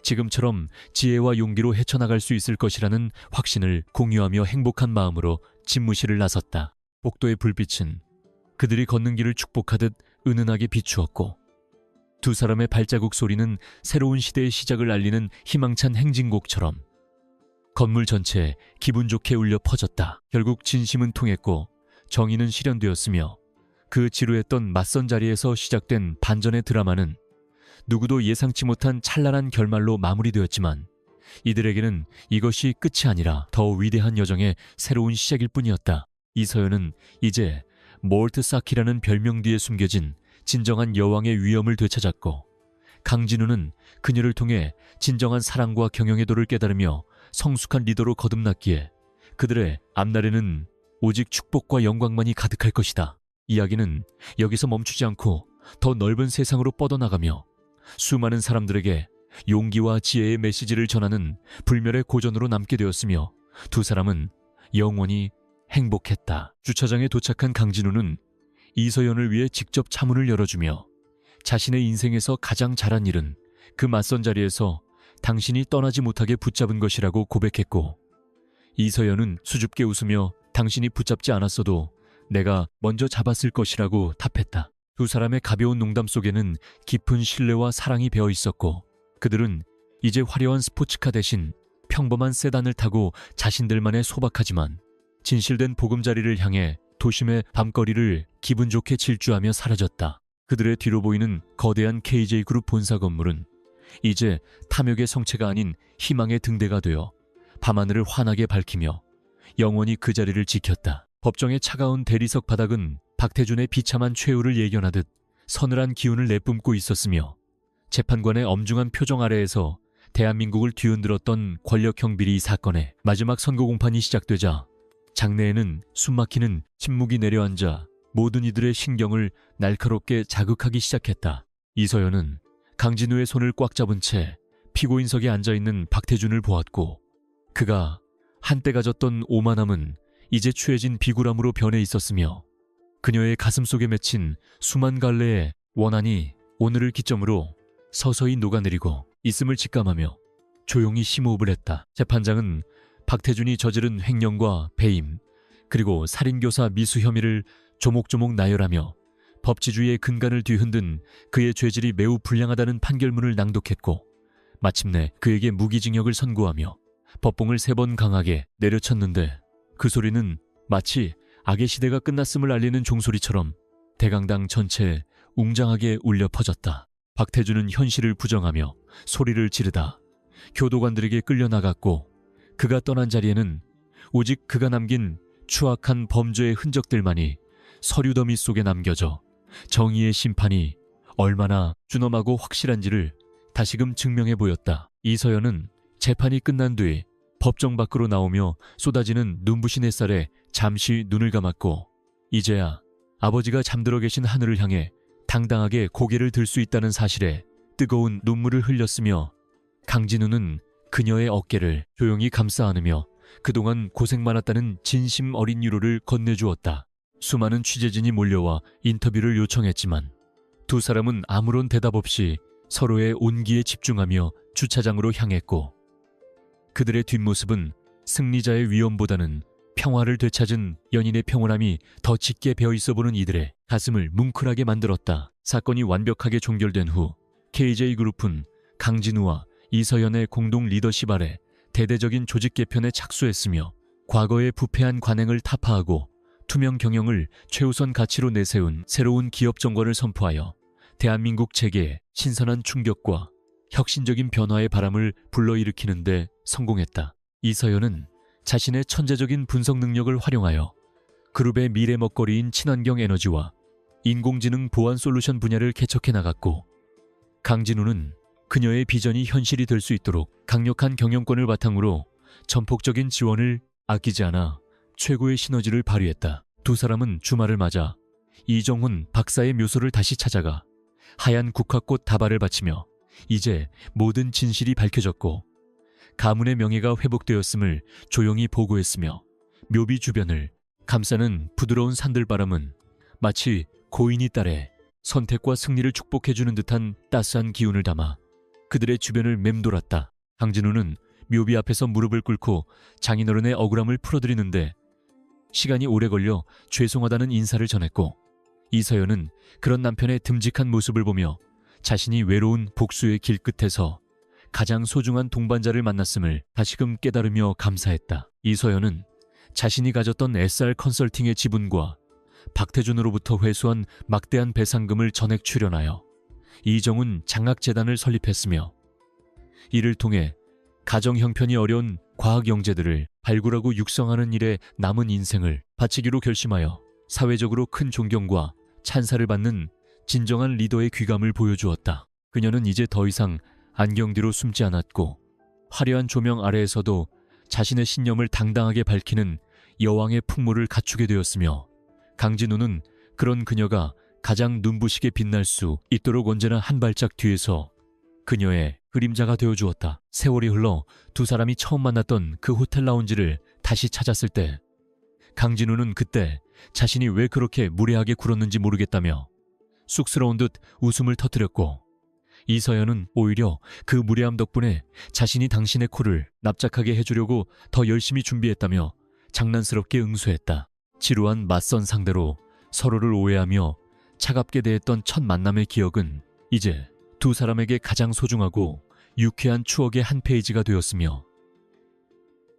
지금처럼 지혜와 용기로 헤쳐나갈 수 있을 것이라는 확신을 공유하며 행복한 마음으로 집무실을 나섰다. 복도의 불빛은 그들이 걷는 길을 축복하듯 은은하게 비추었고, 두 사람의 발자국 소리는 새로운 시대의 시작을 알리는 희망찬 행진곡처럼 건물 전체에 기분 좋게 울려 퍼졌다. 결국 진심은 통했고 정의는 실현되었으며, 그 지루했던 맞선 자리에서 시작된 반전의 드라마는 누구도 예상치 못한 찬란한 결말로 마무리되었지만, 이들에게는 이것이 끝이 아니라 더 위대한 여정의 새로운 시작일 뿐이었다. 이서연은 이제 몰트 사키라는 별명 뒤에 숨겨진 진정한 여왕의 위엄을 되찾았고, 강진우는 그녀를 통해 진정한 사랑과 경영의 도를 깨달으며 성숙한 리더로 거듭났기에 그들의 앞날에는 오직 축복과 영광만이 가득할 것이다. 이야기는 여기서 멈추지 않고 더 넓은 세상으로 뻗어나가며 수많은 사람들에게 용기와 지혜의 메시지를 전하는 불멸의 고전으로 남게 되었으며, 두 사람은 영원히 행복했다. 주차장에 도착한 강진우는 이서연을 위해 직접 차문을 열어주며 자신의 인생에서 가장 잘한 일은 그 맞선 자리에서 당신이 떠나지 못하게 붙잡은 것이라고 고백했고, 이서연은 수줍게 웃으며 당신이 붙잡지 않았어도 내가 먼저 잡았을 것이라고 답했다. 두 사람의 가벼운 농담 속에는 깊은 신뢰와 사랑이 배어 있었고, 그들은 이제 화려한 스포츠카 대신 평범한 세단을 타고 자신들만의 소박하지만 진실된 보금자리를 향해 도심의 밤거리를 기분 좋게 질주하며 사라졌다. 그들의 뒤로 보이는 거대한 KJ그룹 본사 건물은 이제 탐욕의 성체가 아닌 희망의 등대가 되어 밤하늘을 환하게 밝히며 영원히 그 자리를 지켰다. 법정의 차가운 대리석 바닥은 박태준의 비참한 최후를 예견하듯 서늘한 기운을 내뿜고 있었으며, 재판관의 엄중한 표정 아래에서 대한민국을 뒤흔들었던 권력형 비리 사건의 마지막 선고 공판이 시작되자 장내에는 숨막히는 침묵이 내려앉아 모든 이들의 신경을 날카롭게 자극하기 시작했다. 이서연은 강진우의 손을 꽉 잡은 채 피고인석에 앉아있는 박태준을 보았고, 그가 한때 가졌던 오만함은 이제 추해진 비굴함으로 변해 있었으며, 그녀의 가슴 속에 맺힌 수만 갈래의 원한이 오늘을 기점으로 서서히 녹아내리고 있음을 직감하며 조용히 심호흡을 했다. 재판장은 박태준이 저지른 횡령과 배임, 그리고 살인교사 미수 혐의를 조목조목 나열하며 법치주의의 근간을 뒤흔든 그의 죄질이 매우 불량하다는 판결문을 낭독했고, 마침내 그에게 무기징역을 선고하며 법봉을 3번 강하게 내려쳤는데, 그 소리는 마치 악의 시대가 끝났음을 알리는 종소리처럼 대강당 전체에 웅장하게 울려 퍼졌다. 박태준은 현실을 부정하며 소리를 지르다 교도관들에게 끌려나갔고, 그가 떠난 자리에는 오직 그가 남긴 추악한 범죄의 흔적들만이 서류 더미 속에 남겨져 정의의 심판이 얼마나 준엄하고 확실한지를 다시금 증명해 보였다. 이서연은 재판이 끝난 뒤 법정 밖으로 나오며 쏟아지는 눈부신 햇살에 잠시 눈을 감았고, 이제야 아버지가 잠들어 계신 하늘을 향해 당당하게 고개를 들 수 있다는 사실에 뜨거운 눈물을 흘렸으며, 강진우는 그녀의 어깨를 조용히 감싸 안으며 그동안 고생 많았다는 진심 어린 위로를 건네주었다. 수많은 취재진이 몰려와 인터뷰를 요청했지만 두 사람은 아무런 대답 없이 서로의 온기에 집중하며 주차장으로 향했고, 그들의 뒷모습은 승리자의 위엄보다는 평화를 되찾은 연인의 평온함이 더 짙게 배어있어 보는 이들의 가슴을 뭉클하게 만들었다. 사건이 완벽하게 종결된 후 KJ그룹은 강진우와 이서연의 공동 리더십 아래 대대적인 조직 개편에 착수했으며, 과거의 부패한 관행을 타파하고 투명 경영을 최우선 가치로 내세운 새로운 기업 정권을 선포하여 대한민국 체계에 신선한 충격과 혁신적인 변화의 바람을 불러일으키는 데 성공했다. 이서연은 자신의 천재적인 분석 능력을 활용하여 그룹의 미래 먹거리인 친환경 에너지와 인공지능 보안 솔루션 분야를 개척해 나갔고, 강진우는 그녀의 비전이 현실이 될 수 있도록 강력한 경영권을 바탕으로 전폭적인 지원을 아끼지 않아 최고의 시너지를 발휘했다. 두 사람은 주말을 맞아 이정훈 박사의 묘소를 다시 찾아가 하얀 국화꽃 다발을 바치며 이제 모든 진실이 밝혀졌고 가문의 명예가 회복되었음을 조용히 보고했으며, 묘비 주변을 감싸는 부드러운 산들바람은 마치 고인이 딸의 선택과 승리를 축복해주는 듯한 따스한 기운을 담아 그들의 주변을 맴돌았다. 강진우는 묘비 앞에서 무릎을 꿇고 장인어른의 억울함을 풀어드리는데 시간이 오래 걸려 죄송하다는 인사를 전했고, 이서연은 그런 남편의 듬직한 모습을 보며 자신이 외로운 복수의 길끝에서 가장 소중한 동반자를 만났음을 다시금 깨달으며 감사했다. 이서연은 자신이 가졌던 SR 컨설팅의 지분과 박태준으로부터 회수한 막대한 배상금을 전액 출연하여 이정훈 장학재단을 설립했으며, 이를 통해 가정 형편이 어려운 과학 영재들을 발굴하고 육성하는 일에 남은 인생을 바치기로 결심하여 사회적으로 큰 존경과 찬사를 받는 진정한 리더의 귀감을 보여주었다. 그녀는 이제 더 이상 안경 뒤로 숨지 않았고, 화려한 조명 아래에서도 자신의 신념을 당당하게 밝히는 여왕의 풍모를 갖추게 되었으며, 강진우는 그런 그녀가 가장 눈부시게 빛날 수 있도록 언제나 한 발짝 뒤에서 그녀의 그림자가 되어주었다. 세월이 흘러 두 사람이 처음 만났던 그 호텔 라운지를 다시 찾았을 때 강진우는 그때 자신이 왜 그렇게 무례하게 굴었는지 모르겠다며 쑥스러운 듯 웃음을 터뜨렸고, 이서연은 오히려 그 무례함 덕분에 자신이 당신의 코를 납작하게 해주려고 더 열심히 준비했다며 장난스럽게 응수했다. 지루한 맞선 상대로 서로를 오해하며 차갑게 대했던 첫 만남의 기억은 이제 두 사람에게 가장 소중하고 유쾌한 추억의 한 페이지가 되었으며,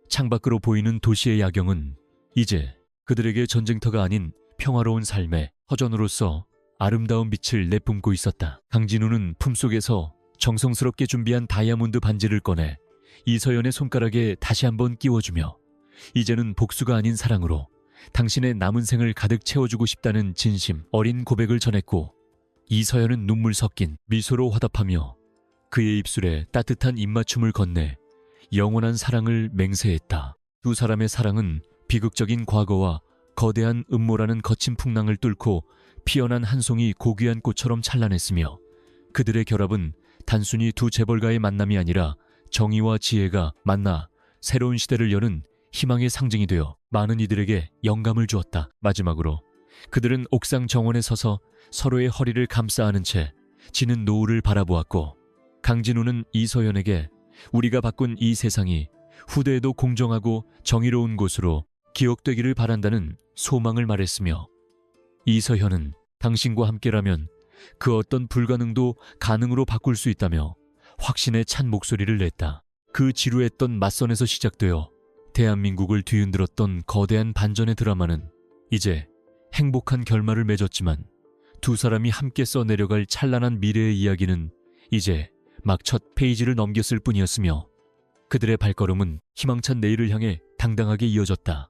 창밖으로 보이는 도시의 야경은 이제 그들에게 전쟁터가 아닌 평화로운 삶의 허전으로서 아름다운 빛을 내뿜고 있었다. 강진우는 품속에서 정성스럽게 준비한 다이아몬드 반지를 꺼내 이서연의 손가락에 다시 한번 끼워주며, 이제는 복수가 아닌 사랑으로 당신의 남은 생을 가득 채워주고 싶다는 진심 어린 고백을 전했고, 이서연은 눈물 섞인 미소로 화답하며 그의 입술에 따뜻한 입맞춤을 건네 영원한 사랑을 맹세했다. 두 사람의 사랑은 비극적인 과거와 거대한 음모라는 거친 풍랑을 뚫고 피어난 한 송이 고귀한 꽃처럼 찬란했으며, 그들의 결합은 단순히 두 재벌가의 만남이 아니라 정의와 지혜가 만나 새로운 시대를 여는 희망의 상징이 되어 많은 이들에게 영감을 주었다. 마지막으로 그들은 옥상 정원에 서서 서로의 허리를 감싸 안은 채 지는 노을을 바라보았고, 강진우는 이서연에게 우리가 바꾼 이 세상이 후대에도 공정하고 정의로운 곳으로 기억되기를 바란다는 소망을 말했으며, 이서연은 당신과 함께라면 그 어떤 불가능도 가능으로 바꿀 수 있다며 확신에 찬 목소리를 냈다. 그 지루했던 맞선에서 시작되어 대한민국을 뒤흔들었던 거대한 반전의 드라마는 이제 행복한 결말을 맺었지만, 두 사람이 함께 써내려갈 찬란한 미래의 이야기는 이제 막 첫 페이지를 넘겼을 뿐이었으며, 그들의 발걸음은 희망찬 내일을 향해 당당하게 이어졌다.